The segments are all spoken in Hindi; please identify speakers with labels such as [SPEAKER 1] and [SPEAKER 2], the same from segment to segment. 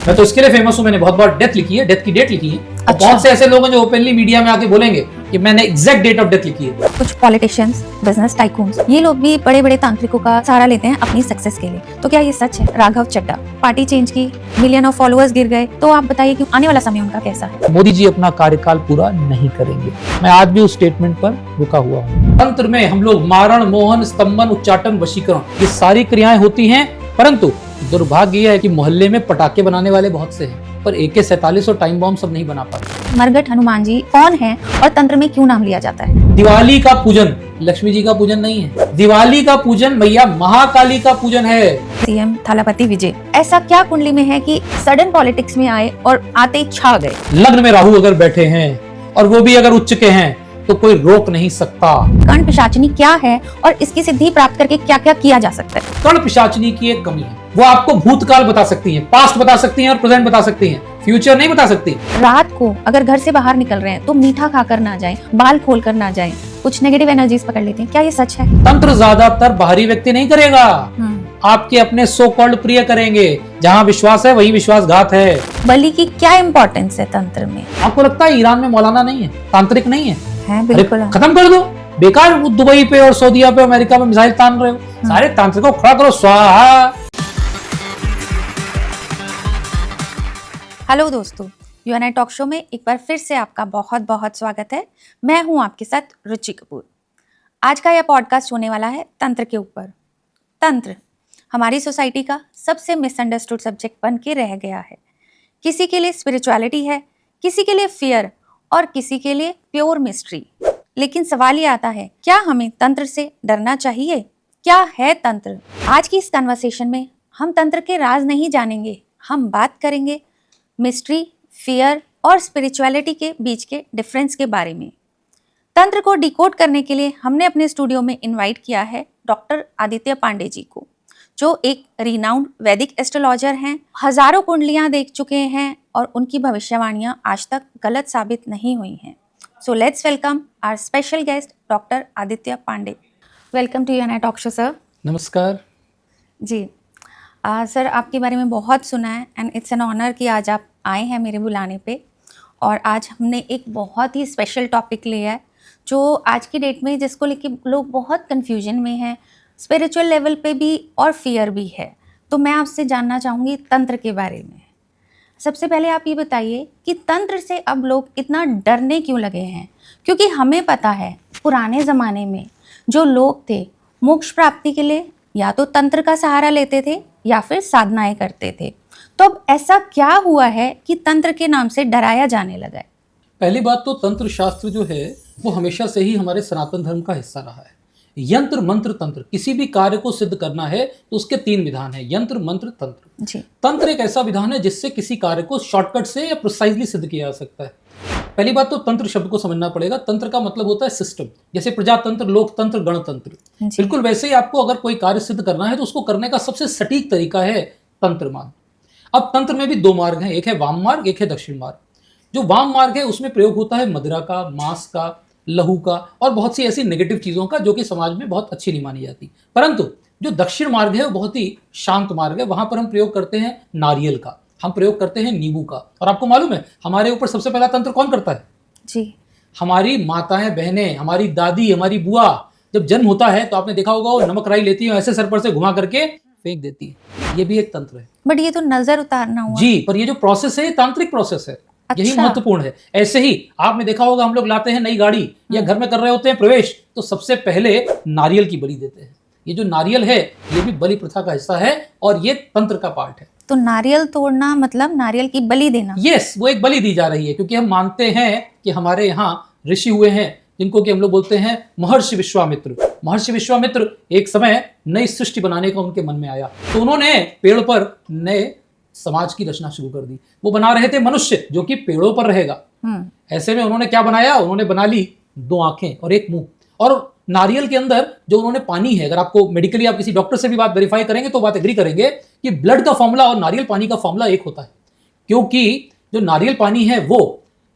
[SPEAKER 1] मैं तो इसके लिए फेमस हूँ, मैंने बहुत बार डेथ लिखी है, डेथ की डेट लिखी है।
[SPEAKER 2] अच्छा।
[SPEAKER 1] बहुत से ऐसे लोग हैं जो ओपनली मीडिया में आके बोलेंगे कि मैंने एग्जैक्ट डेट ऑफ डेथ लिखी है।
[SPEAKER 2] कुछ पॉलिटिशियंस, बिजनेस टाइकून्स, ये लोग भी बड़े बड़े तांत्रिकों का सहारा लेते हैं अपनी सक्सेस के लिए। तो क्या ये सच है? राघव चड्ढा पार्टी चेंज की, मिलियन ऑफ फॉलोअर्स गिर गए, तो आप बताइए कि आने वाला समय उनका कैसा है?
[SPEAKER 1] मोदी जी अपना कार्यकाल पूरा नहीं करेंगे। मैं आज भी उस स्टेटमेंट पर रुका हुआ हूँ। तंत्र में हम लोग मारण, मोहन, स्तंभन, उच्चाटन, वशीकरण, ये सारी क्रियाएं होती हैं, परंतु दुर्भाग्य यह है कि मोहल्ले में पटाखे बनाने वाले बहुत से हैं, पर AK-47 और टाइम बॉम्ब सब नहीं बना पाते।
[SPEAKER 2] मरघट हनुमान जी कौन है और तंत्र में क्यों नाम लिया जाता है?
[SPEAKER 1] दिवाली का पूजन लक्ष्मी जी का पूजन नहीं है, दिवाली का पूजन मैया महाकाली का पूजन है।
[SPEAKER 2] सीएम थालापति विजय ऐसा क्या कुंडली में है कि सडन पॉलिटिक्स में आए और आते ही छा गए?
[SPEAKER 1] लग्न में राहु अगर बैठे हैं और वो भी अगर उच्च के हैं तो कोई रोक नहीं सकता।
[SPEAKER 2] कर्ण पिशाचिनी क्या है और इसकी सिद्धि प्राप्त करके क्या क्या किया जा सकता है?
[SPEAKER 1] कर्ण पिशाचिनी की एक कमी है, वो आपको भूतकाल बता सकती हैं, पास्ट बता सकती हैं और प्रेजेंट बता सकती हैं, फ्यूचर नहीं बता सकती।
[SPEAKER 2] रात को अगर घर से बाहर निकल रहे हैं तो मीठा खाकर ना जाएं, बाल खोल कर ना जाएं, कुछ नेगेटिव एनर्जीज पकड़ लेते हैं। क्या ये सच है?
[SPEAKER 1] तंत्र ज्यादातर बाहरी व्यक्ति नहीं करेगा, आपके अपने सो कॉल्ड प्रिय करेंगे। जहाँ विश्वास है वही विश्वासघात है।
[SPEAKER 2] बलि की क्या इम्पोर्टेंस है तंत्र में?
[SPEAKER 1] आपको लगता है ईरान में मौलाना नहीं है, तांत्रिक नहीं है?
[SPEAKER 2] बिल्कुल।
[SPEAKER 1] खत्म कर दो, बेकार दुबई पे और सऊदीया पे, अमेरिका में मिसाइल तान रहे हो। सारे तांत्रिकों खड़ा करो, स्वाहा।
[SPEAKER 2] हेलो दोस्तों, यूएनआई टॉक शो में एक बार फिर से आपका बहुत बहुत स्वागत है। मैं हूं आपके साथ रुचि कपूर। आज का यह पॉडकास्ट होने वाला है तंत्र के ऊपर। तंत्र हमारी सोसाइटी का सबसे मिसअंडरस्टूड सब्जेक्ट बन के रह गया है। किसी के लिए स्पिरिचुअलिटी है, किसी के लिए फियर और किसी के लिए प्योर मिस्ट्री। लेकिन सवाल ये आता है, क्या हमें तंत्र से डरना चाहिए? क्या है तंत्र? आज की इस कन्वर्सेशन में हम तंत्र के राज नहीं जानेंगे, हम बात करेंगे मिस्ट्री, फियर और स्पिरिचुअलिटी के बीच के डिफरेंस के बारे में। तंत्र को डिकोड करने के लिए हमने अपने स्टूडियो में इनवाइट किया है डॉक्टर आदित्य पांडे जी को, जो एक रिनाउंड वैदिक एस्ट्रोलॉजर हैं। हजारों कुंडलियां देख चुके हैं और उनकी भविष्यवाणियां आज तक गलत साबित नहीं हुई हैं। So let's welcome our special guest doctor Aditya Pandey. Welcome to UNI talk show sir.
[SPEAKER 1] नमस्कार
[SPEAKER 2] जी सर, आपके बारे में बहुत सुना है एंड इट्स एन ऑनर कि आज आप आए हैं मेरे बुलाने पे। और आज हमने एक बहुत ही स्पेशल टॉपिक लिया है जो आज की डेट में जिसको लेके लोग बहुत कंफ्यूजन में हैं, स्पिरिचुअल लेवल पे भी और फियर भी है। तो मैं आपसे जानना चाहूँगी तंत्र के बारे में। सबसे पहले आप ये बताइए कि तंत्र से अब लोग इतना डरने क्यों लगे हैं? क्योंकि हमें पता है पुराने ज़माने में जो लोग थे मोक्ष प्राप्ति के लिए या तो तंत्र का सहारा लेते थे या फिर साधनाएं करते थे। तो अब ऐसा क्या हुआ है कि तंत्र के नाम से डराया जाने लगा है?
[SPEAKER 1] पहली बात तो तंत्र शास्त्र जो है वो हमेशा से ही हमारे सनातन धर्म का हिस्सा रहा है। यंत्र मंत्र तंत्र, किसी भी कार्य को सिद्ध करना है तो उसके 3 विधान है, यंत्र मंत्र तंत्र।
[SPEAKER 2] जी।
[SPEAKER 1] तंत्र एक ऐसा विधान है जिससे किसी कार्य को शॉर्टकट से या प्रिसाइजली सिद्ध किया जा सकता है। पहली बात तो तंत्र शब्द को समझना पड़ेगा। तंत्र का मतलब होता है सिस्टम, जैसे प्रजातंत्र, लोकतंत्र, गणतंत्र। बिल्कुल वैसे ही आपको अगर कोई कार्य सिद्ध करना है तो उसको करने का सबसे सटीक तरीका है तंत्र मार्ग। अब तंत्र में भी 2 मार्ग हैं, एक है वाम मार्ग, एक है दक्षिण मार्ग। जो वाम मार्ग है उसमें प्रयोग होता है मदिरा का, मांस का, लहू का और बहुत सी ऐसी नेगेटिव चीजों का जो कि समाज में बहुत अच्छी नहीं मानी जाती। परंतु जो दक्षिण मार्ग है वो बहुत ही शांत मार्ग है। वहां पर हम प्रयोग करते हैं नारियल का, हम प्रयोग करते हैं नींबू का। और आपको मालूम है हमारे ऊपर सबसे पहला तंत्र कौन करता है?
[SPEAKER 2] जी।
[SPEAKER 1] हमारी माताएं, बहनें, हमारी दादी, हमारी बुआ। जब जन्म होता है तो आपने देखा होगा वो नमक राई लेती है, ऐसे सर पर से घुमा करके फेंक देती है। ये भी एक तंत्र है।
[SPEAKER 2] बट ये तो नजर उतारना हुआ।
[SPEAKER 1] जी, पर ये जो प्रोसेस है तांत्रिक प्रोसेस है।
[SPEAKER 2] अच्छा।
[SPEAKER 1] यही महत्वपूर्ण है। ऐसे ही आपने देखा होगा हम लोग लाते हैं नई गाड़ी या घर में कर रहे होते हैं प्रवेश, तो सबसे पहले नारियल की बलि देते हैं। ये जो नारियल है ये भी बलि प्रथा का हिस्सा है और ये तंत्र का पार्ट है।
[SPEAKER 2] तो नारियल तोड़ना मतलब नारियल की बलि देना?
[SPEAKER 1] यस, वो एक बलि दी जा रही है क्योंकि हम मानते हैं कि हमारे यहाँ ऋषि हुए हैं जिनको कि हम लोग बोलते हैं महर्षि विश्वामित्र। महर्षि विश्वामित्र एक समय नई सृष्टि बनाने का उनके मन में आया तो उन्होंने पेड़ पर नए समाज की रचना शुरू कर दी। वो बना रहे थे मनुष्य जो कि पेड़ों पर रहेगा। ऐसे में उन्होंने क्या बनाया? उन्होंने बना ली 2 आंखें और 1 मुंह। और नारियल के अंदर जो उन्होंने पानी है, अगर आपको मेडिकली आप किसी डॉक्टर से भी बात वेरीफाई करेंगे तो बात एग्री करेंगे कि ब्लड का फॉर्मूला और नारियल पानी का फॉर्मूला एक होता है। क्योंकि जो नारियल पानी है वो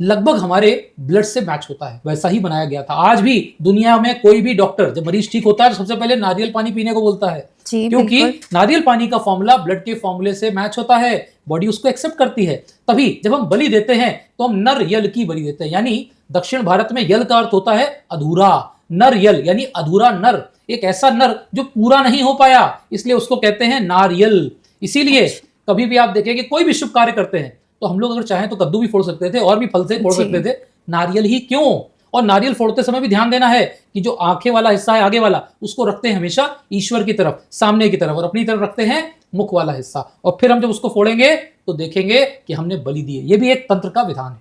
[SPEAKER 1] लगभग हमारे ब्लड से मैच होता है, वैसा ही बनाया गया था। आज भी दुनिया में कोई भी डॉक्टर जब मरीज ठीक होता है तो सबसे पहले नारियल पानी पीने को बोलता है, क्योंकि नारियल पानी का फॉर्मूला ब्लड के फॉर्मूले से मैच होता है, बॉडी उसको एक्सेप्ट करती है। तभी जब हम बलि देते हैं तो हम नर यल की बलि देते हैं, यानी दक्षिण भारत में यल का अर्थ होता है अधूरा, नर यल यानी अधूरा नर, एक ऐसा नर जो पूरा नहीं हो पाया, इसलिए उसको कहते हैं नारियल। इसीलिए कभी भी आप देखेंगे कोई भी शुभ कार्य करते हैं तो हम लोग अगर चाहें तो कद्दू भी फोड़ सकते थे और भी फल से फोड़ सकते थे, नारियल ही क्यों? और नारियल फोड़ते समय भी ध्यान देना है कि जो आंखें वाला हिस्सा है आगे वाला, उसको रखते हैं हमेशा ईश्वर की तरफ, सामने की तरफ, और अपनी तरफ रखते हैं मुख वाला हिस्सा। और फिर हम जब उसको फोड़ेंगे तो देखेंगे कि हमने बलि दी है। ये भी एक तंत्र का विधान है।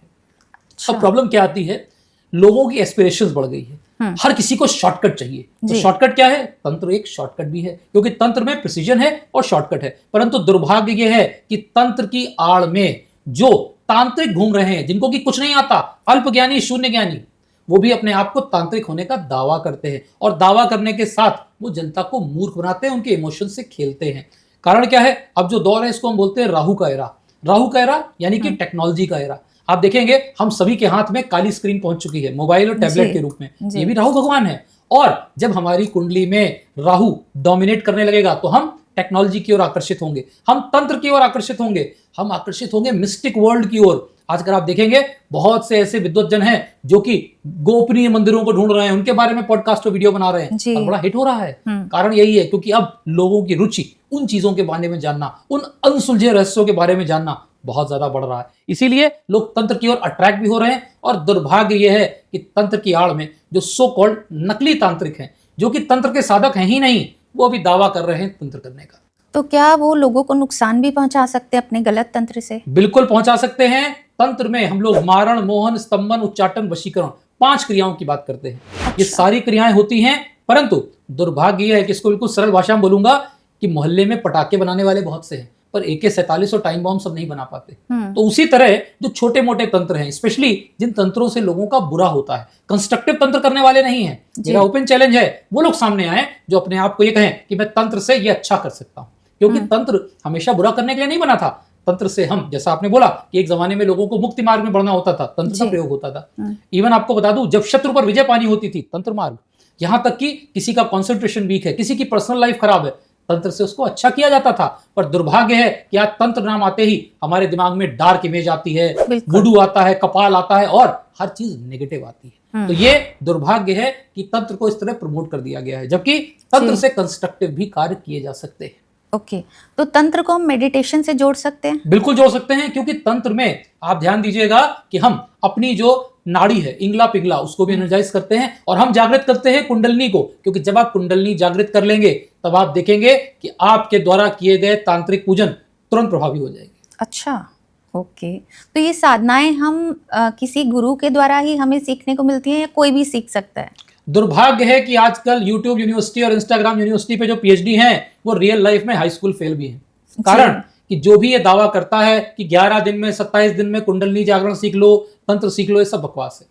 [SPEAKER 1] अब प्रॉब्लम क्या आती है, लोगों की एस्पिरेशंस बढ़ गई है, हर किसी को शॉर्टकट चाहिए। तो शॉर्टकट क्या है? तंत्र एक शॉर्टकट भी है, क्योंकि तंत्र में प्रिसीजन है और शॉर्टकट है। परंतु दुर्भाग्य यह है कि तंत्र की आड़ में जो तांत्रिक घूम रहे हैं, जिनको कि कुछ नहीं आता, अल्प ज्ञानी, शून्य ज्ञानी, वो भी अपने आप को तांत्रिक होने का दावा करते हैं, और दावा करने के साथ वो जनता को मूर्ख बनाते हैं, उनके इमोशन से खेलते हैं। कारण क्या है? अब जो दौर है इसको हम बोलते हैं राहु का एरा। राहु का एरा यानी कि टेक्नोलॉजी का एरा। आप देखेंगे हम सभी के हाथ में काली स्क्रीन पहुंच चुकी है, मोबाइल और टैबलेट के रूप में। ये भी राहु भगवान है। और जब हमारी कुंडली में राहु डोमिनेट करने लगेगा तो हम टेक्नोलॉजी की ओर आकर्षित होंगे, हम तंत्र की ओर आकर्षित होंगे, हम आकर्षित होंगे मिस्टिक वर्ल्ड की ओर। आजकल आप देखेंगे बहुत से ऐसे विद्वज्जन हैं जो कि गोपनीय मंदिरों को ढूंढ रहे हैं, उनके बारे में पॉडकास्ट और वीडियो बना रहे हैं, और बड़ा हिट हो रहा है। कारण यही है क्योंकि अब लोगों की रुचि उन चीजों के बारे में जानना, उन अनसुलझे रहस्यों के बारे में जानना बहुत ज्यादा बढ़ रहा है। इसीलिए लोग तंत्र की ओर अट्रैक्ट भी हो रहे हैं। और दुर्भाग्य यह है कि तंत्र की आड़ में जो सो कॉल्ड नकली तांत्रिक हैं, जो कि तंत्र के साधक हैं ही नहीं, वो भी दावा कर रहे हैं तंत्र करने का।
[SPEAKER 2] तो क्या वो लोगों को नुकसान भी पहुंचा सकते हैं अपने गलत तंत्र से? बिल्कुल
[SPEAKER 1] पहुंचा सकते हैं। तंत्र में हम लोग मारण, मोहन, स्तंभन, उच्चाटन, वशीकरण, 5 क्रियाओं की बात करते हैं। अच्छा। ये सारी क्रियाएं होती हैं, परंतु दुर्भाग्य यह है कि इसको बिल्कुल सरल भाषा में बोलूंगा कि मोहल्ले में पटाखे बनाने वाले बहुत से हैं, पर AK-47 और टाइम बॉम्ब सब नहीं बना पाते। तो उसी तरह जो छोटे मोटे तंत्र हैं, स्पेशली जिन तंत्रों से लोगों का बुरा होता है, कंस्ट्रक्टिव तंत्र करने वाले नहीं है। मेरा ओपन चैलेंज है वो लोग सामने आए जो अपने आप को ये कहें कि मैं तंत्र से ये अच्छा कर सकता हूं, क्योंकि तंत्र हमेशा बुरा करने के लिए नहीं बना था। तंत्र से हम, जैसा आपने बोला कि एक जमाने में लोगों को मुक्ति मार्ग में बढ़ना होता था, तंत्र का प्रयोग होता था। इवन आपको बता दूं, जब शत्रु पर विजय पानी होती थी, तंत्र मार्ग। यहां तक कि किसी का कॉन्सेंट्रेशन वीक है, किसी की पर्सनल लाइफ खराब है, तंत्र से उसको अच्छा किया जाता था। पर दुर्भाग्य है कि आज तंत्र नाम आते ही हमारे दिमाग में डार्क इमेज आती है, वुडू आता है, कपाल आता है, और हर चीज नेगेटिव आती है। तो ये दुर्भाग्य है कि तंत्र को इस तरह प्रमोट कर दिया गया है, जबकि तंत्र से कंस्ट्रक्टिव भी कार्य किए जा सकते हैं।
[SPEAKER 2] ओके, तो तंत्र को हम मेडिटेशन से जोड़ सकते हैं?
[SPEAKER 1] बिल्कुल जोड़ सकते हैं, क्योंकि तंत्र में आप ध्यान दीजिएगा कि हम अपनी जो नाड़ी है, इंगला पिघला, उसको भी एनर्जाइज करते हैं, और हम जागृत करते हैं कुंडलनी को, क्योंकि जब आप कुंडलनी जागृत कर लेंगे तब आप देखेंगे कि आपके द्वारा किए गए तांत्रिक पूजन तुरंत प्रभावी हो जाएंगे।
[SPEAKER 2] अच्छा, ओके। तो ये साधनाएं हम किसी गुरु के द्वारा ही हमें सीखने को मिलती हैं या कोई भी सीख सकता है?
[SPEAKER 1] दुर्भाग्य है कि आजकल YouTube यूनिवर्सिटी और Instagram यूनिवर्सिटी पे जो PhD हैं वो रियल लाइफ में हाई स्कूल फेल भी हैं। कारण कि जो भी ये दावा करता है कि 11 दिन में, 27 दिन में कुंडलनी जागरण सीख लो, तंत्र सीख लो, ये सब बकवास है।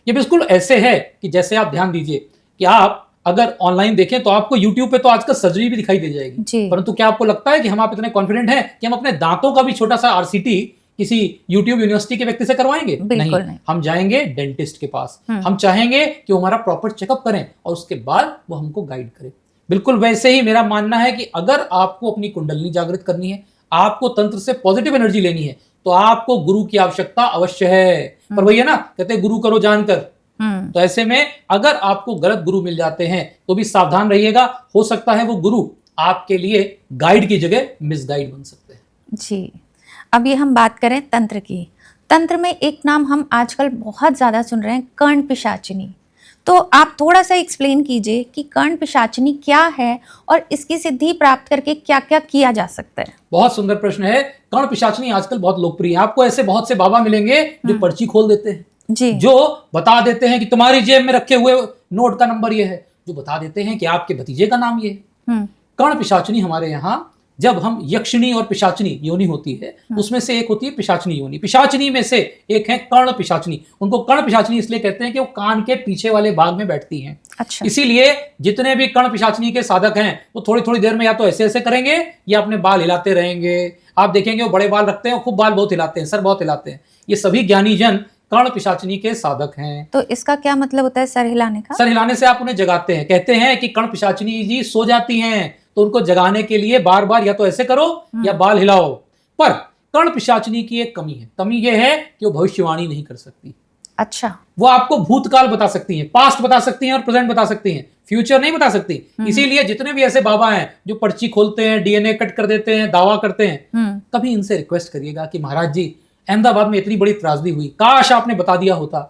[SPEAKER 1] ये बिल्कुल ऐसे है कि जैसे आप ध्यान दीजिए कि आप अगर ऑनलाइन देखें तो आपको YouTube पे तो आजकल सर्जरी भी दिखाई दे जाएगी, परंतु क्या आपको लगता है कि हम आप इतने कॉन्फिडेंट हैं कि हम अपने दांतों का भी छोटा सा RCT किसी YouTube यूनिवर्सिटी के व्यक्ति से करवाएंगे? नहीं। हम जाएंगे डेंटिस्ट के पास, हम चाहेंगे कि वो हमारा प्रॉपर चेकअप करें और उसके बाद वो हमको गाइड करें। बिल्कुल वैसे ही मेरा मानना है कि अगर आपको अपनी कुंडलनी जागृत करनी है, आपको तंत्र से पॉजिटिव एनर्जी लेनी है, तो आपको गुरु की आवश्यकता अवश्य है। पर वही है ना, कहते हैं गुरु करो जानकर। तो ऐसे में अगर आपको गलत गुरु मिल जाते हैं तो भी सावधान रहिएगा, हो सकता है वो गुरु आपके लिए गाइड की जगह मिसगाइड बन सकते हैं।
[SPEAKER 2] जी, अब ये हम बात करें तंत्र की। तंत्र में एक नाम हम आजकल बहुत ज्यादा सुन रहे हैं, कर्ण पिशाचिनी। तो आप थोड़ा सा एक्सप्लेन कीजिए कि कर्ण पिशाचिनी क्या है और इसकी सिद्धि प्राप्त करके क्या क्या किया जा सकता है?
[SPEAKER 1] बहुत सुंदर प्रश्न है। कर्ण पिशाचिनी आजकल बहुत लोकप्रिय है। आपको ऐसे बहुत से बाबा मिलेंगे जो पर्ची खोल देते हैं जी, जो बता देते हैं कि तुम्हारी जेब में रखे हुए नोट का नंबर ये है, जो बता देते हैं कि आपके भतीजे का नाम ये है। कर्ण पिशाचिनी हमारे यहाँ जब हम यक्षिणी और पिशाचिनी योनि होती है, उसमें से एक होती है पिशाचिनी योनि। पिशाचिनी में से एक है कर्ण पिशाचिनी। उनको कर्ण पिशाचिनी इसलिए कहते हैं कि वो कान के पीछे वाले भाग में बैठती हैं। अच्छा। इसीलिए जितने भी कर्ण पिशाचिनी के साधक हैं वो थोड़ी थोड़ी देर में या तो ऐसे ऐसे करेंगे या अपने बाल हिलाते रहेंगे। आप देखेंगे वो बड़े बाल रखते हैं, खूब बाल बहुत हिलाते हैं, सर बहुत हिलाते हैं। ये सभी ज्ञानी जन कर्ण पिशाचिनी के साधक हैं।
[SPEAKER 2] तो इसका क्या मतलब होता है सर हिलाने का?
[SPEAKER 1] सर हिलाने से आप उन्हें जगाते हैं। कहते हैं कि कर्ण पिशाचिनी जी सो जाती हैं, तो उनको जगाने के लिए बार बार या तो ऐसे करो या बाल हिलाओ। पर कर्ण पिशाचिनी की एक कमी है। कमी यह है कि वो भविष्यवाणी नहीं कर सकती।
[SPEAKER 2] अच्छा,
[SPEAKER 1] वो आपको भूतकाल बता सकती हैं, पास्ट बता सकती हैं और प्रेजेंट बता सकती हैं, फ्यूचर नहीं बता सकती। इसीलिए जितने भी ऐसे बाबा हैं जो पर्ची खोलते हैं, डीएनए कट कर देते हैं, दावा करते हैं, कभी इनसे रिक्वेस्ट करिएगा कि महाराज जी अहमदाबाद में इतनी बड़ी त्रासदी हुई, काश आपने बता दिया होता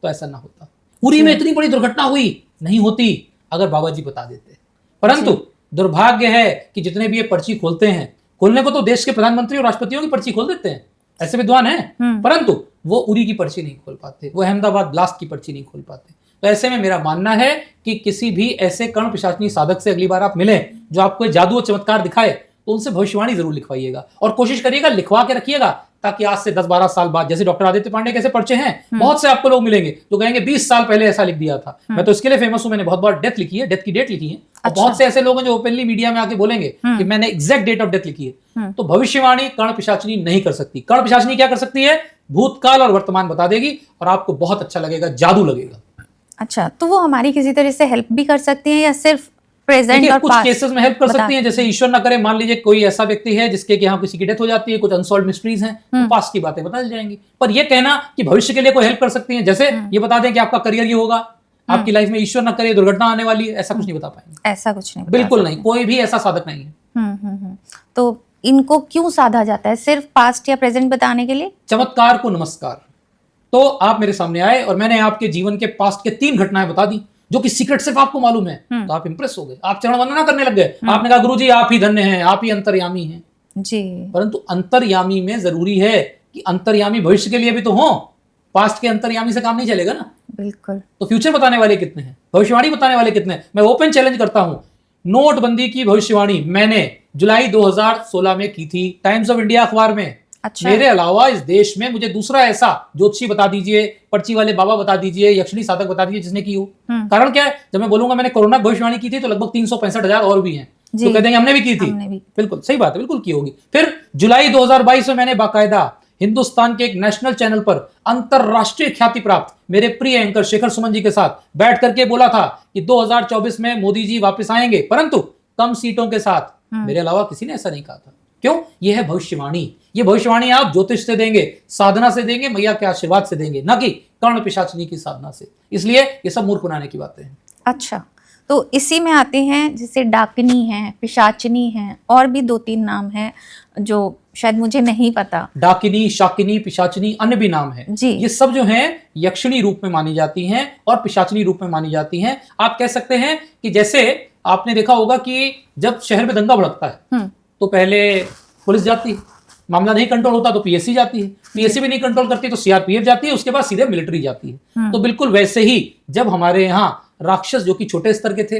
[SPEAKER 1] तो ऐसा ना होता। उरी में इतनी बड़ी दुर्घटना हुई, नहीं होती अगर बाबा जी बता देते। परंतु दुर्भाग्य है कि जितने भी ये पर्ची खोलते हैं, खोलने को तो देश के प्रधानमंत्री और राष्ट्रपतियों की पर्ची खोल देते हैं, ऐसे विद्वान हैं, परंतु वो उरी की पर्ची नहीं खोल पाते, वो अहमदाबाद ब्लास्ट की पर्ची नहीं खोल पाते। तो ऐसे में मेरा मानना है कि किसी भी ऐसे कर्ण पिशाचिनी साधक से अगली बार आप मिलें जो आपको जादू और चमत्कार दिखाए, तो उनसे भविष्यवाणी जरूर लिखवाइएगा और कोशिश करिएगा लिखवा के रखिएगा, ताकि आज से 10-12 साल बाद, जैसे डॉक्टर आदित्य पांडे कैसे पर्चे हैं, बहुत से आपको लोग मिलेंगे जो कहेंगे 20 साल पहले ऐसा लिख दिया था। मैं तो इसके लिए फेमस हूं, मैंने बहुत बार डेथ लिखी है, डेथ की डेट लिखी है। और बहुत से ऐसे लोग हैं जो ओपनली मीडिया में आके बोलेंगे कि मैंने एग्जैक्ट डेट ऑफ डेथ लिखी है। तो भविष्यवाणी कर्ण पिशाचिनी नहीं कर सकती। कर्ण पिशाचिनी क्या कर सकती है? भूतकाल और वर्तमान बता देगी और आपको बहुत अच्छा लगेगा, जादू लगेगा।
[SPEAKER 2] अच्छा, तो वो हमारी किसी तरह से हेल्प भी कर सकती हैं या सिर्फ प्रेजेंट और
[SPEAKER 1] कुछ केसेस में हेल्प कर सकती हैं। जैसे ईश्वर ना करे, मान लीजिए कोई ऐसा व्यक्ति है जिसके यहाँ किसी की डेथ हो जाती है, कुछ अनसॉल्व मिस्ट्रीज हैं, तो पास्ट की बातें बता जाएंगी। पर ये कहना कि भविष्य के लिए कोई हेल्प कर सकती हैं, जैसे ये बता दें कि आपका करियर ये होगा, आपकी लाइफ में ईश्वर ना करे दुर्घटना आने वाली है, ऐसा कुछ नहीं बता पाएंगे।
[SPEAKER 2] ऐसा कुछ नहीं,
[SPEAKER 1] बिल्कुल नहीं, कोई भी ऐसा साधक नहीं है।
[SPEAKER 2] तो इनको क्यों साधा जाता है? सिर्फ पास्ट या प्रेजेंट बताने के लिए?
[SPEAKER 1] चमत्कार को नमस्कार। तो आप मेरे सामने आए और मैंने आपके जीवन के पास्ट के 3 घटनाएं बता दी जो कि सीक्रेट सिर्फ आपको मालूम है, तो आप इंप्रेस हो गए, आप चरण वंदना करने लग गए। आपने कहा गुरुजी आप ही धन्य हैं, आप ही अंतर्यामी हैं
[SPEAKER 2] जी।
[SPEAKER 1] परंतु अंतर्यामी में जरूरी है कि अंतर्यामी भविष्य के लिए भी तो हो। पास्ट के अंतर्यामी से काम नहीं चलेगा ना।
[SPEAKER 2] बिल्कुल।
[SPEAKER 1] तो फ्यूचर बताने वाले कितने हैं, भविष्यवाणी बताने वाले कितने हैं? मैं ओपन चैलेंज करता हूं, नोटबंदी की भविष्यवाणी मैंने जुलाई 2016 में की थी, टाइम्स ऑफ इंडिया अखबार में।
[SPEAKER 2] अच्छा।
[SPEAKER 1] मेरे अलावा इस देश में मुझे दूसरा ऐसा ज्योतिषी बता दीजिए, पर्ची वाले बाबा बता दीजिए, यक्षिणी साधक बता दीजिए जिसने की हो। कारण क्या है? जब मैं बोलूंगा मैंने कोरोना भविष्यवाणी की थी तो लगभग 365,000 और भी हैं तो कह देंगे हमने भी की थी। बिल्कुल सही बात है, बिल्कुल की होगी। फिर जुलाई 2022 में मैंने बाकायदा हिंदुस्तान के एक नेशनल चैनल पर अंतरराष्ट्रीय ख्याति प्राप्त मेरे प्रिय एंकर शेखर सुमन जी के साथ बैठ करके बोला था कि 2024 में मोदी जी वापस आएंगे, परंतु कम सीटों के साथ। मेरे अलावा किसी ने ऐसा नहीं कहा था। क्यों? यह है भविष्यवाणी। ये भविष्यवाणी आप ज्योतिष से देंगे, साधना से देंगे, मैया के आशीर्वाद से देंगे, ना कि कर्ण पिशाचिनी की साधना से। इसलिए ये सब मूर्ख बनाने की बातें हैं।
[SPEAKER 2] अच्छा, तो इसी में आते हैं जैसे डाकिनी है, पिशाचिनी है, और भी 2-3 नाम हैं जो शायद मुझे नहीं पता।
[SPEAKER 1] डाकिनी, शाकिनी, पिशाचिनी, अन्य भी नाम है
[SPEAKER 2] जी।
[SPEAKER 1] ये सब जो हैं यक्षिणी रूप में मानी जाती हैं और पिशाचिनी रूप में मानी जाती हैं। आप कह सकते हैं कि जैसे आपने देखा होगा कि जब शहर में दंगा भड़कता है तो पहले पुलिस जाती है, मामला नहीं कंट्रोल होता तो पीएससी जाती है, पीएससी भी नहीं कंट्रोल करती तो सीआरपीएफ जाती है, उसके बाद सीधे मिलिट्री जाती है। तो बिल्कुल वैसे ही जब हमारे यहाँ राक्षस जो कि छोटे स्तर के थे,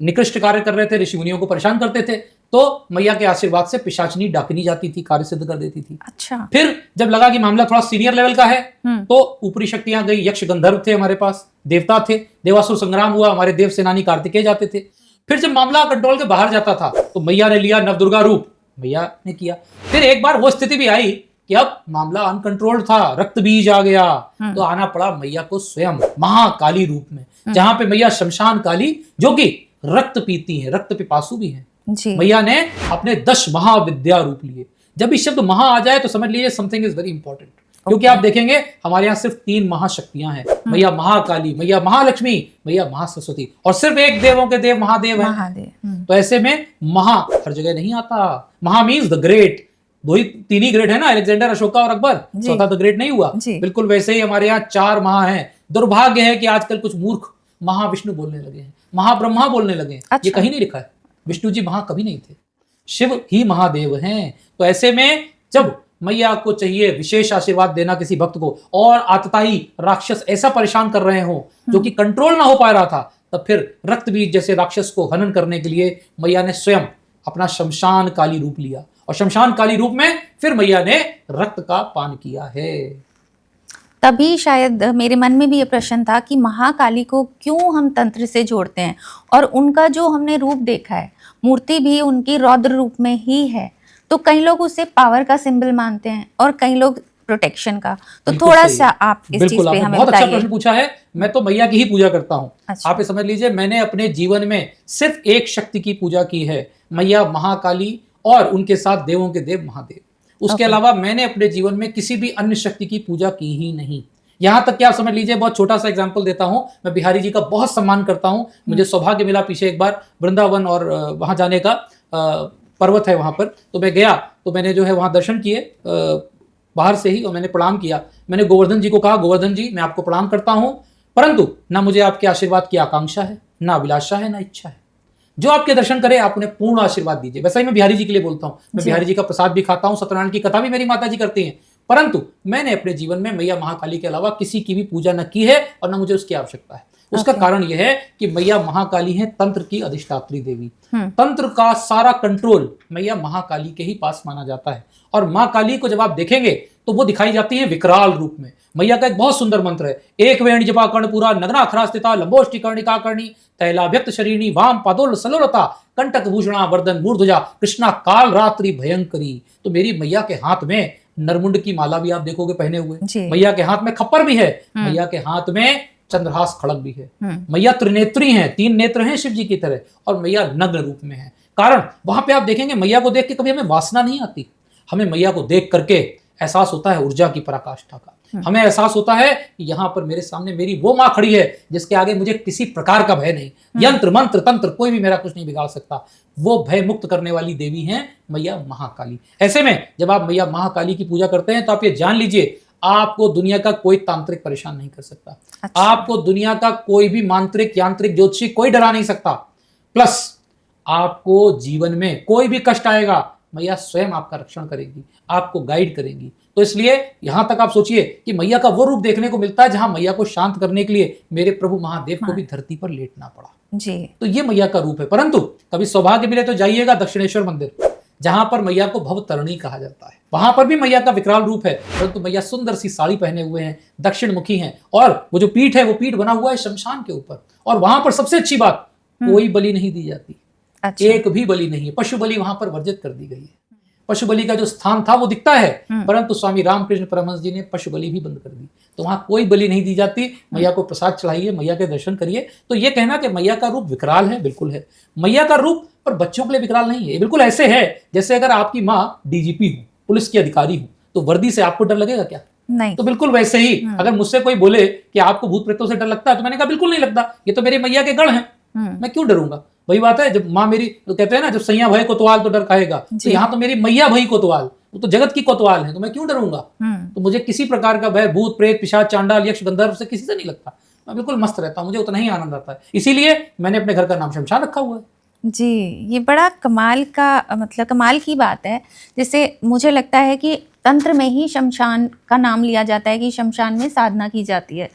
[SPEAKER 1] निकृष्ट कार्य कर रहे थे, ऋषि मुनियों को परेशान करते थे, तो मैया के आशीर्वाद से पिशाचिनी डाकिनी जाती थी, कार्य सिद्ध कर देती थी।
[SPEAKER 2] अच्छा।
[SPEAKER 1] फिर जब लगा कि मामला थोड़ा सीनियर लेवल का है तो ऊपरी शक्तियां गई, यक्ष गंधर्व थे हमारे पास, देवता थे, देवासुर संग्राम हुआ, हमारे देव सेनानी कार्तिकेय जाते थे। फिर जब मामला कंट्रोल के बाहर जाता था तो मैया ने लिया नवदुर्गा रूप, मैया ने किया। फिर एक बार वो स्थिति भी आई कि अब मामला अनकंट्रोल्ड था, रक्त बीज आ गया, तो आना पड़ा मैया को स्वयं महाकाली रूप में, जहां पे मैया शमशान काली जो कि रक्त पीती हैं, रक्त पिपासु भी हैं, मैया ने अपने 10 महाविद्या रूप लिए। जब भी शब्द महा आ जाए तो समझ लीजिए समथिंग इज वेरी इंपॉर्टेंट, क्योंकि आप देखेंगे हमारे यहाँ सिर्फ 3 महाशक्तियां हैं, मैया महाकाली, मैया महालक्ष्मी, मैया महासरस्वती, और सिर्फ एक देवों के देव महादेव हैं। तो ऐसे में महा हर जगह नहीं आता। महा means the great, 3 he great है ना, अलेक्जेंडर, अशोका और अकबर, चौथा द ग्रेट नहीं हुआ। बिल्कुल वैसे ही हमारे यहाँ 4 महा हैं। दुर्भाग्य है कि आजकल कुछ मूर्ख महाविष्णु बोलने लगे हैं, महाब्रह्मा बोलने लगे हैं। ये कहीं नहीं लिखा है, विष्णु जी महा कभी नहीं थे, शिव ही महादेव हैं। तो ऐसे में जब मैया को चाहिए विशेष आशीर्वाद देना किसी भक्त को, और आतताई राक्षस ऐसा परेशान कर रहे हो जो कि कंट्रोल ना हो पा रहा था, तब फिर रक्त बीज जैसे राक्षस को हनन करने के लिए मैया ने स्वयं अपना शमशान काली रूप लिया, और शमशान काली रूप में फिर मैया ने रक्त का पान किया है।
[SPEAKER 2] तभी शायद मेरे मन में भी ये प्रश्न था कि महाकाली को क्यों हम तंत्र से जोड़ते हैं, और उनका जो हमने रूप देखा है, मूर्ति भी उनकी रौद्र रूप में ही है, तो कई लोग उसे पावर का सिंबल मानते हैं और कई लोग प्रोटेक्शन का, तो
[SPEAKER 1] बिल्कुल
[SPEAKER 2] थोड़ा
[SPEAKER 1] सही
[SPEAKER 2] सा
[SPEAKER 1] है।
[SPEAKER 2] आप इस चीज
[SPEAKER 1] बिल्कुल,
[SPEAKER 2] पे
[SPEAKER 1] आपने
[SPEAKER 2] हमें
[SPEAKER 1] बहुत अच्छा
[SPEAKER 2] बताइए।
[SPEAKER 1] प्रश्न पूछा है। मैं तो मैया की ही पूजा करता हूँ।
[SPEAKER 2] अच्छा।
[SPEAKER 1] आप ये समझ लीजिए, मैंने अपने जीवन में सिर्फ एक शक्ति की पूजा की है, मैया महाकाली, और उनके साथ देवों के देव महादेव। उसके
[SPEAKER 2] Okay.
[SPEAKER 1] अलावा मैंने अपने जीवन में किसी भी अन्य शक्ति की पूजा की ही नहीं। यहाँ तक कि आप समझ लीजिए, बहुत छोटा सा एग्जाम्पल देता हूँ, मैं बिहारी जी का बहुत सम्मान करता हूँ। मुझे सौभाग्य मिला पीछे एक बार वृंदावन और वहाँ जाने का, पर्वत है वहाँ पर, तो मैं गया, तो मैंने जो है वहाँ दर्शन किए बाहर से ही, और मैंने प्रणाम किया। मैंने गोवर्धन जी को कहा, गोवर्धन जी मैं आपको प्रणाम करता हूँ, परंतु ना मुझे आपके आशीर्वाद की आकांक्षा है, ना अभिलाषा है, ना इच्छा है। जो आपके दर्शन करे आप उन्हें पूर्ण आशीर्वाद दीजिए। वैसा ही मैं बिहारी जी के लिए बोलता हूँ, मैं बिहारी जी का प्रसाद भी खाता हूँ, सत्यनारायण की कथा भी मेरी माता जी करती हैं, परंतु मैंने अपने जीवन में मैया महाकाली के अलावा किसी की भी पूजा न की है और न मुझे उसकी आवश्यकता है। उसका कारण यह है कि मैया महाकाली है तंत्र की अधिष्ठात्री देवी। तंत्र का सारा कंट्रोल मैया महाकाली के ही पास माना जाता है। और माँ काली को जब आप देखेंगे तो वो दिखाई जाती है विकराल रूप में। मैया का एक बहुत सुंदर मंत्र है, एक वेण जपा कर्णपुरा नग्ना खरास्थिता लंबोष्टि कर्णिका कर्णी तैलाभ्यक्त शरीणी वाम पादोल सलोलता कंटक भूषणा वर्धन मूर्धजा कृष्णा काल रात्रि भयंकरी। तो मेरी मैया के हाथ में नरमुंड की माला भी आप देखोगे पहने हुए, मैया के हाथ में खप्पर भी है, मैया के हाथ में चंद्रहास खड़ग भी है। मैया त्रिनेत्री हैं, 3 नेत्र हैं शिव जी की तरह, और मैया नग्न रूप में है। कारण वहां पे आप देखेंगे मैया को देख के कभी हमें वासना नहीं आती, हमें मैया को देख करके एहसास होता है ऊर्जा की पराकाष्ठा का। हमें एहसास होता है कि यहाँ पर मेरे सामने मेरी वो माँ खड़ी है जिसके आगे मुझे किसी प्रकार का भय नहीं, यंत्र मंत्र तंत्र कोई भी मेरा कुछ नहीं बिगाड़ सकता। वो भय मुक्त करने वाली देवी हैं मैया महाकाली। ऐसे में जब आप मैया महाकाली की पूजा करते हैं तो आप ये जान लीजिए, आपको दुनिया का कोई तांत्रिक परेशान नहीं कर सकता। अच्छा। आपको दुनिया का कोई भी मांत्रिक यांत्रिक ज्योतिषी कोई डरा नहीं सकता। प्लस आपको जीवन में कोई भी कष्ट आएगा, मैया स्वयं आपका रक्षण करेगी, आपको गाइड करेगी। तो इसलिए यहां तक आप सोचिए कि मैया का वो रूप देखने को मिलता है जहां मैया को शांत करने के लिए मेरे प्रभु महादेव को भी धरती पर लेटना पड़ा जी। तो ये मैया का रूप है। परंतु कभी सौभाग्य मिले तो जाइएगा दक्षिणेश्वर मंदिर, जहां पर मैया को भवतरणी कहा जाता है। वहां पर भी मैया का विकराल रूप है, परंतु मैया सुंदर सी साड़ी पहने हुए हैं, दक्षिण मुखी हैं, और वो जो पीठ है वो पीठ बना हुआ है शमशान के ऊपर। और वहां पर सबसे अच्छी बात, कोई बलि नहीं दी जाती। अच्छा। एक भी बलि नहीं है, पशु बलि वहां पर वर्जित कर दी गई है। पशु बलि का जो स्थान था वो दिखता है, परंतु स्वामी रामकृष्ण परमहंस जी ने पशु बलि भी बंद कर दी। तो वहां कोई बलि नहीं दी जाती। मैया को प्रसाद चढ़ाइए, मैया के दर्शन करिए। तो ये कहना कि मैया का रूप विकराल है, बिल्कुल है। मैया का रूप पर बच्चों के लिए विकराल नहीं है। बिल्कुल ऐसे है जैसे अगर आपकी माँ डीजीपी हो, पुलिस की अधिकारी हो, तो वर्दी से आपको डर लगेगा क्या? नहीं। तो बिल्कुल वैसे ही अगर मुझसे कोई बोले कि आपको भूत प्रेतों से डर लगता है, तो मैंने कहा बिल्कुल नहीं लगता, ये तो मेरे मैया के गण हैं, मैं क्यों डरूंगा। वही बात है, जब माँ मेरी, तो कहते हैं ना, जब सैया भय कोतवाल तो डर खाएगा, तो यहाँ तो मेरी मैया भई कोतवाल, वो तो जगत की कोतवाल है, तो मैं क्यों डरूंगा। तो मुझे किसी प्रकार का भय भूत प्रेत पिशाच चांडाल यक्ष गंधर्व से किसी से नहीं लगता। मैं बिल्कुल मस्त रहता हूँ, मुझे उतना ही आनंद आता है। इसीलिए मैंने अपने घर का नाम शमशान रखा हुआ है
[SPEAKER 2] जी। ये बड़ा कमाल का, मतलब कमाल की बात है। जैसे मुझे लगता है कि तंत्र में ही शमशान का नाम लिया जाता है कि शमशान में साधना की जाती है,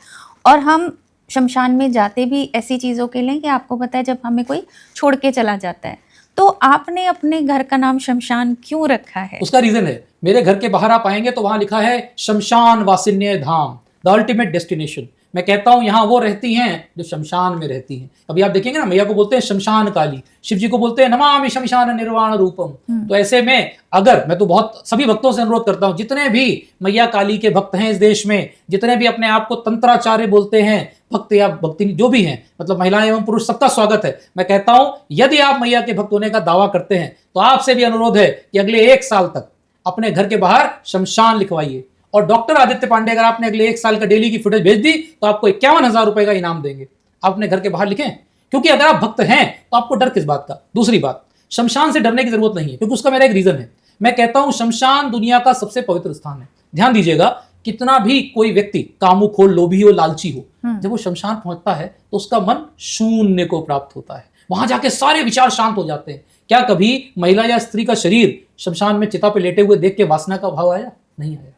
[SPEAKER 2] और हम शमशान में जाते भी ऐसी चीज़ों के लिए कि आपको पता है जब हमें कोई छोड़ के चला जाता है। तो आपने अपने घर का नाम शमशान क्यों रखा है?
[SPEAKER 1] उसका रीजन है, मेरे घर के बाहर आप आएंगे तो वहां लिखा है शमशान वासिन्य धाम, द अल्टीमेट डेस्टिनेशन। मैं कहता हूं यहाँ वो रहती हैं जो शमशान में रहती हैं। अभी आप देखेंगे ना, मैया को बोलते हैं शमशान काली, शिव जी को बोलते हैं नमामि शमशान निर्वाण रूपम। तो ऐसे में अगर मैं तो बहुत सभी भक्तों से अनुरोध करता हूं, जितने भी मैया काली के भक्त हैं इस देश में, जितने भी अपने आप को तंत्राचार्य बोलते हैं, भक्त या भक्ति जो भी हैं, मतलब महिलाएं एवं पुरुष, सबका स्वागत है। मैं कहता हूं यदि आप मैया के भक्त होने का दावा करते हैं तो आपसे भी अनुरोध है कि अगले 1 साल तक अपने घर के बाहर शमशान लिखवाइए। और डॉक्टर आदित्य पांडे अगर आपने अगले 1 साल का डेली की फुटेज भेज दी तो आपको 51,000 रुपए का इनाम देंगे। आप अपने घर के बाहर लिखें, क्योंकि अगर आप भक्त हैं तो आपको डर किस बात का। दूसरी बात, शमशान से डरने की जरूरत नहीं है, क्योंकि उसका मेरा एक रीजन है। मैं कहता हूं शमशान दुनिया का सबसे पवित्र स्थान है। ध्यान दीजिएगा, कितना भी कोई व्यक्ति कामुक हो, लोभी हो, लालची हो, जब वो शमशान पहुंचता है तो उसका मन शून्य को प्राप्त होता है। वहां जाके सारे विचार शांत हो जाते हैं। क्या कभी महिला या स्त्री का शरीर शमशान में चिता पे लेटे हुए देख के वासना का भाव आया? नहीं आया।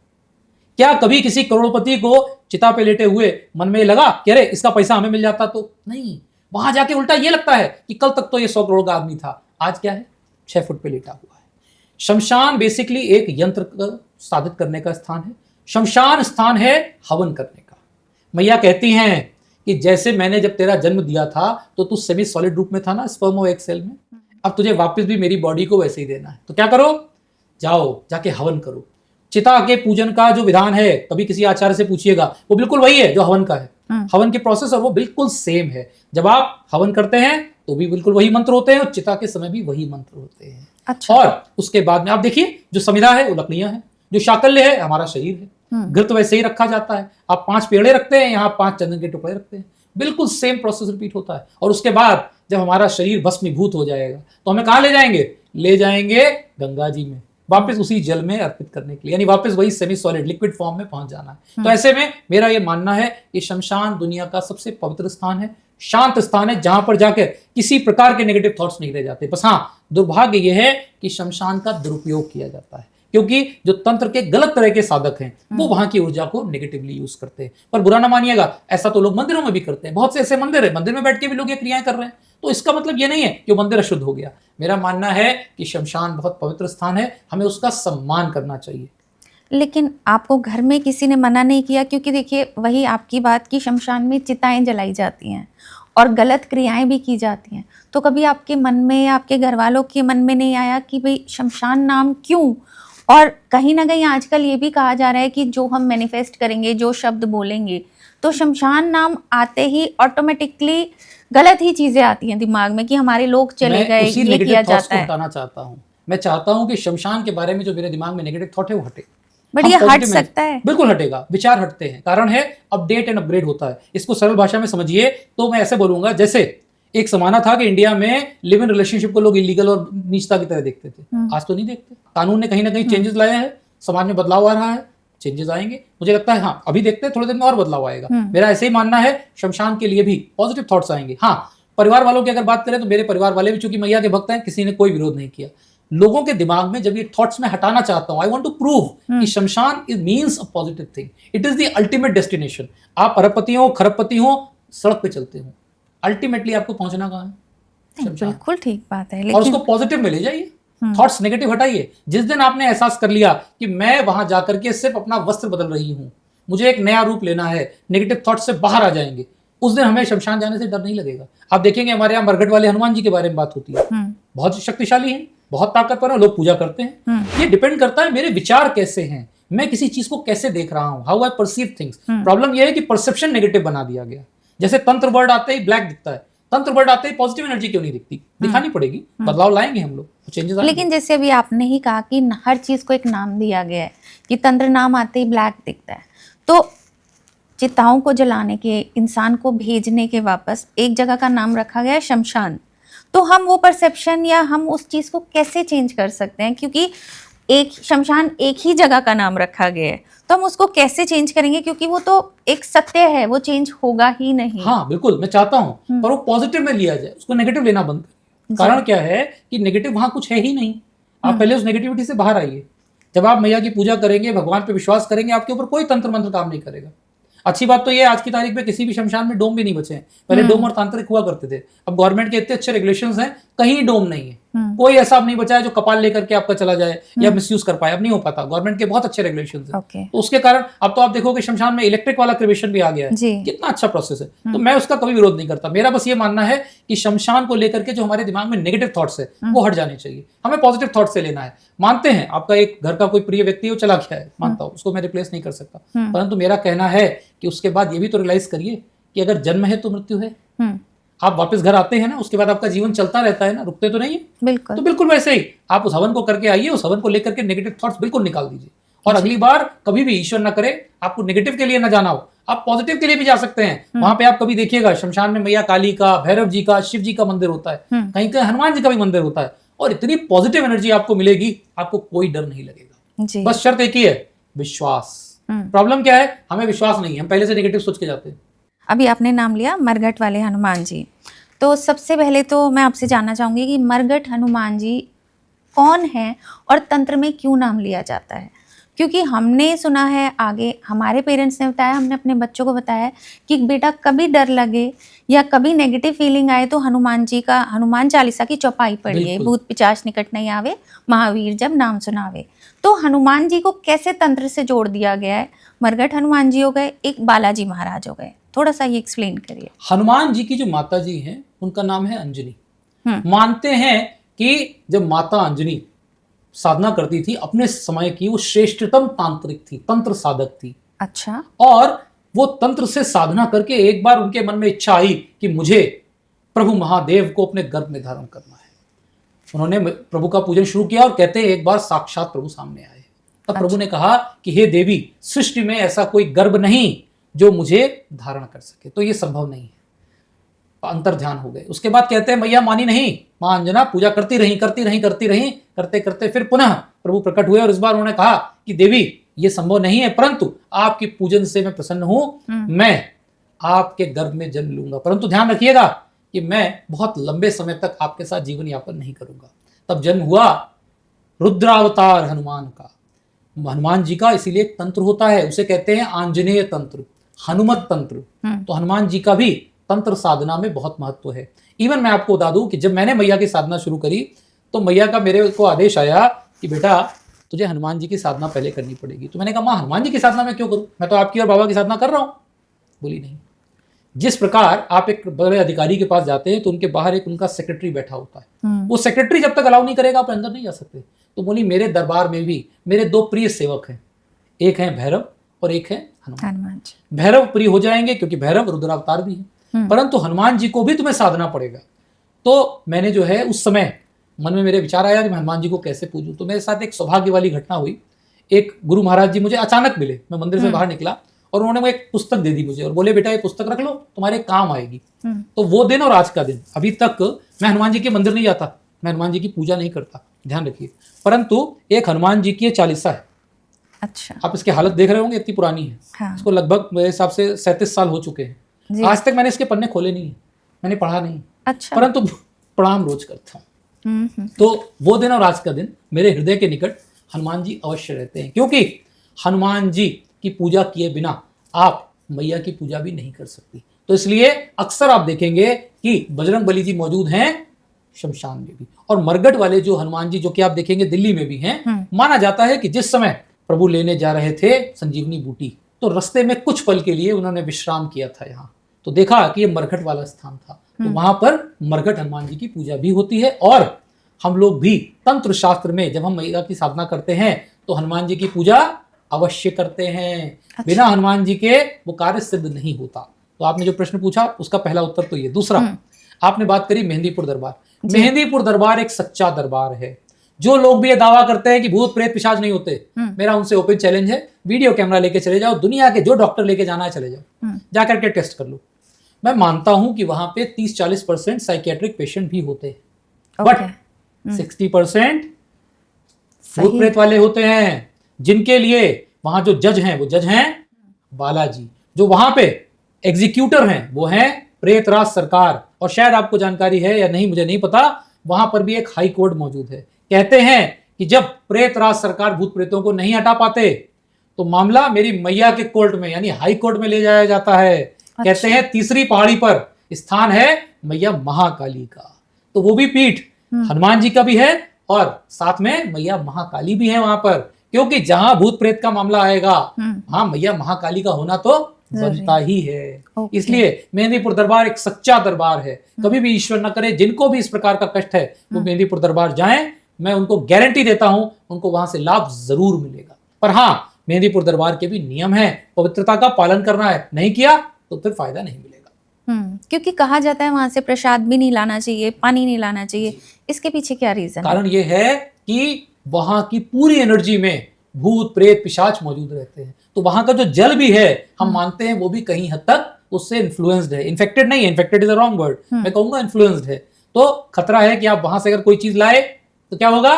[SPEAKER 1] क्या कभी किसी करोड़पति को चिता पे लेटे हुए मन में लगा कि अरे इसका पैसा हमें मिल जाता तो? नहीं। वहां जाके उल्टा ये लगता है कि कल तक तो ये 100 करोड़ का आदमी था, आज क्या है, 6 फुट पे लेटा हुआ है। शमशान बेसिकली एक यंत्र का साधित करने का स्थान है। शमशान स्थान है हवन करने का। मैया कहती हैं कि जैसे मैंने जब तेरा जन्म दिया था तो तू सेमी सॉलिड रूप में था ना, स्पर्म और एग सेल में, अब तुझे वापस भी मेरी बॉडी को वैसे ही देना है। तो क्या करो, जाओ जाके हवन करो। चिता के पूजन का जो विधान है, कभी किसी आचार्य से पूछिएगा, वो बिल्कुल वही है जो हवन का है। हवन के प्रोसेस और वो बिल्कुल सेम है। जब आप हवन करते हैं तो भी बिल्कुल वही मंत्र होते हैं और चिता के समय भी वही मंत्र होते हैं।
[SPEAKER 2] अच्छा।
[SPEAKER 1] और उसके बाद में आप देखिए, जो समिधा है वो लकड़ियां हैं, जो शाकल्य है हमारा शरीर है, घृत वैसे ही रखा जाता है। आप 5 पेड़े रखते हैं, यहाँ 5 चंदन के टुकड़े रखते हैं, बिल्कुल सेम प्रोसेस रिपीट होता है। और उसके बाद जब हमारा शरीर भस्मीभूत हो जाएगा तो हमें कहाँ ले जाएंगे? ले जाएंगे गंगा जी में, वापस उसी जल में अर्पित करने के लिए, यानी वापस वही सेमी सॉलिड लिक्विड फॉर्म में पहुंच जाना है। तो ऐसे में मेरा ये मानना है कि शमशान दुनिया का सबसे पवित्र स्थान है, शांत स्थान है, जहां पर जाकर किसी प्रकार के नेगेटिव थॉट्स नहीं रह जाते। बस हाँ, दुर्भाग्य यह है कि शमशान का दुरुपयोग किया जाता है, क्योंकि जो तंत्र के गलत तरह के साधक हैं वो वहां की ऊर्जा को नेगेटिवली यूज करते हैं। पर बुरा ना मानिएगा, ऐसा तो लोग मंदिरों में भी करते हैं। बहुत से ऐसे मंदिर है, मंदिर में बैठ के भी लोग ये क्रियाएं कर रहे हैं। तो इसका मतलब ये नहीं है कि वो मंदिर अशुद्ध हो गया। मेरा मानना है कि शमशान बहुत पवित्र स्थान है, हमें उसका सम्मान करना चाहिए।
[SPEAKER 2] लेकिन आपको घर में किसी ने मना नहीं किया? क्योंकि देखिए, वही आपकी बात की शमशान में चिताएं जलाई जाती हैं और गलत क्रियाएं भी की जाती हैं। तो कभी आपके मन में या आपके घर वालों के मन में नहीं आया कि भाई शमशान नाम क्यों? और कहीं ना कहीं आजकल ये भी कहा जा रहा है कि जो हम मैनिफेस्ट करेंगे, जो शब्द बोलेंगे, तो शमशान नाम आते ही ऑटोमेटिकली गलत ही चीजें आती हैं दिमाग में कि हमारे लोग चले गए, ये किया जाता है।
[SPEAKER 1] हटाना चाहता हूँ। मैं चाहता हूँ कि शमशान के बारे में जो मेरे दिमाग में नेगेटिव थॉट है वो हटे।
[SPEAKER 2] बट ये हट सकता है,
[SPEAKER 1] बिल्कुल हटेगा। विचार हटते हैं, कारण है अपडेट एंड अपग्रेड होता है। इसको सरल भाषा में समझिए तो मैं ऐसे बोलूंगा, जैसे एक जमाना था कि इंडिया में लिव इन रिलेशनशिप को लोग इलीगल और नीचता की तरह देखते थे। आज तो नहीं देखते। कानून ने कहीं ना कहीं चेंजेस लाए हैं, समाज में बदलाव आ रहा है, चेंजेस आएंगे। मुझे लगता है हाँ, अभी देखते हैं, थोड़े दिन में और बदलाव आएगा। मेरा ऐसे ही मानना है, शमशान के लिए भी पॉजिटिव थॉट्स आएंगे। हाँ, परिवार वालों की अगर बात करें तो मेरे परिवार वाले भी चूंकि मैया के भक्त हैं, किसी ने कोई विरोध नहीं किया। लोगों के दिमाग में जब ये थॉट्स में हटाना चाहता हूं, आई वांट टू प्रूव कि शमशान is means a positive thing, it is the ultimate destination. आप अरबपति हो, खरबपति हो, सड़क पे चलते हो, अल्टीमेटली आपको पहुंचना कहाँ है?
[SPEAKER 2] बिल्कुल ठीक बात है।
[SPEAKER 1] और उसको पॉजिटिव में ले जाइए, थॉट्स नेगेटिव हटाइए। जिस दिन आपने एहसास कर लिया कि मैं वहां जाकर के सिर्फ अपना वस्त्र बदल रही हूं, मुझे एक नया रूप लेना है, नेगेटिव थॉट्स से बाहर आ जाएंगे, उस दिन हमें शमशान जाने से डर नहीं लगेगा। आप देखेंगे हमारे यहाँ मरघट वाले हनुमान जी के बारे में बात होती है, बहुत शक्तिशाली है, बहुत ताकतवर है, लोग पूजा करते हैं। ये डिपेंड करता है मेरे विचार कैसे हैं, मैं किसी चीज को कैसे देख रहा हूं, how I perceive things. Problem यह है कि परसेप्शन नेगेटिव बना दिया गया। जैसे तंत्र वर्ड आते ही ब्लैक दिखता है, तंत्र वर्ड आते ही पॉजिटिव एनर्जी क्यों नहीं दिखती? दिखानी पड़ेगी, बदलाव लाएंगे हम लोग, चेंजेस आएंगे।
[SPEAKER 2] लेकिन जैसे अभी आपने ही कहा कि हर चीज को एक नाम दिया गया है कि तंत्र नाम आते ही ब्लैक दिखता है, तो चिताओं को जलाने के, इंसान को भेजने के वापस एक जगह का नाम रखा गया है शमशान। तो हम वो परसेप्शन या हम उस चीज को कैसे चेंज कर सकते हैं? क्योंकि एक शमशान एक ही जगह का नाम रखा गया है, तो हम उसको कैसे चेंज करेंगे? क्योंकि वो तो एक सत्य है, वो चेंज होगा ही नहीं।
[SPEAKER 1] हाँ बिल्कुल, मैं चाहता हूँ, पर वो पॉजिटिव में लिया जाए, उसको नेगेटिव लेना बंद करें। कारण क्या है कि नेगेटिव वहां कुछ है ही नहीं। आप पहले उस नेगेटिविटी से बाहर आइए। जब आप मैया की पूजा करेंगे, भगवान पे विश्वास करेंगे, आपके ऊपर कोई तंत्र मंत्र काम नहीं करेगा। अच्छी बात तो ये आज की तारीख में किसी भी शमशान में डोम भी नहीं बचे हैं। पहले डोम और तांत्रिक हुआ करते थे, अब गवर्नमेंट के इतने अच्छे रेगुलेशंस हैं, कहीं डोम नहीं है। कोई ऐसा नहीं बचा है जो कपाल लेकर के आपका चला जाए या मिसयूज कर पाए, अब नहीं हो पाता। गवर्नमेंट के बहुत अच्छे रेगुलेशंस हैं। तो उसके कारण अब तो आप देखोगे शमशान में इलेक्ट्रिक वाला क्रिमेशन भी आ गया है, कितना अच्छा प्रोसेस है। तो मैं उसका कभी विरोध नहीं करता। मेरा बस ये मानना है कि शमशान को लेकर के जो हमारे दिमाग में नेगेटिव थॉट्स है वो हट जाने चाहिए, हमें पॉजिटिव थॉट्स से लेना है। मानते हैं आपका एक घर का कोई प्रिय व्यक्ति हो, चला गया है, मानता हूँ, उसको मैं रिप्लेस नहीं कर सकता, परंतु मेरा कहना है कि उसके बाद ये भी तो रियलाइज करिए कि अगर जन्म है तो मृत्यु है। आप वापस घर आते हैं ना, उसके बाद आपका जीवन चलता रहता है ना, रुकते तो नहीं है।
[SPEAKER 2] बिल्कुल।
[SPEAKER 1] तो बिल्कुल वैसे ही आप उस हवन को करके आइए, उस हवन को लेकर के नेगेटिव थॉट्स बिल्कुल निकाल दीजिए। और अगली बार कभी भी, ईश्वर ना करे, आपको नेगेटिव के लिए ना जाना हो, आप पॉजिटिव के लिए भी जा सकते हैं। वहां पे आप कभी देखिएगा शमशान में मैया काली का, भैरव जी का, शिव जी का मंदिर होता है, कहीं कहीं हनुमान जी का भी मंदिर होता है, और इतनी पॉजिटिव एनर्जी आपको मिलेगी, आपको कोई डर नहीं लगेगा। बस शर्त एक ही है, विश्वास। प्रॉब्लम क्या है, हमें विश्वास नहीं है, हम पहले से नेगेटिव सोच के जाते हैं।
[SPEAKER 2] अभी आपने नाम लिया मरघट वाले हनुमान जी, तो सबसे पहले तो मैं आपसे जानना चाहूंगी कि मरघट हनुमान जी कौन है और तंत्र में क्यों नाम लिया जाता है? क्योंकि हमने सुना है, आगे हमारे पेरेंट्स ने बताया, हमने अपने बच्चों को बताया कि बेटा कभी डर लगे या कभी नेगेटिव फीलिंग आए तो हनुमान जी का, हनुमान चालीसा की चौपाई पढ़िए, भूत पिचाच निकट नहीं आवे, महावीर जब नाम सुनावे। तो हनुमान जी को कैसे तंत्र से जोड़ दिया गया है? मरघट हनुमान जी हो गए, एक बालाजी महाराज हो गए, थोड़ा सा ये एक्सप्लेन करिए।
[SPEAKER 1] हनुमान जी की जो माता जी हैं उनका नाम है अंजनी। मानते हैं कि जब माता अंजनी साधना करती थी अपने समय की, वो श्रेष्ठतम तांत्रिक थी, तंत्र साधक थी।
[SPEAKER 2] अच्छा।
[SPEAKER 1] और वो तंत्र से साधना करके एक बार उनके मन में इच्छा आई कि मुझे प्रभु महादेव को अपने गर्भ में धारण करना है। उन्होंने प्रभु का पूजन शुरू किया और कहते हैं एक बार साक्षात प्रभु सामने आए। तब प्रभु ने कहा कि हे देवी, सृष्टि में ऐसा कोई गर्भ नहीं जो मुझे धारण कर सके, तो ये संभव नहीं है। अंतर ध्यान हो गए। उसके बाद कहते हैं मैया मानी नहीं, मां अंजना पूजा करती रही, करते करते फिर पुनः प्रभु प्रकट हुए और इस बार उन्होंने कहा कि देवी ये संभव नहीं है, परंतु आपकी पूजन से मैं प्रसन्न हूं, मैं आपके गर्भ में जन्म लूंगा, परंतु ध्यान रखिएगा कि मैं बहुत लंबे समय तक आपके साथ जीवन यापन नहीं करूंगा। तब जन्म हुआ रुद्रावतार हनुमान का, हनुमान जी का। इसीलिए एक तंत्र होता है, उसे कहते हैं आंजनेय तंत्र, हनुमत तंत्र। तो हनुमान जी का भी तंत्र साधना में बहुत महत्व है। इवन मैं आपको बता दूं कि जब मैंने मैया की साधना शुरू करी तो मैया का मेरे को आदेश आया कि बेटा तुझे हनुमान जी की साधना पहले करनी पड़ेगी। तो मैंने कहा माँ हनुमान जी की साधना मैं क्यों करूं, मैं तो आपकी और बाबा की साधना कर रहा हूं। बोली नहीं, जिस प्रकार आप एक बड़े अधिकारी के पास जाते हैं तो उनके बाहर एक उनका सेक्रेटरी बैठा होता है, वो सेक्रेटरी जब तक अलाउ नहीं करेगा आप अंदर नहीं जा सकते। तो बोली मेरे दरबार में भी मेरे दो प्रिय सेवक हैं, एक है भैरव और एक है हनुमान। भैरव प्रिय हो जाएंगे क्योंकि भैरव रुद्रावतार भी है, परंतु हनुमान जी को भी तुम्हें साधना पड़ेगा। तो मैंने जो है उस समय मन में मेरे विचार आया कि मैं हनुमान जी को कैसे पूजूं। तो मेरे साथ एक सौभाग्य वाली घटना हुई। एक गुरु महाराज जी मुझे अचानक मिले, मैं मंदिर से बाहर निकला और उन्होंने मुझे एक पुस्तक दे दी मुझे और बोले बेटा ये पुस्तक रख लो, तुम्हारे काम आएगी। तो वो दिन और आज का दिन, अभी तक मैं हनुमान जी के मंदिर नहीं जाता, मैं हनुमान जी की पूजा नहीं करता, ध्यान रखिए, परंतु एक हनुमान जी की चालीसा है।
[SPEAKER 2] अच्छा।
[SPEAKER 1] आप इसकी हालत देख रहे होंगे, इतनी पुरानी है। हाँ। इसको लगभग मेरे हिसाब से 37 साल हो चुके हैं। आज तक मैंने इसके पन्ने खोले नहीं है, मैंने पढ़ा नहीं। अच्छा। परंतु प्रणाम रोज करता हूँ। तो वो दिन और आज का दिन मेरे हृदय के निकट हनुमान जी अवश्य रहते हैं, क्योंकि हनुमान जी की पूजा किए बिना आप मैया की पूजा भी नहीं कर सकती। तो इसलिए अक्सर आप देखेंगे कि बजरंग बली जी मौजूद हैं शमशान में भी, और मरगट वाले जो हनुमान जी जो कि आप देखेंगे दिल्ली में भी हैं। माना जाता है कि जिस समय प्रभु लेने जा रहे थे संजीवनी बूटी, तो रास्ते में कुछ पल के लिए उन्होंने विश्राम किया था यहाँ, तो देखा कि ये मरघट वाला स्थान था, तो वहां पर मरघट हनुमान जी की पूजा भी होती है। और हम लोग भी तंत्र शास्त्र में जब हम मैया की साधना करते हैं तो हनुमान जी की पूजा अवश्य करते हैं। अच्छा। बिना हनुमान जी के वो कार्य सिद्ध नहीं होता। तो आपने जो प्रश्न पूछा उसका पहला उत्तर तो ये। दूसरा, आपने बात करी मेहंदीपुर दरबार। मेहंदीपुर दरबार एक सच्चा दरबार है। जो लोग भी ये दावा करते हैं कि भूत प्रेत पिशाच नहीं होते, मेरा उनसे ओपन चैलेंज है, वीडियो कैमरा लेके चले जाओ, दुनिया के जो डॉक्टर लेके जाना है चले जाओ, जाकर के टेस्ट कर लो। मैं मानता हूं कि वहां पे 30-40% साइकियाट्रिक पेशेंट भी होते हैं, बट 60% भूत प्रेत वाले होते हैं, जिनके लिए वहां जो जज हैं वो जज हैं बालाजी, जो वहां पे एग्जीक्यूटर हैं वो हैं प्रेतराज सरकार। और शायद आपको जानकारी है या नहीं मुझे नहीं पता, वहां पर भी एक हाई कोर्ट मौजूद है। कहते हैं कि जब प्रेतराज सरकार भूत प्रेतों को नहीं हटा पाते तो मामला मेरी मैया के कोर्ट में यानी हाई कोर्ट में ले जाया जाता है। अच्छा। कहते हैं तीसरी पहाड़ी पर स्थान है मैया महाकाली का, तो वो भी पीठ हनुमान जी का भी है और साथ में मैया महाकाली भी है वहां पर, क्योंकि जहां भूत प्रेत का मामला आएगा वहां मैया महाकाली का होना तो बनता ही है। इसलिए मेहंदीपुर दरबार एक सच्चा दरबार है। कभी भी ईश्वर न करे जिनको भी इस प्रकार का कष्ट है वो मेहंदीपुर दरबार जाएं, मैं उनको गारंटी देता हूं उनको वहां से लाभ जरूर मिलेगा। पर हाँ, मेहंदीपुर दरबार के भी नियम है, पवित्रता का पालन करना है, नहीं किया तो फिर फायदा नहीं मिलेगा।
[SPEAKER 2] क्योंकि कहा जाता है वहां से प्रसाद भी नहीं लाना चाहिए, पानी नहीं लाना चाहिए, इसके पीछे क्या रीजन है?
[SPEAKER 1] कारण ये है कि वहां की पूरी एनर्जी में भूत प्रेत पिशाच मौजूद रहते हैं। तो वहां का जो जल भी है हम मानते हैं वो भी कहीं हद तक उससे इन्फ्लुएंस्ड है। इन्फेक्टेड नहीं है, infected is a wrong word, मैं कहूंगा इन्फ्लुएंस्ड है। तो खतरा है कि आप वहां से अगर कोई चीज लाए तो क्या होगा,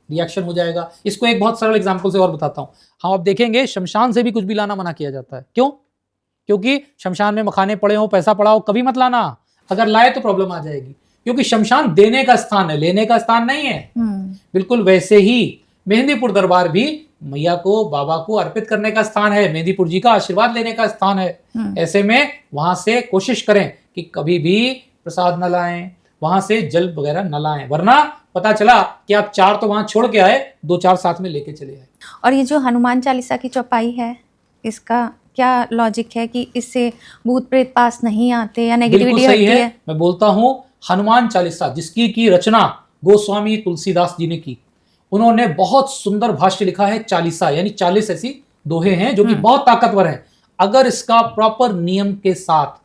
[SPEAKER 1] रिएक्शन हो जाएगा। इसको एक बहुत सरल एग्जांपल से और बताता हूं। हाँ, आप देखेंगे शमशान से भी कुछ भी लाना मना किया जाता है। क्यों? क्योंकि शमशान में मखाने पड़े हो, पैसा पड़ा हो, कभी मत लाना। अगर लाए तो प्रॉब्लम आ जाएगी, क्योंकि शमशान देने का स्थान है, लेने का स्थान नहीं है। बिल्कुल वैसे ही मेहंदीपुर दरबार भी मैया को, बाबा को अर्पित करने का स्थान है, मेहंदीपुर जी का आशीर्वाद लेने का स्थान है। ऐसे में वहां से कोशिश करें कि कभी भी प्रसाद न लाएं, वहां से जल वगैरह न लाएं, वरना पता चला कि आप 4 तो वहां छोड़ के आए, 2-4 साथ में लेके चले आए।
[SPEAKER 2] और ये जो हनुमान चालीसा की चौपाई है, इसका क्या लॉजिक है कि इससे भूत प्रेत पास नहीं आते या नेगेटिविटी हटती है?
[SPEAKER 1] मैं बोलता हूँ हनुमान चालीसा जिसकी की रचना गोस्वामी तुलसीदास जी ने की, उन्होंने बहुत सुंदर भाष्य लिखा है, 40 यानी 40 ऐसी दोहे हैं जो कि बहुत ताकतवर हैं। अगर इसका प्रॉपर नियम के साथ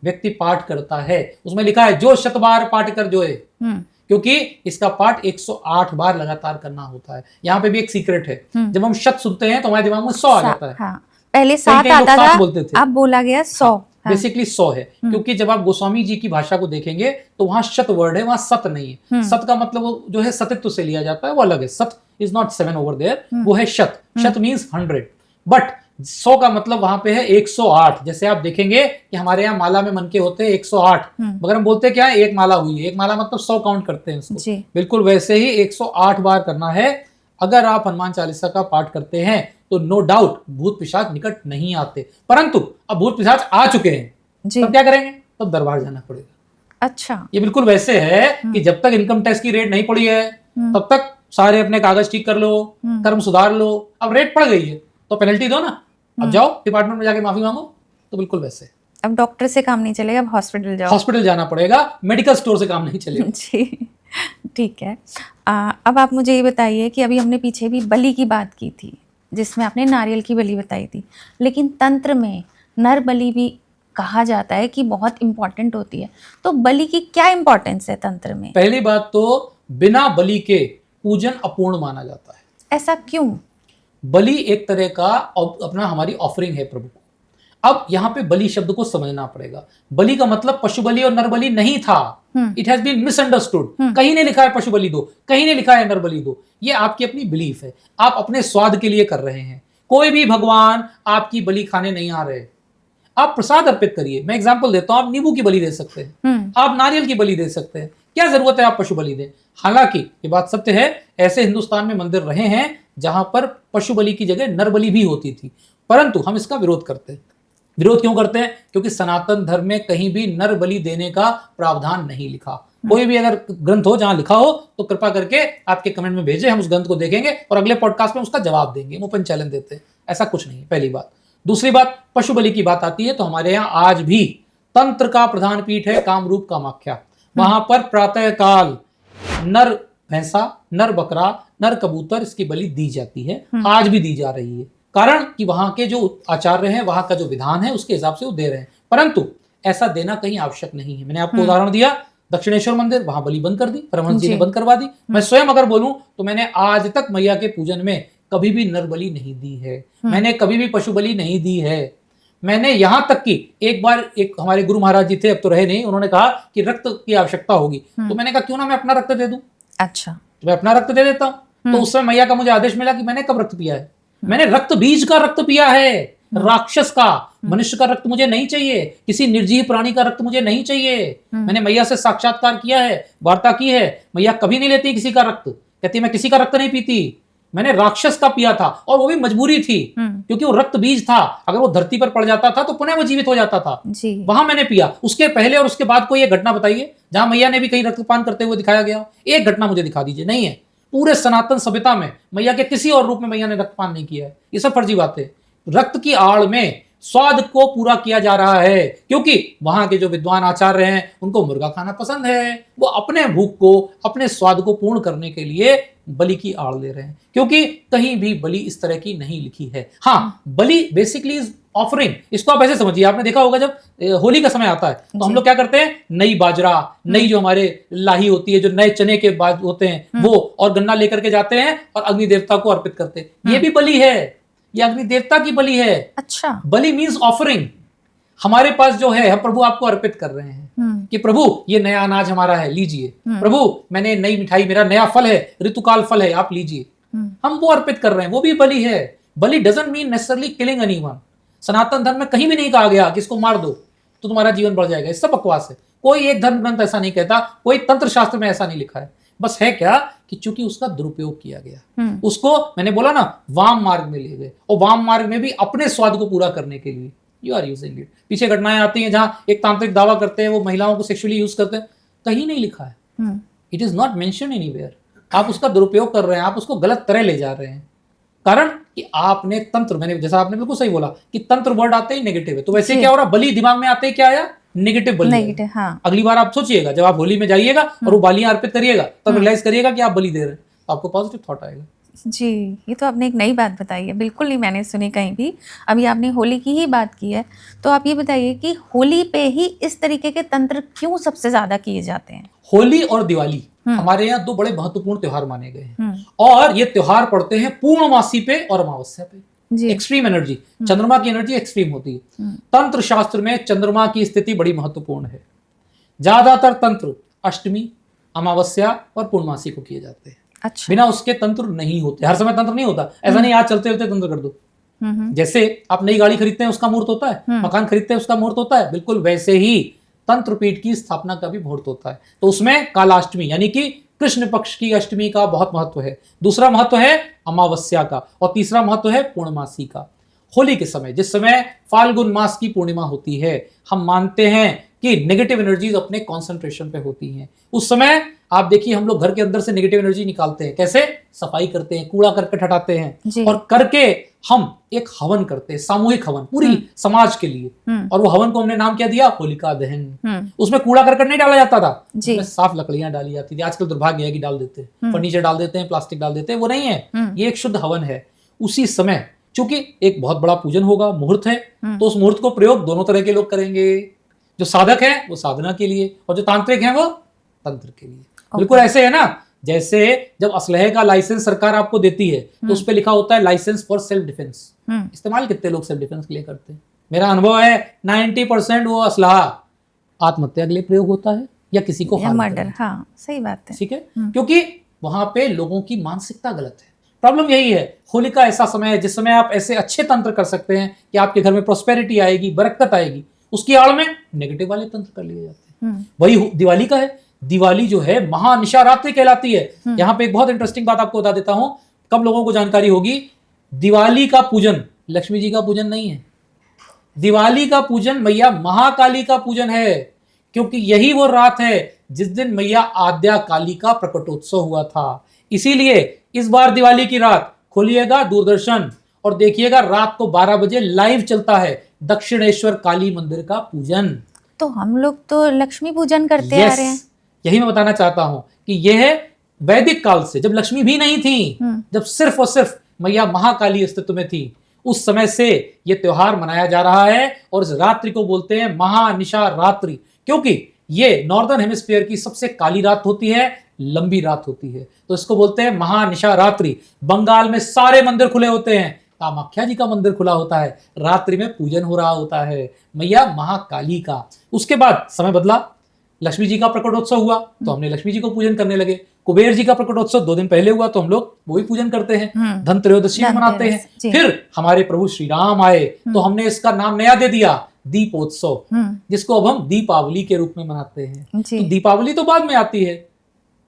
[SPEAKER 1] व्यक्ति पाठ करता है, उसमें लिखा है जो शतबार पाठ कर जोए, क्योंकि इसका पाठ 108 बार लगातार करना होता है। यहाँ पे भी एक सीक्रेट है, जब हम शत सुनते हैं तो हमारे दिमाग में 100 आ जाता है।
[SPEAKER 2] हाँ, पहले
[SPEAKER 1] कहीं
[SPEAKER 2] 7
[SPEAKER 1] लोग
[SPEAKER 2] आता
[SPEAKER 1] 7
[SPEAKER 2] था,
[SPEAKER 1] बोलते थे।
[SPEAKER 2] अब बोला गया 100।
[SPEAKER 1] बेसिकली 100 है, क्योंकि जब आप गोस्वामी जी की भाषा को देखेंगे तो वहां शत वर्ड है, वहां सत नहीं है। सत का मतलब वो जो है सतित्व से लिया जाता है, वो अलग है। सत इज नॉट 7 ओवर देयर, वो है शत। शत मीन्स 100, बट 100 का मतलब वहां पे है 108। जैसे आप देखेंगे कि हमारे यहाँ माला में मन के होते हैं 108, मगर हम बोलते क्या है, एक माला हुई है। एक माला मतलब 100 काउंट करते हैं उसको। बिल्कुल वैसे ही 108 बार करना है। अगर आप हनुमान चालीसा का पाठ करते हैं तो नो डाउट भूत पिशाच निकट नहीं आते। परंतु अब भूत पिशाच आ चुके हैं, तब क्या करेंगे? तब दरबार जाना पड़ेगा।
[SPEAKER 2] अच्छा,
[SPEAKER 1] ये बिल्कुल वैसे है कि जब तक इनकम टैक्स की रेट नहीं पड़ी है तब तक सारे अपने कागज ठीक कर लो, कर्म सुधार लो। अब रेट पड़ गई है तो पेनल्टी दो ना, अब जाओ डिपार्टमेंट में जाके माफी मांगो। तो बिल्कुल वैसे
[SPEAKER 2] अब डॉक्टर से काम नहीं चलेगा, अब हॉस्पिटल जाओ।
[SPEAKER 1] हॉस्पिटल जाना पड़ेगा, मेडिकल स्टोर से काम नहीं चलेगा।
[SPEAKER 2] जी, ठीक है। अब आप मुझे ये बताइए कि अभी हमने पीछे भी बलि की बात की थी, जिसमें आपने नारियल की बलि बताई थी, लेकिन तंत्र में नर बलि भी कहा जाता है कि बहुत इंपॉर्टेंट होती है। तो बलि की क्या इंपॉर्टेंस है तंत्र में?
[SPEAKER 1] पहली बात तो बिना बलि के पूजन अपूर्ण माना जाता है।
[SPEAKER 2] ऐसा क्यों? बलि
[SPEAKER 1] एक तरह का अपना हमारी ऑफरिंग है प्रभु को। अब यहाँ पे बलि शब्द को समझना पड़ेगा। बलि का मतलब पशु बलि और नर बलि नहीं था। It has been misunderstood. कहीं ने लिखा है पशु बलि दो, कहीं ने लिखा है नर बलि दो। ये आपकी अपनी बिलीफ है, आप अपने स्वाद के लिए कर रहे हैं। कोई भी भगवान आपकी बलि खाने नहीं आ रहे। आप प्रसाद अर्पित करिए। मैं एग्जाम्पल देता हूं, आप नींबू की बलि दे सकते हैं, आप नारियल की बलि दे सकते हैं। क्या जरूरत है आप पशु बलि दें? हालांकि ये बात सत्य है, ऐसे हिंदुस्तान में मंदिर रहे हैं जहां पर पशु बलि की जगह नर बलि भी होती थी, परंतु हम इसका विरोध करते हैं। विरोध क्यों करते हैं? क्योंकि सनातन धर्म में कहीं भी नर बलि देने का प्रावधान नहीं लिखा। कोई भी अगर ग्रंथ हो जहां लिखा हो तो कृपा करके आपके कमेंट में भेजें, हम उस ग्रंथ को देखेंगे और अगले पॉडकास्ट में उसका जवाब देंगे। ओपन चैलेंज देते हैं, ऐसा कुछ नहीं है। पहली बात। दूसरी बात, पशु बलि की बात आती है तो हमारे यहाँ आज भी तंत्र का प्रधान पीठ है कामरूप कामाख्या। वहां पर प्रातः काल नर भैंसा, नर बकरा, नर कबूतर इसकी बलि दी जाती है, आज भी दी जा रही है। कारण कि वहां के जो आचार्य हैं, वहां का जो विधान है उसके हिसाब से वो दे रहे हैं, परंतु ऐसा देना कहीं आवश्यक नहीं है। मैंने आपको उदाहरण दिया दक्षिणेश्वर मंदिर, वहां बलि बंद कर दी, परमहंस जी ने बंद करवा दी। मैं स्वयं अगर बोलूं तो मैंने आज तक मैया के पूजन में कभी भी नर बलि नहीं दी है, मैंने कभी भी पशु बलि नहीं दी है। मैंने यहां तक कि एक बार एक हमारे गुरु महाराज जी थे, अब तो रहे नहीं, उन्होंने कहा कि रक्त की आवश्यकता होगी, तो मैंने कहा क्यों ना मैं अपना रक्त दे दूं।
[SPEAKER 2] अच्छा,
[SPEAKER 1] तो मैं अपना रक्त दे देता हूं। तो उस समय मैया का मुझे आदेश मिला कि मैंने कब रक्त पिया है? मैंने रक्त बीज का रक्त पिया है, राक्षस का। मनुष्य का रक्त मुझे नहीं चाहिए, किसी निर्जीव प्राणी का रक्त मुझे नहीं चाहिए। मैंने मैया से साक्षात्कार किया है, वार्ता की है। मैया कभी नहीं लेती किसी का रक्त, कहती मैं किसी का रक्त नहीं पीती। मैंने राक्षस का पिया था, और वो भी मजबूरी थी, क्योंकि वो रक्त बीज था। अगर वो धरती पर पड़ जाता था तो पुनः वो जीवित हो जाता था। वहां मैंने पिया। उसके पहले और उसके बाद कोई एक घटना बताइए जहां मैया ने भी कहीं रक्तपान करते हुए दिखाया गया? एक घटना मुझे दिखा दीजिए। नहीं है। पूरे सनातन सभ्यता में मैया के किसी और रूप में मैया ने रक्तपान नहीं किया है। ये सब फर्जी बात है। रक्त की आड़ में स्वाद को पूरा किया जा रहा है, क्योंकि वहां के जो विद्वान आचार्य हैं उनको मुर्गा खाना पसंद है। वो अपने भूख को, अपने स्वाद को पूर्ण करने के लिए बलि की आड़ ले रहे हैं, क्योंकि कहीं भी बलि इस तरह की नहीं लिखी है। हाँ, बलि बेसिकली इज ऑफरिंग। इसको आप ऐसे समझिए, आपने देखा होगा जब होली का समय आता है तो हम लोग क्या करते हैं, नई बाजरा, नई जो हमारे लाही होती है, जो नए चने के बाद होते हैं वो, और गन्ना लेकर के जाते हैं और अग्नि देवता को अर्पित करते हैं। ये भी बलि है, ये अग्नि देवता की बलि है। अच्छा, बलि मीन्स ऑफरिंग। हमारे पास जो है हम प्रभु आपको अर्पित कर रहे हैं कि प्रभु ये नया अनाज हमारा है, लीजिए। प्रभु मैंने नई मिठाई, मेरा नया फल है, ऋतुकाल फल है, आप लीजिए। हम वो अर्पित कर रहे हैं, वो भी बलि है। Bali doesn't mean necessarily killing anyone. Sanatan Dharma में कहीं भी नहीं कहा गया कि इसको मार दो तो तुम्हारा जीवन बढ़ जाएगा। ये सब बकवास है। कोई एक धर्म ग्रंथ ऐसा नहीं कहता, कोई तंत्र शास्त्र में ऐसा नहीं लिखा है। बस है क्या कि चूंकि उसका दुरुपयोग किया गया, उसको मैंने बोला ना वाम मार्ग में ले गए, और वाम मार्ग में भी अपने स्वाद को पूरा करने के लिए यू आर यूजिंग इट। पीछे घटनाएं आती हैं जहां एक तांत्रिक दावा करते हैं वो महिलाओं को सेक्सुअली यूज करते हैं, कहीं नहीं लिखा है। It is not mention anywhere. आप उसका दुरुपयोग कर रहे हैं, आप उसको गलत तरह ले जा रहे हैं। कारण कि आपने तंत्र, मैंने जैसा आपने बिल्कुल सही बोला कि तंत्र वर्ड आते ही नेगेटिव है, तो वैसे क्या हो रहा, बलि दिमाग में आते ही क्या आया, नेगेटिव बलि। हाँ। अगली बार आप सोचिएगा, जब आप होली में जाइएगा और वो बालियां अर्पित करिएगा, तब रियलाइज करिएगा कि आप बलि दे रहे हैं। आपको पॉजिटिव थॉट आएगा।
[SPEAKER 2] जी, ये तो आपने एक नई बात बताई है, बिल्कुल नहीं मैंने सुनी कहीं भी। अभी आपने होली की ही बात की है, तो आप ये बताइए कि होली पे ही इस तरीके के तंत्र क्यों सबसे ज़्यादा किए जाते हैं?
[SPEAKER 1] होली और दिवाली हमारे यहाँ 2 बड़े महत्वपूर्ण त्योहार माने गए हैं,
[SPEAKER 2] हम्म,
[SPEAKER 1] और ये त्योहार पड़ते हैं पूर्णमासी पे और अमावस्या पे।
[SPEAKER 2] जी।
[SPEAKER 1] एक्सट्रीम एनर्जी, चंद्रमा की एनर्जी एक्सट्रीम होती है। तंत्र शास्त्र में चंद्रमा की स्थिति बड़ी महत्वपूर्ण है। ज्यादातर तंत्र अष्टमी, अमावस्या और पूर्णमासी को किए जाते हैं।
[SPEAKER 2] अच्छा।
[SPEAKER 1] बिना उसके तंत्र नहीं होते, हर समय तंत्र नहीं होता। ऐसा नहीं आज चलते चलते तंत्र कर दो। जैसे आप नई गाड़ी खरीदते हैं उसका मुहूर्त होता है, मकान खरीदते हैं उसका मुहूर्त होता है, बिल्कुल वैसे ही तंत्रपीठ की स्थापना का भी मुहूर्त होता है। तो उसमें कालाष्टमी यानी कि कृष्ण पक्ष की अष्टमी का बहुत महत्व है, दूसरा महत्व है अमावस्या का, और तीसरा महत्व है पूर्णमासी का। होली के समय, जिस समय फाल्गुन मास की पूर्णिमा होती है, हम मानते हैं कि नेगेटिव एनर्जीज अपने कॉन्सेंट्रेशन पे होती हैं। उस समय आप देखिए हम लोग घर के अंदर से नेगेटिव एनर्जी निकालते हैं। कैसे? सफाई करते हैं, कूड़ा करकट हटाते हैं, और करके हम एक हवन करते हैं, सामूहिक हवन पूरी समाज के लिए। और वो हवन को हमने नाम क्या दिया? होलिका दहन। उसमें कूड़ा करकट नहीं डाला जाता था, उसमें साफ लकड़ियां डाली जाती थी। आजकल दुर्भाग्य है कि डाल देते हैं, फर्नीचर डाल देते हैं, प्लास्टिक डाल देते हैं, वो नहीं है। ये एक शुद्ध हवन है। उसी समय चूंकि एक बहुत बड़ा पूजन होगा, मुहूर्त है, तो उस मुहूर्त को प्रयोग दोनों तरह के लोग करेंगे। जो साधक है वो साधना के लिए, और जो तांत्रिक है वो तंत्र के लिए। बिल्कुल ऐसे है ना, जैसे जब असलहे का लाइसेंस सरकार आपको देती है तो उस पर लिखा होता है लाइसेंस फॉर सेल्फ डिफेंस। इस्तेमाल कितने लोग सेल्फ डिफेंस के लिए करते हैं? मेरा अनुभव है 90% वो असलहा आत्महत्या के लिए प्रयोग होता है या किसी को
[SPEAKER 2] मर्डर। हाँ, सही बात है।
[SPEAKER 1] ठीक है, क्योंकि वहां पे लोगों की मानसिकता गलत है। प्रॉब्लम यही है। होली का ऐसा समय है जिस समय आप ऐसे अच्छे तंत्र कर सकते हैं कि आपके घर में प्रॉस्पेरिटी आएगी, बरकत आएगी। उसकी आड़ में नेगेटिव वाले तंत्र कर लिए जाते हैं। वही दिवाली का है। दिवाली जो है महानिशारात्रि कहलाती है। यहाँ पे एक बहुत इंटरेस्टिंग बात आपको बता देता हूं, कम लोगों को जानकारी होगी। दिवाली का पूजन लक्ष्मी जी का पूजन नहीं है। दिवाली का पूजन मैया महाकाली का पूजन है, क्योंकि यही वो रात है जिस दिन मैया आद्या काली का प्रकटोत्सव हुआ था। इसीलिए इस बार दिवाली की रात खोलिएगा दूरदर्शन और देखिएगा, रात को 12 बजे लाइव चलता है दक्षिणेश्वर काली मंदिर का पूजन।
[SPEAKER 2] तो हम लोग तो लक्ष्मी पूजन करते आ रहे हैं।
[SPEAKER 1] यही मैं बताना चाहता हूं कि यह वैदिक काल से, जब लक्ष्मी भी नहीं थी, जब सिर्फ और सिर्फ मैया महाकाली अस्तित्व में थी, उस समय से यह त्योहार मनाया जा रहा है। और इस रात्रि को बोलते हैं महानिशा रात्रि, क्योंकि ये नॉर्दर्न हेमिस्फीयर की सबसे काली रात होती है, लंबी रात होती है, तो इसको बोलते हैं महानिशा रात्रि। बंगाल में सारे मंदिर खुले होते हैं, कामाख्या जी का मंदिर खुला होता है, रात्रि में पूजन हो रहा होता है मैया महाकाली का। उसके बाद समय बदला, लक्ष्मी जी का प्रकटोत्सव हुआ तो हमने लक्ष्मी जी को पूजन करने लगे। कुबेर जी का प्रकटोत्सव 2 दिन पहले हुआ तो हम लोग वो भी पूजन करते हैं, धनत्रयोदशी मनाते हैं। फिर हमारे प्रभु श्री राम आए तो हमने इसका नाम नया दे दिया, दीपोत्सव, जिसको अब हम दीपावली के रूप में मनाते हैं। तो दीपावली तो बाद में आती है,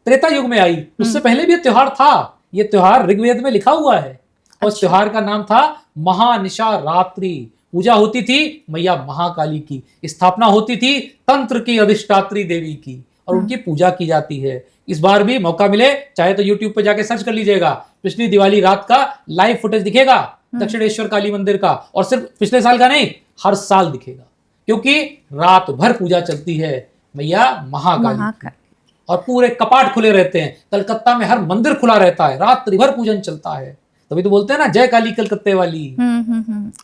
[SPEAKER 1] त्रेता युग में आई, उससे पहले भी त्योहार था। ये त्योहार ऋग्वेद में लिखा हुआ है, और उस त्योहार का नाम था महानिशा रात्रि। पूजा होती थी मैया महाकाली की, स्थापना होती थी तंत्र की अधिष्ठात्री देवी की, और उनकी पूजा की जाती है। इस बार भी मौका मिले चाहे तो यूट्यूब पे जाके सर्च कर लीजिएगा, पिछली दिवाली रात का लाइव फुटेज दिखेगा दक्षिणेश्वर काली मंदिर का, और सिर्फ पिछले साल का नहीं, हर साल दिखेगा, क्योंकि रात भर पूजा चलती है मैया महाकाली, और पूरे कपाट खुले रहते हैं। कलकत्ता में हर मंदिर खुला रहता है, रात्रि भर पूजन चलता है, तभी तो बोलते हैं ना जय काली कलकत्ते वाली।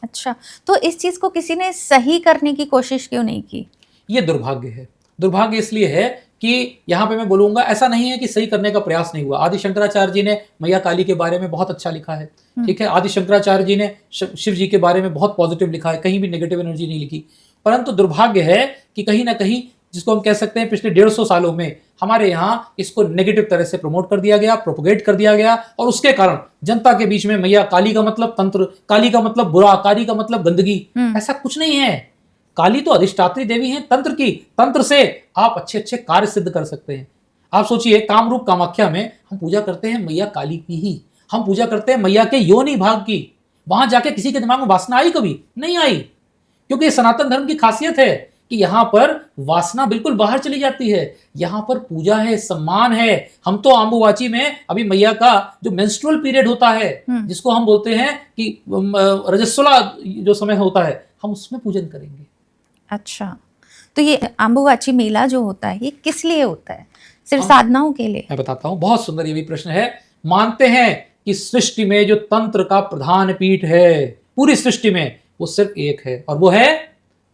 [SPEAKER 2] अच्छा, तो इस चीज को किसी ने सही करने की कोशिश क्यों नहीं की? ये
[SPEAKER 1] दुर्भाग्य है। दुर्भाग्य इसलिए है कि यहाँ पे मैं बोलूंगा, ऐसा नहीं है कि सही करने का प्रयास नहीं हुआ। आदि शंकराचार्य जी ने मैया काली के बारे में बहुत अच्छा लिखा है, ठीक है। आदि शंकराचार्य जी ने शिव जी के बारे में बहुत पॉजिटिव लिखा है, कहीं भी नेगेटिव एनर्जी नहीं लिखी। परंतु दुर्भाग्य है कि कहीं ना कहीं, जिसको हम कह सकते हैं पिछले 150 सालों में हमारे यहाँ इसको नेगेटिव तरह से प्रमोट कर दिया गया, प्रोपोगेट कर दिया गया, और उसके कारण जनता के बीच में मैया काली का मतलब तंत्र, काली का मतलब बुरा, काली का मतलब गंदगी, ऐसा कुछ नहीं है। काली तो अधिष्ठात्री देवी है तंत्र की। तंत्र से आप अच्छे अच्छे कार्य सिद्ध कर सकते हैं। आप सोचिए, कामरूप कामाख्या में हम पूजा करते हैं मैया काली की ही, हम पूजा करते हैं मैया के योनि भाग की। वहां जाके किसी के दिमाग में वासना आई? कभी नहीं आई, क्योंकि सनातन धर्म की खासियत है कि यहाँ पर वासना बिल्कुल बाहर चली जाती है। यहाँ पर पूजा है, सम्मान है। हम तो आम्बुवाची में अभी मैया का जो मेंस्ट्रुअल पीरियड होता है, जिसको हम बोलते हैं कि रजस्वला जो समय होता है, हम उसमें पूजन करेंगे।
[SPEAKER 2] अच्छा, तो ये आम्बुवाची मेला जो होता है ये किस लिए होता है? सिर्फ साधनाओं के लिए?
[SPEAKER 1] मैं बताता हूँ, बहुत सुंदर ये भी प्रश्न है। मानते हैं कि सृष्टि में जो तंत्र का प्रधान पीठ है पूरी सृष्टि में, वो सिर्फ एक है और वो है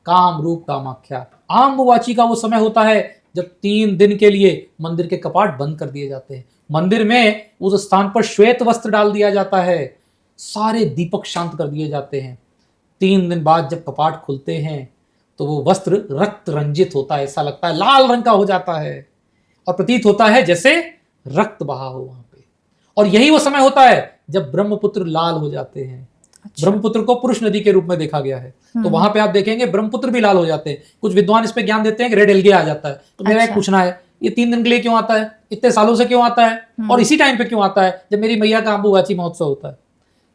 [SPEAKER 1] काम रूप कामाख्या। आम्बुवाची का वो समय होता है जब 3 दिन के लिए मंदिर के कपाट बंद कर दिए जाते हैं। मंदिर में उस स्थान पर श्वेत वस्त्र डाल दिया जाता है, सारे दीपक शांत कर दिए जाते हैं। 3 दिन बाद जब कपाट खुलते हैं तो वो वस्त्र रक्त रंजित होता है, ऐसा लगता है लाल रंग का हो जाता है और प्रतीत होता है जैसे रक्त बहा हो वहां पे। और यही वो समय होता है जब ब्रह्मपुत्र लाल हो जाते हैं। अच्छा। ब्रह्मपुत्र को पुरुष नदी के रूप में देखा गया है, तो वहां पे आप देखेंगे ब्रह्मपुत्र भी लाल हो जाते हैं। कुछ विद्वान इस पे ज्ञान देते हैं कि रेड एल्गे आ जाता है। तो मेरा एक पूछना है, ये 3 दिन के लिए क्यों आता है, इतने सालों से क्यों आता है और इसी टाइम पे क्यों आता है जब मेरी मैया का अम्बुवाची महोत्सव होता है?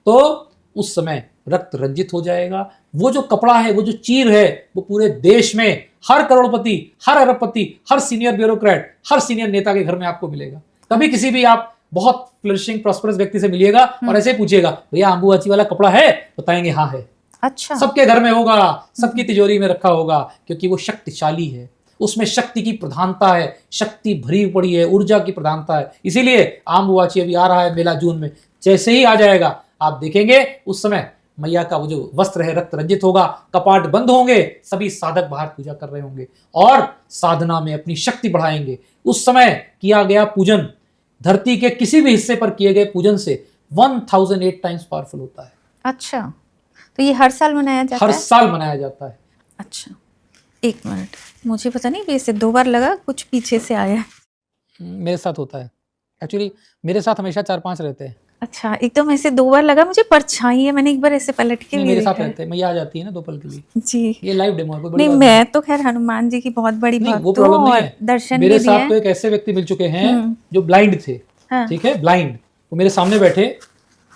[SPEAKER 1] तो उस समय रक्त रंजित हो जाएगा। वो जो कपड़ा है, वो जो चीर है, वो पूरे देश में हर करोड़पति, हर अरबपति, हर सीनियर ब्यूरोक्रेट, हर सीनियर नेता के घर में आपको मिलेगा। कभी किसी भी आप बहुत फ्लरिशिंग प्रॉस्परस व्यक्ति से मिलिएगा और ऐसे पूछिएगा, भैया अम्बुवाची वाला कपड़ा है? बताएंगे हाँ है। अच्छा। सबके घर में होगा, सबकी तिजोरी में रखा होगा, क्योंकि वो शक्तिशाली है, उसमें शक्ति की प्रधानता है, शक्ति भरी पड़ी है, ऊर्जा की प्रधानता है। इसीलिए अम्बुवाची अभी आ रहा है मेला जून में। जैसे ही आ जाएगा आप देखेंगे उस समय मैया का वो जो वस्त्र है रक्त रंजित होगा, कपाट बंद होंगे, सभी साधक बाहर पूजा कर रहे होंगे और साधना में अपनी शक्ति बढ़ाएंगे। उस समय किया गया पूजन धरती के किसी भी हिस्से पर किए गए पूजन से 1008 टाइम्स पावरफुल होता है। अच्छा, तो ये हर साल मनाया जाता है? हर साल मनाया जाता है। अच्छा, 1 मिनट, मुझे पता नहीं वैसे 2 बार लगा, कुछ पीछे से आया। मेरे साथ होता है एक्चुअली, मेरे साथ हमेशा 4-5 रहते हैं। अच्छा, एकदम ऐसे 2 बार लगा मुझे परछाई है, मैंने एक बार ऐसे पलट के मेरे साथ रहते हैं। मैया आ जाती है ना 2 पल के लिए जी। ये लाइव डेमो है। नहीं, मैं तो खैर हनुमान जी की बहुत बड़ी भक्त हूं और दर्शन मेरे साथ तो एक ऐसे व्यक्ति मिल चुके हैं जो ब्लाइंड थे। ठीक है, ब्लाइंड, वो मेरे सामने बैठे,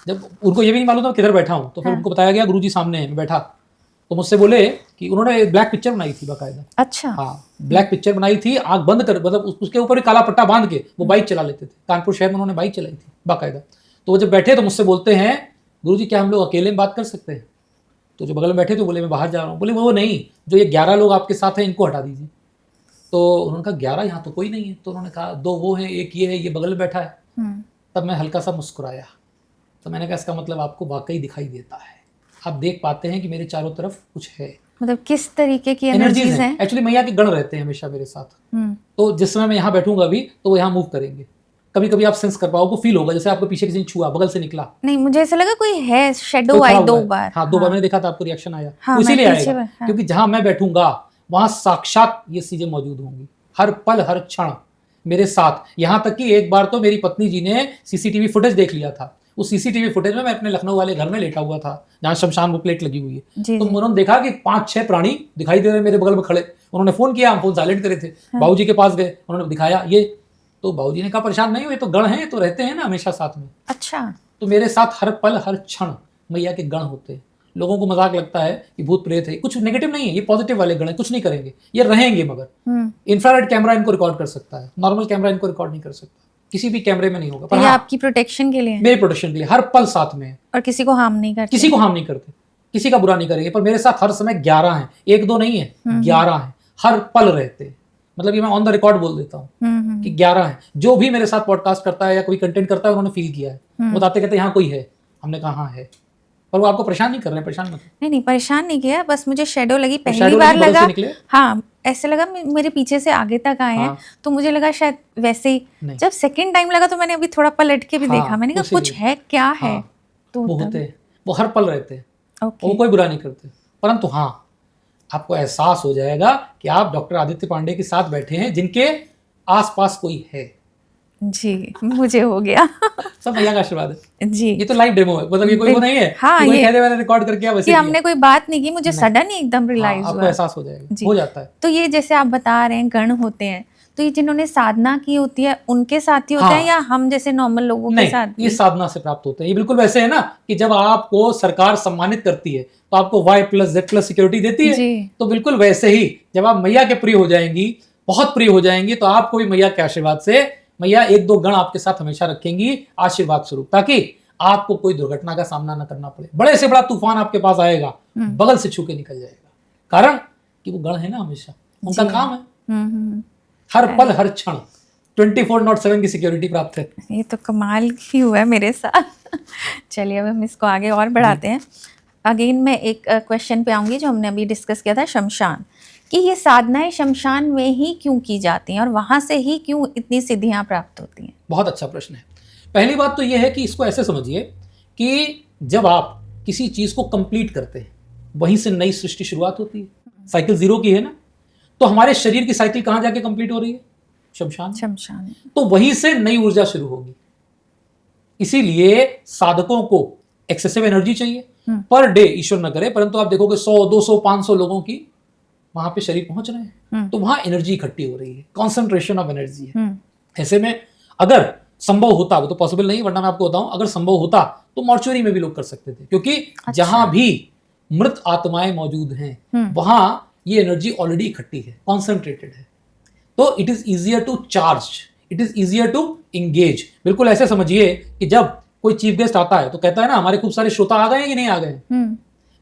[SPEAKER 1] जब उनको ये भी नहीं मालूम था किधर बैठा हूँ, तो फिर उनको बताया गया गुरुजी सामने है, मैं बैठा, तो मुझसे बोले कि उन्होंने एक ब्लैक पिक्चर बनाई थी बाकायदा। अच्छा। हाँ, ब्लैक पिक्चर बनाई थी, आंख बंद कर, मतलब उसके ऊपर काला पट्टा बांध के वो बाइक चला लेते थे। कानपुर शहर में उन्होंने बाइक चलाई थी बाकायदा। तो वो जब बैठे तो मुझसे बोलते हैं, गुरुजी क्या हम लोग अकेले में बात कर सकते हैं? तो जो बगल में बैठे थे बोले मैं बाहर जा रहा हूँ। बोले वो नहीं, जो ये 11 लोग आपके साथ हैं इनको हटा दीजिए। तो उन्होंने कहा 11 यहाँ तो कोई नहीं है। तो उन्होंने कहा 2 वो हैं, एक ये है, ये बगल में बैठा है। तब मैं हल्का सा मुस्कुराया, तो मैंने कहा इसका मतलब आपको वाकई दिखाई देता है, आप देख पाते हैं कि मेरे चारों तरफ कुछ है। मतलब किस तरीके की एनर्जीज हैं? एक्चुअली मैया के गण रहते हैं हमेशा मेरे साथ। तो जिस समय मैं यहाँ बैठूंगा भी तो वो यहाँ मूव करेंगे। कभी कभी आप सेंस कर पाओगे, फील होगा जैसे आपको पीछे किसी ने छुआ, बगल से निकला। नहीं, मुझे ऐसा लगा कोई है, शैडो आई 2 बार। हाँ, 2 बार मैंने देखा था, आपको रिएक्शन आया। हाँ, इसीलिए आएगा क्योंकि जहां मैं बैठूंगा वहां साक्षात ये चीजें मौजूद होंगी, हर पल हर क्षण मेरे साथ। यहाँ तक कि एक बार तो मेरी पत्नी जी ने सीसीटीवी फुटेज देख लिया था। उस सीसीटीवी फुटेज में मैं अपने लखनऊ वाले घर में लेटा हुआ था जहाँ शमशान वो प्लेट लगी हुई है। तो उन्होंने देखा कि 5-6 प्राणी दिखाई दे रहे मेरे बगल में खड़े। उन्होंने फोन किया, हम फोन साइलेंट करे थे। बाबूजी के पास गए, उन्होंने दिखाया ये, तो बाबूजी ने कहा परेशान नहीं हुए, तो गण हैं, तो रहते हैं ना हमेशा साथ में। अच्छा। तो मेरे साथ हर पल हर क्षण मैया के गण होते हैं। लोगों को मजाक लगता है कि भूत प्रेत है, कुछ नेगेटिव नहीं है, ये पॉजिटिव वाले गण है, कुछ नहीं करेंगे, ये रहेंगे। मगर इंफ्रारेड कैमरा इनको रिकॉर्ड कर सकता है, नॉर्मल कैमरा इनको रिकॉर्ड नहीं कर सकता, किसी भी कैमरे में नहीं होगा। पर ये आपकी प्रोटेक्शन के लिए, मेरी प्रोटेक्शन के लिए, हर पल साथ में है और किसी को हार्म नहीं करते, किसी को हार्म नहीं करते, किसी का बुरा नहीं करेंगे। पर मेरे साथ हर समय 11 हैं, 1-2 नहीं है, 11 हैं, हर पल रहते। मतलब ये मैं ऑन द रिकॉर्ड बोल देता हूँ कि 11 हैं। जो भी मेरे साथ पॉडकास्ट करता है या कोई कंटेंट करता है उन्होंने फील किया है, बताते कहते यहाँ कोई है, हमने कहा हाँ है। पर वो आपको परेशान नहीं कर रहे हैं, परेशान मत। नहीं, परेशान नहीं किया, बस मुझे शेडो लगी, पहली बार लगा। हाँ, ऐसे लगा मेरे पीछे से आगे तक आए हैं, तो मुझे लगा शायद वैसे ही। जब सेकंड टाइम लगा तो मैंने अभी थोड़ा पलट के भी देखा, मैंने कहा कुछ है, क्या है। तो वो होते हैं, वो हर पल रहते हैं, वो कोई बुरा नहीं करते। परंतु हाँ, आपको एहसास हो जाएगा कि आप डॉक्टर आदित्य पांडे के साथ बैठे हैं जिनके आसपास कोई है। जी, मुझे हो गया। सब मैया का आशीर्वाद है जी। ये तो लाइव डेमो है, मतलब ये कोई वो नहीं है। हाँ, ये कहते मैंने रिकॉर्ड करके किया, वैसे हमने कोई बात नहीं की, मुझे सडन ही एकदम रियलाइज हुआ, आपको एहसास हो जाएगा, हो जाता है। तो ये जैसे आप बता रहे हैं गण होते हैं, तो ये जिन्होंने साधना की होती है उनके साथ ही होते हैं या हम जैसे नॉर्मल लोगों के साथ? ये साधना से प्राप्त होते हैं। ये बिल्कुल वैसे है ना कि जब आपको सरकार सम्मानित करती है तो आपको Y+Z+ सिक्योरिटी देती है, तो बिल्कुल वैसे ही जब आप मैया के प्रिय हो जाएंगी, बहुत प्रिय हो जाएंगी, तो आपको भी मैया के आशीर्वाद से मैया 1-2 गण आपके साथ हमेशा रखेंगी आशीर्वाद स्वरूप, ताकि आपको कोई दुर्घटना का सामना न करना पड़े। बड़े से बड़ा तूफान आपके पास आएगा, बगल से छू के निकल जाएगा, कारण कि वो गण है ना, हमेशा उनका काम है हर पल हर क्षण 24/7 की सिक्योरिटी प्राप्त है।
[SPEAKER 2] ये तो कमाल ही हुआ है मेरे साथ। चलिए अब हम इसको आगे और बढ़ाते हैं। अगेन मैं एक क्वेश्चन पे आऊँगी जो हमने अभी डिस्कस किया था, शमशान, कि ये साधनाएं शमशान में ही क्यों की जाती हैं और वहाँ से ही क्यों इतनी सिद्धियाँ प्राप्त होती हैं?
[SPEAKER 1] बहुत अच्छा प्रश्न है। पहली बात तो यह है कि इसको ऐसे समझिए कि जब आप किसी चीज़ को कंप्लीट करते हैं वहीं से नई सृष्टि शुरुआत होती है। साइकिल जीरो की है ना, तो हमारे शरीर की साइकिल कहाँ जाके कंप्लीट हो रही है? शमशान।
[SPEAKER 2] शमशान।
[SPEAKER 1] तो वहीं से नई ऊर्जा शुरू होगी। इसीलिए साधकों को एक्सेसिव एनर्जी चाहिए पर डे, ईश्वर न करे, परंतु आप देखोगे 100, 200, 500 लोगों की वहां पे शरीर पहुंच रहे हैं, तो वहां एनर्जी इकट्ठी हो रही है, कॉन्सेंट्रेशन ऑफ एनर्जी है। ऐसे में अगर संभव होता, वो तो पॉसिबल नहीं, वरना मैं आपको बताऊं, अगर संभव होता तो मॉर्चुरी में भी लोग कर सकते थे, क्योंकि जहां भी मृत आत्माएं मौजूद हैं वहां ये एनर्जी ऑलरेडी इकट्ठी है, कॉन्सेंट्रेटेड है, तो it is easier to charge, it is easier to engage. बिल्कुल ऐसे समझिए कि जब कोई चीफ गेस्ट आता है तो कहता है ना, हमारे खूब सारे श्रोता आ गए हैं कि नहीं आ गए,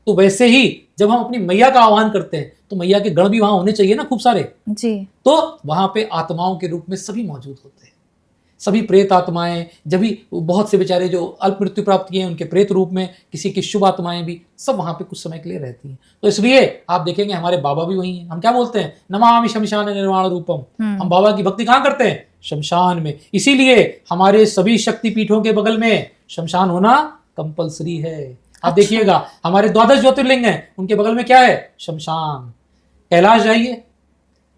[SPEAKER 1] तो वैसे ही जब हम अपनी मैया का आह्वान करते हैं तो मैया के गण भी वहां होने चाहिए ना, खूब सारे
[SPEAKER 2] जी।
[SPEAKER 1] तो वहां पे आत्माओं के रूप में सभी मौजूद होते हैं, सभी प्रेत आत्माएं, जब भी बहुत से बेचारे जो अल्प मृत्यु प्राप्त किए हैं उनके प्रेत रूप में, किसी की शुभ आत्माएं भी सब वहां पे कुछ समय के लिए रहती हैं। तो इसलिए आप देखेंगे हमारे बाबा भी वही हैं। हम क्या बोलते हैं, नमामि शमशान निर्वाण रूपम। हम बाबा की भक्ति कहाँ करते हैं? शमशान में। इसीलिए हमारे सभी शक्तिपीठों के बगल में शमशान होना कंपलसरी है। आप देखिएगा हमारे 12 ज्योतिर्लिंग हैं, उनके बगल में क्या है? शमशान। कैलाश जाइए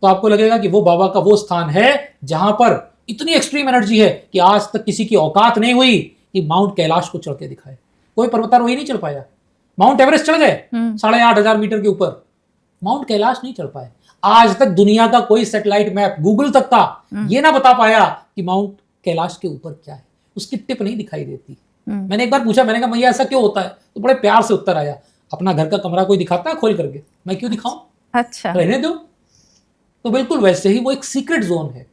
[SPEAKER 1] तो आपको लगेगा कि वो बाबा का वो स्थान है जहां पर इतनी एक्सट्रीम एनर्जी है कि आज तक किसी की औकात नहीं हुई कि माउंट कैलाश को चढ़ के दिखाए। कोई पर्वतारोही नहीं चढ़ पाया। माउंट एवरेस्ट चढ़ गए 8,500 मीटर के ऊपर, माउंट कैलाश नहीं चढ़ पाए। आज तक दुनिया का कोई सैटेलाइट मैप, गूगल तक का ये ना बता पाया कि माउंट कैलाश के ऊपर क्या है, उसकी टिप नहीं दिखाई देती। मैंने एक बार पूछा, मैंने कहा मैया ऐसा क्यों होता है? तो बड़े प्यार से उत्तर आया, अपना घर का कमरा कोई दिखाता है खोल करके, मैं क्यों दिखाऊं,
[SPEAKER 2] अच्छा
[SPEAKER 1] रहने दो। तो बिल्कुल वैसे ही वो एक सीक्रेट जोन है।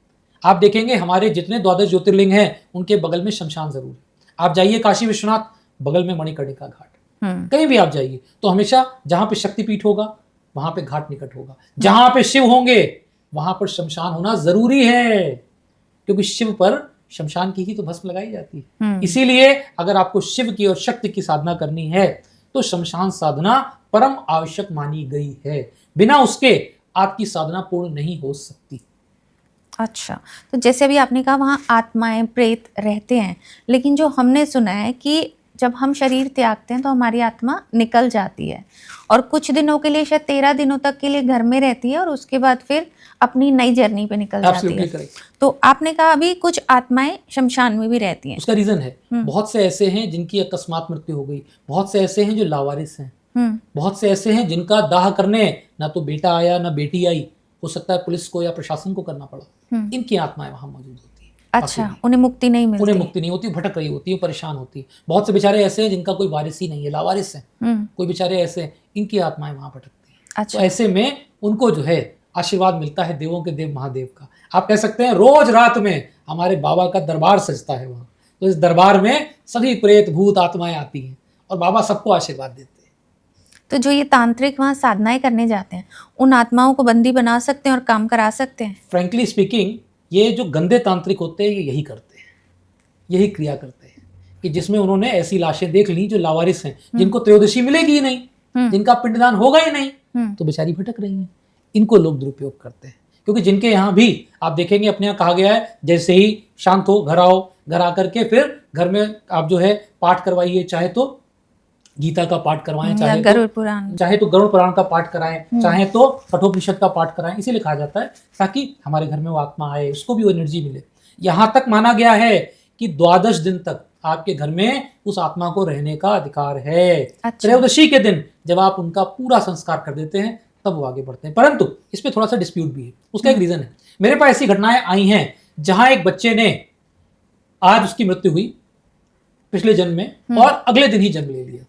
[SPEAKER 1] आप देखेंगे हमारे जितने 12 ज्योतिर्लिंग हैं उनके बगल में शमशान जरूर है। आप जाइए काशी विश्वनाथ, बगल में मणिकर्णिका घाट, कहीं भी आप जाइए तो हमेशा जहां पे शक्तिपीठ होगा वहां पे घाट निकट होगा, जहां पे शिव होंगे वहां पर शमशान होना जरूरी है, क्योंकि शिव पर शमशान की ही तो भस्म लगाई जाती है। इसीलिए अगर आपको शिव की और शक्ति की साधना करनी है तो शमशान साधना परम आवश्यक मानी गई है। बिना उसके आपकी साधना पूर्ण नहीं हो सकती।
[SPEAKER 2] अच्छा, तो जैसे अभी आपने कहा वहाँ आत्माएं प्रेत रहते हैं, लेकिन जो हमने सुना है कि जब हम शरीर त्यागते हैं तो हमारी आत्मा निकल जाती है और कुछ दिनों के लिए, शायद 13 दिनों तक के लिए घर में रहती है और उसके बाद फिर अपनी नई जर्नी पे निकल जाती है।
[SPEAKER 1] correct.
[SPEAKER 2] तो आपने कहा अभी कुछ आत्माएं शमशान में भी रहती हैं।
[SPEAKER 1] उसका रीजन है, बहुत से ऐसे हैं जिनकी अकस्मात मृत्यु हो गई, बहुत से ऐसे हैं जो लावारिस हैं, बहुत से ऐसे हैं जिनका दाह करने ना तो बेटा आया ना बेटी आई, हो सकता है पुलिस को या प्रशासन को करना पड़ा, इनकी आत्माएं वहां मौजूद होती है।
[SPEAKER 2] अच्छा, उन्हें मुक्ति नहीं मिलती?
[SPEAKER 1] उन्हें मुक्ति नहीं होती, भटक रही होती है, परेशान होती है। बहुत से बेचारे ऐसे हैं जिनका कोई वारिस ही नहीं है, लावारिस हैं, कोई बेचारे ऐसे हैं, इनकी आत्माएं वहां भटकती हैं।
[SPEAKER 2] अच्छा।
[SPEAKER 1] तो ऐसे में उनको जो है आशीर्वाद मिलता है देवों के देव महादेव का। आप कह सकते हैं रोज रात में हमारे बाबा का दरबार सजता है वहां, तो इस दरबार में सभी प्रेत भूत आत्माएं आती हैं और बाबा सबको आशीर्वाद देते हैं।
[SPEAKER 2] तो जो ये तांत्रिक वहाँ साधनाएं करने जाते हैं, उन आत्माओं को बंदी बना सकते हैं और काम करा सकते हैं?
[SPEAKER 1] फ्रेंकली स्पीकिंग, ये जो गंदे तांत्रिक होते हैं ये यही करते हैं, यही क्रिया करते हैं कि जिसमें उन्होंने ऐसी लाशें देख ली जो लावारिस हैं, जिनको त्रयोदशी मिलेगी ही नहीं, जिनका पिंडदान होगा ही नहीं, तो बेचारी भटक रही हैं। इनको लोग दुरुपयोग करते हैं, क्योंकि जिनके यहाँ भी आप देखेंगे अपने यहाँ कहा गया है जैसे ही शांत हो घर आओ, घर आकर के फिर घर में आप जो है पाठ करवाइए, चाहे तो गीता का पाठ करवाएं, चाहे गरुड़ पुराण का पाठ कराएं, चाहे तो कठोपनिषद का पाठ कराएं। इसीलिए कहा जाता है ताकि हमारे घर में वो आत्मा आए, उसको भी वो एनर्जी मिले। यहाँ तक माना गया है कि 12 दिन तक आपके घर में उस आत्मा को रहने का अधिकार है। त्रयोदशी के दिन जब आप उनका पूरा संस्कार कर देते हैं तब वो आगे बढ़ते हैं। परंतु इसमें थोड़ा सा डिस्प्यूट भी है, उसका एक रीजन है। मेरे पास ऐसी घटनाएं आई हैं जहां एक बच्चे ने, आज उसकी मृत्यु हुई पिछले जन्म में और अगले दिन ही जन्म ले लिया।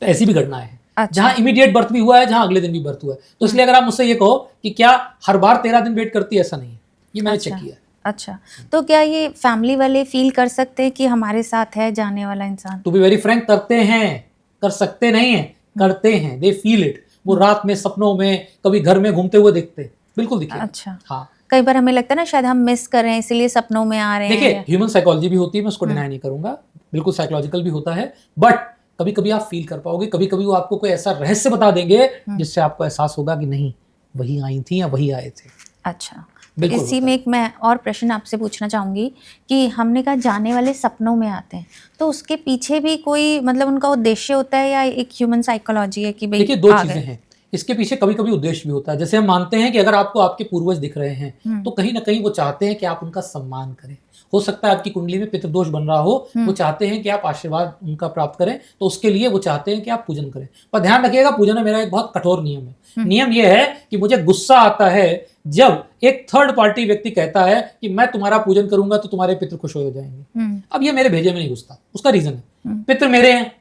[SPEAKER 1] तो ऐसी भी घटनाएं हैं। अच्छा। जहां इमीडिएट बर्थ भी हुआ है, जहां अगले दिन भी बर्थ हुआ है। तो इसलिए अगर आप मुझसे ये कहो कि क्या हर बार 13 दिन वेट करती है, ऐसा नहीं है, ये मैंने चेक किया है।
[SPEAKER 2] अच्छा, तो क्या ये फैमिली वाले फील कर सकते हैं कि हमारे साथ है जाने वाला इंसान?
[SPEAKER 1] टू बी वेरी फ्रैंक, करते हैं, कर सकते नहीं है, करते हैं, दे फील इट। वो रात में सपनों में कभी घर में घूमते हुए देखते हैं, बिल्कुल दिखिए।
[SPEAKER 2] अच्छा,
[SPEAKER 1] हाँ,
[SPEAKER 2] कई बार हमें लगता है ना शायद हम मिस कर रहे हैं इसीलिए सपनों में आ रहे हैं।
[SPEAKER 1] देखिए ह्यूमन साइकोलॉजी भी होती है, मैं उसको डिनाई नहीं करूंगा, बिल्कुल साइकोलॉजिकल भी होता है, बट कभी कभी आप फील कर पाओगे, कभी कभी वो आपको कोई ऐसा रहस्य बता देंगे जिससे आपको एहसास होगा कि नहीं वही आई थी या वही आए थे।
[SPEAKER 2] अच्छा, तो
[SPEAKER 1] बिल्कुल
[SPEAKER 2] इसी
[SPEAKER 1] होता
[SPEAKER 2] में एक मैं और प्रश्न आपसे पूछना चाहूँगी कि हमने कहा जाने वाले सपनों में आते हैं, तो उसके पीछे भी कोई मतलब उनका उद्देश्य होता है या एक ह्यूमन साइकोलॉजी है कि भाई
[SPEAKER 1] देखिए दो
[SPEAKER 2] आ
[SPEAKER 1] चीजें
[SPEAKER 2] गए?
[SPEAKER 1] हैं, इसके पीछे कभी कभी उद्देश्य भी होता है। जैसे हम मानते हैं कि अगर आपको आपके पूर्वज दिख रहे हैं तो कहीं ना कहीं वो चाहते हैं कि आप उनका सम्मान करें। हो सकता है आपकी कुंडली में पितृदोष बन रहा हो, वो चाहते हैं कि आप आशीर्वाद उनका प्राप्त करें, तो उसके लिए वो चाहते हैं कि आप पूजन करें। पर ध्यान रखिएगा, पूजन में मेरा एक बहुत कठोर नियम है। नियम यह है कि मुझे गुस्सा आता है जब एक थर्ड पार्टी व्यक्ति कहता है कि मैं तुम्हारा पूजन करूंगा तो तुम्हारे पितृ खुश हो जाएंगे। अब ये मेरे भेजे में नहीं घुसता। उसका रीजन है पितृ मेरे हैं,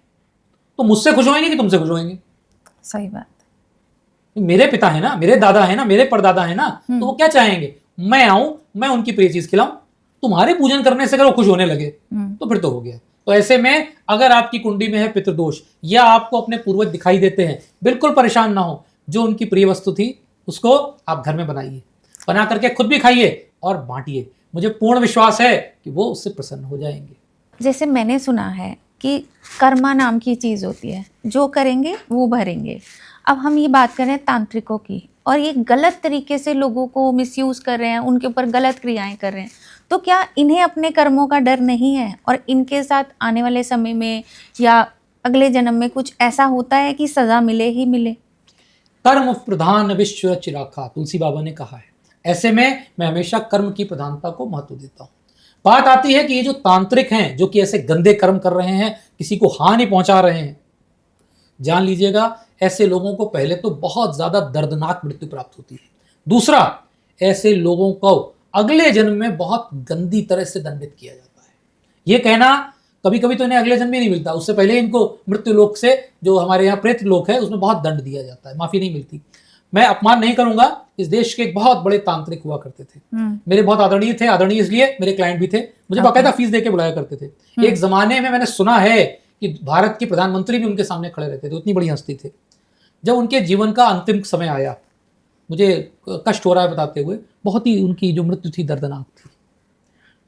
[SPEAKER 1] तो मुझसे खुश होंगे कि तुमसे खुश होंगे?
[SPEAKER 2] सही बात।
[SPEAKER 1] मेरे पिता है ना, मेरे दादा है ना, मेरे परदादा है ना, तो वो क्या चाहेंगे? मैं आऊं, मैं उनकी प्रिय चीज खिलाऊं। तुम्हारे पूजन करने से अगर वो खुश होने लगे तो फिर तो हो गया। तो ऐसे में अगर आपकी कुंडली में है पितृदोष या आपको अपने पूर्वज दिखाई देते हैं, बिल्कुल परेशान ना हो। जो उनकी प्रिय वस्तु थी उसको आप घर में बनाइए, बना करके खुद भी खाइए और बांटिए। मुझे पूर्ण विश्वास है कि वो उससे प्रसन्न हो जाएंगे।
[SPEAKER 2] जैसे मैंने सुना है कि कर्मा नाम की चीज़ होती है, जो करेंगे वो भरेंगे। अब हम ये बात कर रहे हैं तांत्रिकों की, और ये गलत तरीके से लोगों को मिसयूज़ कर रहे हैं, उनके ऊपर गलत क्रियाएं कर रहे हैं, तो क्या इन्हें अपने कर्मों का डर नहीं है और इनके साथ आने वाले समय में या अगले जन्म में कुछ ऐसा होता है कि सज़ा मिले ही मिले?
[SPEAKER 1] कर्म प्रधान विश्व चिराखा, तुलसी बाबा ने कहा है। ऐसे में मैं हमेशा कर्म की प्रधानता को महत्व देता हूँ। बात आती है कि ये जो तांत्रिक हैं, जो कि ऐसे गंदे कर्म कर रहे हैं, किसी को हानि पहुंचा रहे हैं, जान लीजिएगा ऐसे लोगों को पहले तो बहुत ज्यादा दर्दनाक मृत्यु प्राप्त होती है। दूसरा, ऐसे लोगों को अगले जन्म में बहुत गंदी तरह से दंडित किया जाता है। ये कहना कभी कभी तो इन्हें अगले जन्म में नहीं मिलता, उससे पहले इनको मृत्यु लोक से, जो हमारे यहाँ प्रेत लोक है, उसमें बहुत दंड दिया जाता है, माफी नहीं मिलती। मैं अपमान नहीं करूंगा, इस देश के एक बहुत बड़े तांत्रिक हुआ करते थे, मेरे बहुत आदरणीय थे। आदरणीय इसलिए मेरे क्लाइंट भी थे, मुझे बाकायदा फीस देके बुलाया करते थे। एक जमाने में मैंने सुना है कि भारत के प्रधानमंत्री भी उनके सामने खड़े रहते थे, उतनी बड़ी हस्ती थे। जब उनके जीवन का अंतिम समय आया, मुझे कष्ट हो रहा है बताते हुए, बहुत ही उनकी जो मृत्यु थी दर्दनाक थी।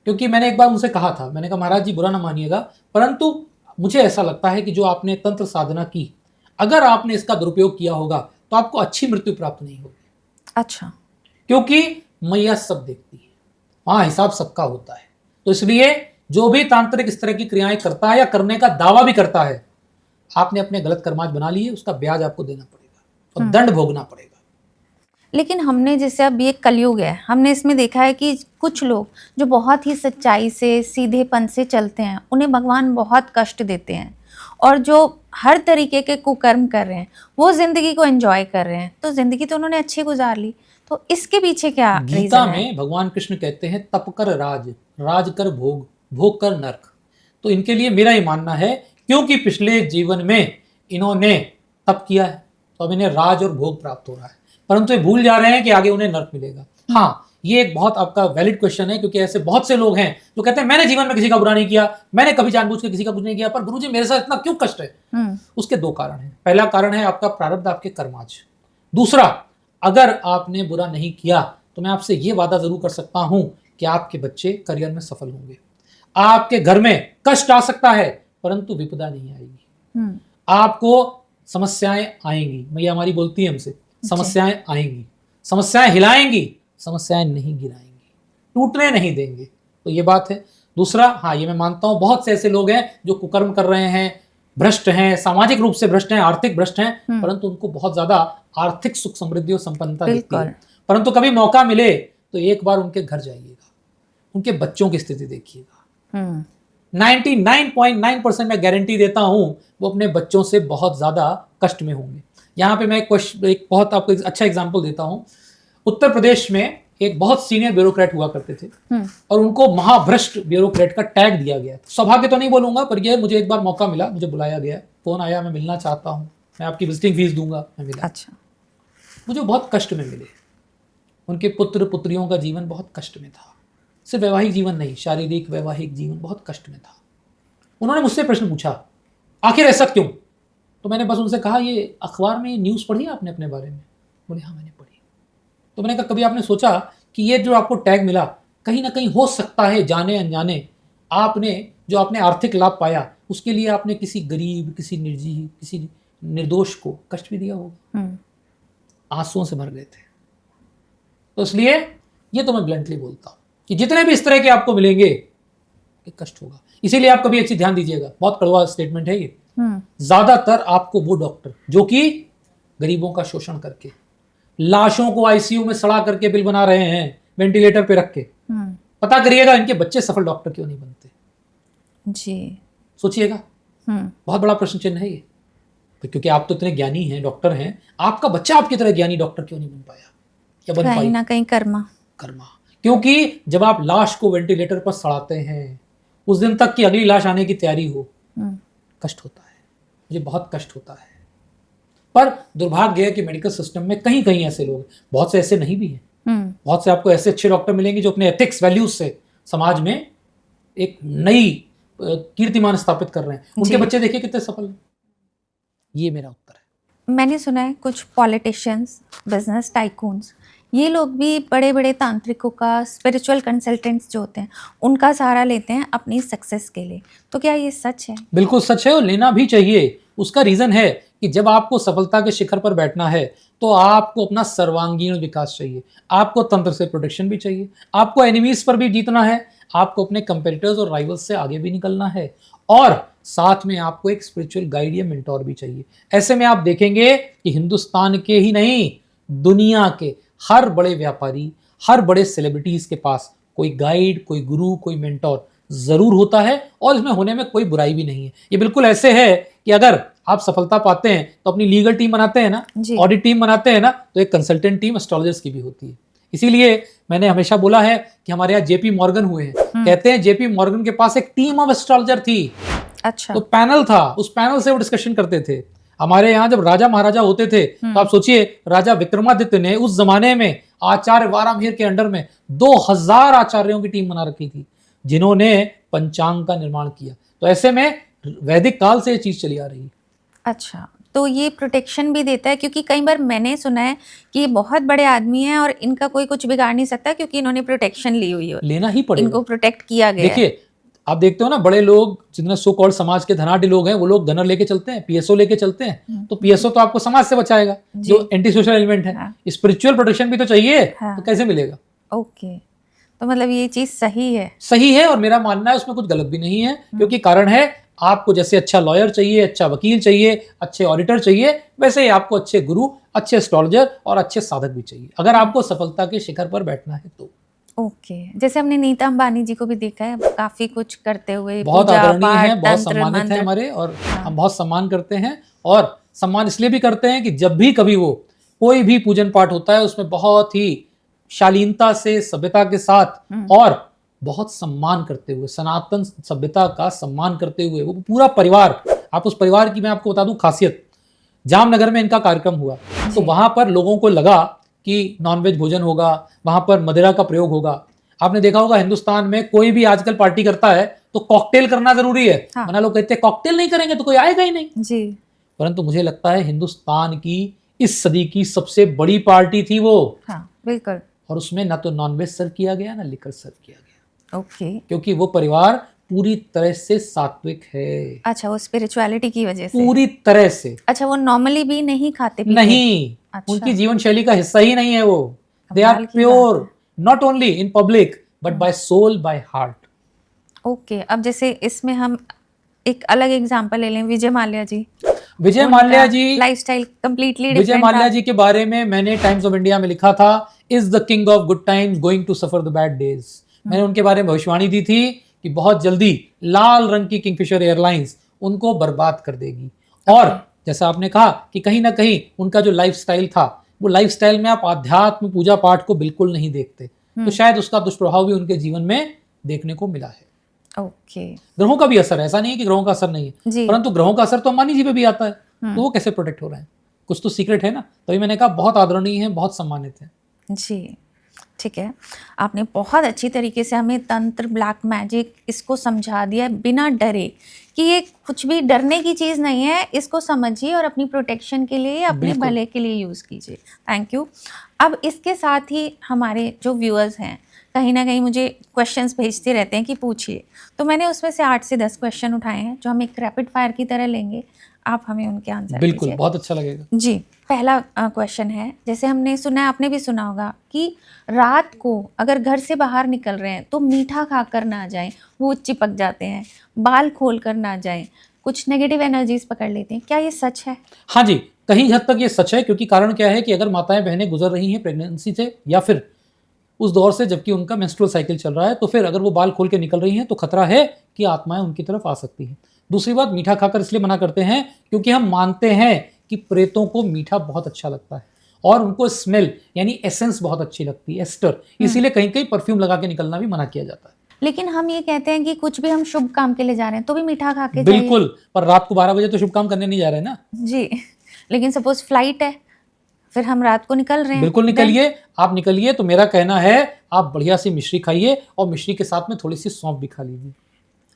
[SPEAKER 1] क्योंकि मैंने एक बार उनसे कहा था, मैंने कहा महाराज जी बुरा ना मानिएगा, परंतु मुझे ऐसा लगता है कि जो आपने तंत्र साधना की, अगर आपने इसका दुरुपयोग किया होगा तो आपको अच्छी मृत्यु प्राप्त नहीं होगी।
[SPEAKER 2] अच्छा,
[SPEAKER 1] क्योंकि मैया सब देखती है, वहां हिसाब सबका होता है। तो इसलिए जो भी तांत्रिक इस तरह की क्रियाएं करता है या करने का दावा भी करता है, आपने अपने गलत कर्माज बना लिए, उसका ब्याज आपको देना पड़ेगा और दंड भोगना पड़ेगा।
[SPEAKER 2] लेकिन हमने जैसे अब ये कलयुग है, हमने इसमें देखा है कि कुछ लोग जो बहुत ही सच्चाई से सीधेपन से चलते हैं, उन्हें भगवान बहुत कष्ट देते हैं, और जो हर तरीके के कुकर्म कर रहे हैं वो जिंदगी को एंजॉय कर रहे हैं। तो जिंदगी तो उन्होंने अच्छी गुजार ली, तो इसके पीछे क्या
[SPEAKER 1] गीता
[SPEAKER 2] रीजन है?
[SPEAKER 1] में भगवान कृष्ण कहते हैं तप कर राज, राज कर भोग, भोग कर नरक। तो इनके लिए मेरा ये मानना है, क्योंकि पिछले जीवन में इन्होंने तप किया है तो अब इन्हें राज और भोग प्राप्त हो रहा है, परंतु ये भूल जा रहे हैं कि आगे उन्हें नरक मिलेगा। हाँ, ये एक बहुत आपका वैलिड क्वेश्चन है, क्योंकि ऐसे बहुत से लोग हैं जो कहते हैं मैंने जीवन में किसी का बुरा नहीं किया, मैंने कभी जानबूझ के किसी का कुछ नहीं किया, पर गुरुजी मेरे साथ इतना क्यों कष्ट है? उसके दो कारण हैं। पहला कारण है आपका प्रारब्ध, आपके कर्माज। दूसरा, अगर आपने बुरा नहीं किया तो मैं आपसे ये वादा जरूर कर सकता हूं कि आपके बच्चे करियर में सफल होंगे। आपके घर में कष्ट आ सकता है परंतु विपदा नहीं आएगी। आपको समस्याएं आएंगी, मैया हमारी बोलती है हमसे, समस्याएं आएंगी, समस्याएं हिलाएंगी, समस्याएं नहीं गिराएंगी, टूटने नहीं देंगे। तो ये बात है। दूसरा, हाँ ये मैं मानता हूं बहुत से ऐसे लोग हैं जो कुकर्म कर रहे हैं, भ्रष्ट हैं, सामाजिक रूप से भ्रष्ट हैं, आर्थिक भ्रष्ट हैं, परंतु उनको बहुत ज्यादा आर्थिक सुख समृद्धि और संपन्नता दिखती है। परंतु कभी मौका मिले तो एक बार उनके घर जाइएगा, उनके बच्चों की स्थिति देखिएगा। 99.9% मैं गारंटी देता हूं वो अपने बच्चों से बहुत ज्यादा कष्ट में होंगे। यहाँ पे मैं एक बहुत आपको अच्छा एग्जांपल देता हूं। उत्तर प्रदेश में एक बहुत सीनियर ब्यूरोक्रेट हुआ करते थे और उनको महाभ्रष्ट ब्यूरोक्रेट का टैग दिया गया। सौभाग्य तो नहीं बोलूंगा, पर यह मुझे एक बार मौका मिला, मुझे बुलाया गया, फोन आया, मैं मिलना चाहता हूँ, मैं आपकी विजिटिंग फीस दूंगा। मैं मिला।
[SPEAKER 2] अच्छा,
[SPEAKER 1] मुझे बहुत कष्ट में मिले। उनके पुत्र पुत्रियों का जीवन बहुत कष्ट में था, सिर्फ वैवाहिक जीवन नहीं, शारीरिक वैवाहिक जीवन बहुत कष्ट में था। उन्होंने मुझसे प्रश्न पूछा, आखिर ऐसा क्यों? तो मैंने बस उनसे कहा, ये अखबार में न्यूज़ पढ़ी आपने अपने बारे में? बोले हाँ मैंने पढ़ी। तो मैंने कहा कभी आपने सोचा कि ये जो आपको टैग मिला, कहीं ना कहीं हो सकता है जाने अनजाने आपने आर्थिक लाभ पाया, उसके लिए आपने किसी गरीब, किसी निर्जीव, किसी निर्दोष को कष्ट भी दिया होगा, आंसुओं से भर गए थे। तो इसलिए ये तो मैं ब्लंटली बोलता हूं कि जितने भी इस तरह के आपको मिलेंगे, ये कष्ट होगा। इसीलिए आप कभी एक चीज ध्यान दीजिएगा, बहुत कड़वा स्टेटमेंट है ये, ज्यादातर आपको वो डॉक्टर जो कि गरीबों का शोषण करके, लाशों को आईसीयू में सड़ा करके बिल बना रहे हैं, वेंटिलेटर पे रख के, पता करिएगा इनके बच्चे सफल डॉक्टर क्यों नहीं बनते
[SPEAKER 2] जी।
[SPEAKER 1] सोचिएगा, बहुत बड़ा प्रश्न चिन्ह है ये। तो क्योंकि आप तो इतने ज्ञानी हैं, डॉक्टर हैं, आपका बच्चा आपकी तरह ज्ञानी डॉक्टर क्यों नहीं बन पाया या बन पाई?
[SPEAKER 2] कहीं ना कहीं कर्मा।
[SPEAKER 1] क्योंकि जब आप लाश को वेंटिलेटर पर सड़ाते हैं, उस दिन तक कि अगली लाश आने की तैयारी हो, कष्ट होता है, मुझे बहुत कष्ट होता है। पर दुर्भाग्य है कि मेडिकल सिस्टम में कहीं कहीं ऐसे लोग, बहुत से ऐसे नहीं भी हैं, बहुत से आपको ऐसे अच्छे डॉक्टर मिलेंगे जो अपने एथिक्स वैल्यूज से समाज में एक नई कीर्तिमान स्थापित कर रहे हैं। उनके बच्चे देखिए कितने सफल हैं। ये मेरा उत्तर है।
[SPEAKER 2] मैंने सुना है कुछ पॉलिटिशियंस, बिजनेस टाइकून्स, ये लोग भी बड़े बड़े तांत्रिकों का, स्पिरिचुअल कंसल्टेंट्स जो होते हैं, उनका सहारा लेते हैं अपनी सक्सेस के लिए। तो क्या ये सच है?
[SPEAKER 1] बिल्कुल सच है और लेना भी चाहिए। उसका रीजन है कि जब आपको सफलता के शिखर पर बैठना है तो आपको अपना सर्वांगीण विकास चाहिए, आपको तंत्र से प्रोटेक्शन भी चाहिए, आपको एनिमीज पर भी जीतना है, आपको अपने कंपेटिटर्स और राइवल्स से आगे भी निकलना है, और साथ में आपको एक स्पिरिचुअल गाइड या मेंटोर भी चाहिए। ऐसे में आप देखेंगे कि हिंदुस्तान के ही नहीं, दुनिया के हर बड़े व्यापारी, हर बड़े सेलिब्रिटीज के पास कोई गाइड, कोई गुरु, कोई मेंटोर जरूर होता है, और इसमें होने में कोई बुराई भी नहीं है। ये बिल्कुल ऐसे है कि अगर आप सफलता पाते हैं तो अपनी लीगल टीम बनाते हैं ना, ऑडिट टीम बनाते हैं ना, तो एक कंसल्टेंट टीम एस्ट्रोलॉजर्स की भी होती है। इसीलिए मैंने हमेशा बोला है कि हमारे यहाँ जेपी मॉर्गन हुए हैं, कहते हैं जेपी मॉर्गन के पास एक टीम ऑफ एस्ट्रोलॉजर थी।
[SPEAKER 2] अच्छा।
[SPEAKER 1] तो पैनल था, उस पैनल से वो डिस्कशन करते थे। हमारे यहाँ जब राजा महाराजा होते थे तो आप सोचिए, राजा विक्रमादित्य ने उस जमाने में आचार्य वारामिहिर के अंडर में 2000 आचार्यों की टीम बना रखी थी जिन्होंने पंचांग का निर्माण किया। तो ऐसे में वैदिक काल से ये चीज चली आ रही है।
[SPEAKER 2] अच्छा, तो ये प्रोटेक्शन भी देता है, क्योंकि कई बार मैंने सुना है कि ये बहुत बड़े आदमी हैं और इनका कोई कुछ बिगाड़ नहीं सकता क्योंकि इन्होंने प्रोटेक्शन ली हुई है,
[SPEAKER 1] लेना ही पड़ेगा,
[SPEAKER 2] इनको प्रोटेक्ट किया गया है।
[SPEAKER 1] देखिए आप देखते हो ना, बड़े लोग जितने सो कॉल्ड समाज के धनाढ़ लोग हैं, वो लोग गनर लेके चलते हैं, पीएसओ लेके चलते हैं। तो पीएसओ तो आपको समाज से बचाएगा, जो एंटी सोशल एलिमेंट है। स्पिरिचुअल प्रोटेक्शन भी तो चाहिए, तो कैसे मिलेगा?
[SPEAKER 2] ओके, तो मतलब ये चीज सही है।
[SPEAKER 1] सही है, और मेरा मानना है उसमें कुछ गलत भी नहीं है, क्योंकि कारण है आपको जैसे अच्छा लॉयर चाहिए, अच्छा वकील चाहिए, अच्छे ऑडिटर चाहिए, वैसे ही आपको अच्छे गुरु, अच्छे एस्ट्रोलॉजर और अच्छे साधक भी चाहिए, अगर आपको सफलता के शिखर पर बैठना है तो।
[SPEAKER 2] ओके, जैसे हमने नीता अंबानी जी को भी देखा है काफी कुछ करते हुए,
[SPEAKER 1] बहुत
[SPEAKER 2] पूजा
[SPEAKER 1] आदरणीय
[SPEAKER 2] पाठ,
[SPEAKER 1] हैं, बहुत
[SPEAKER 2] तंत्र,
[SPEAKER 1] सम्मानित
[SPEAKER 2] मंत्र।
[SPEAKER 1] हैं हमारे, और हम बहुत सम्मान करते हैं। और सम्मान इसलिए भी करते हैं कि जब भी कभी वो कोई भी पूजन पाठ होता है उसमें बहुत ही शालीनता से, सभ्यता के साथ और बहुत सम्मान करते हुए, सनातन सभ्यता का सम्मान करते हुए, वो पूरा परिवार, आप उस परिवार की मैं आपको बता दूं खासियत, जामनगर में इनका कार्यक्रम हुआ तो वहां पर लोगों को लगा कि नॉनवेज भोजन होगा, वहां पर मदिरा का प्रयोग होगा। आपने देखा होगा हिंदुस्तान में कोई भी आजकल पार्टी करता है तो कॉकटेल करना जरूरी है। वरना लोग कहते हैं कॉकटेल नहीं करेंगे तो कोई आएगा ही नहीं
[SPEAKER 2] जी।
[SPEAKER 1] परंतु मुझे लगता है हिंदुस्तान की इस सदी की सबसे बड़ी पार्टी थी वो।
[SPEAKER 2] हाँ, बिल्कुल।
[SPEAKER 1] और उसमें ना तो नॉनवेज सर्व किया गया ना लिकर सर्व किया गया।
[SPEAKER 2] ओके।
[SPEAKER 1] क्योंकि वो परिवार पूरी तरह से सात्विक है।
[SPEAKER 2] अच्छा, वो स्पिरिचुअलिटी की वजह से
[SPEAKER 1] पूरी तरह से।
[SPEAKER 2] अच्छा, वो नॉर्मली भी नहीं खाते पीते?
[SPEAKER 1] नहीं।
[SPEAKER 2] अच्छा।
[SPEAKER 1] उनकी जीवन शैली का हिस्सा ही नहीं है वो। They are pure, not only in public but by soul, by heart.
[SPEAKER 2] Okay, अब जैसे इसमें हम एक अलग एग्जांपल ले लें, Vijay Mallya ji.
[SPEAKER 1] Vijay Mallya ji
[SPEAKER 2] lifestyle completely different.
[SPEAKER 1] Vijay Mallya ji के बारे में मैंने टाइम्स ऑफ इंडिया में लिखा था, is the king of good times going to suffer the bad days. मैंने उनके बारे में भविष्यवाणी दी थी कि बहुत जल्दी लाल रंग की किंगफिशर एयरलाइंस उनको बर्बाद कर देगी। और जैसा आपने कहा कि कहीं ना कहीं उनका जो लाइफस्टाइल था, वो लाइफस्टाइल में आप आध्यात्म पूजा पाठ को बिल्कुल नहीं देखते, तो शायद उसका दुष्प्रभाव भी उनके जीवन में देखने को मिला है।
[SPEAKER 2] ओके।
[SPEAKER 1] ग्रहों का भी असर है, ऐसा नहीं है कि ग्रहों का असर नहीं है, परंतु ग्रहों का असर तो अंबानी जी पे भी आता है। तो वो कैसे प्रोटेक्ट हो रहे हैं, कुछ तो सीक्रेट है ना। तभी मैंने कहा बहुत आदरणीय है, बहुत सम्मानित है
[SPEAKER 2] जी। ठीक है, आपने बहुत अच्छी तरीके से हमें तंत्र, ब्लैक मैजिक इसको समझा दिया बिना डरे कि ये कुछ भी डरने की चीज़ नहीं है। इसको समझिए और अपनी प्रोटेक्शन के लिए, अपने
[SPEAKER 1] बिल्कुल।
[SPEAKER 2] भले के लिए यूज़ कीजिए। Thank you. अब इसके साथ ही हमारे जो व्यूअर्स हैं कहीं ना कहीं मुझे क्वेश्चंस भेजते रहते हैं कि पूछिए, तो मैंने उसमें से 8 से 10 क्वेश्चन उठाए हैं जो हम एक रैपिड फायर की तरह लेंगे। आप हमें उनके आंसर
[SPEAKER 1] बिल्कुल,
[SPEAKER 2] दीजिए।
[SPEAKER 1] बहुत अच्छा लगेगा।
[SPEAKER 2] जी, पहला क्वेश्चन है, जैसे हमने सुना है, आपने भी सुना होगा कि रात को अगर घर से बाहर निकल रहे हैं तो मीठा खाकर ना जाएं, वो चिपक जाते हैं, बाल खोल कर ना जाएं, कुछ नेगेटिव एनर्जीज पकड़ लेते हैं। क्या ये सच है?
[SPEAKER 1] हाँ जी, कहीं हद तक ये सच है, क्योंकि कारण क्या है कि अगर माताएं बहनें गुजर रही हैं प्रेगनेंसी से या फिर उस दौर से जबकि उनका मेंस्ट्रुअल साइकिल चल रहा है, तो फिर अगर वो बाल खोल के निकल रही हैं तो खतरा है कि आत्माएं उनकी तरफ आ सकती हैं। दूसरी बात, मीठा खाकर इसलिए मना करते हैं क्योंकि हम मानते हैं कि प्रेतों को मीठा बहुत अच्छा लगता है और उनको स्मेल यानी एसेंस बहुत अच्छी लगती है, एस्टर, इसीलिए कहीं कहीं परफ्यूम लगा के निकलना भी मना किया जाता है।
[SPEAKER 2] लेकिन हम ये कहते हैं कि कुछ भी हम शुभ काम के लिए जा रहे हैं तो भी मीठा खा के जाइए।
[SPEAKER 1] बिल्कुल, पर रात को 12 बजे तो शुभ काम करने नहीं जा रहे ना।
[SPEAKER 2] जी, लेकिन सपोज फ्लाइट है, फिर हम रात को निकल रहे हैं।
[SPEAKER 1] बिल्कुल निकलिए, आप निकलिए, तो मेरा कहना है आप बढ़िया सी मिश्री खाइए और मिश्री के साथ में थोड़ी सी सौंफ भी खा लीजिए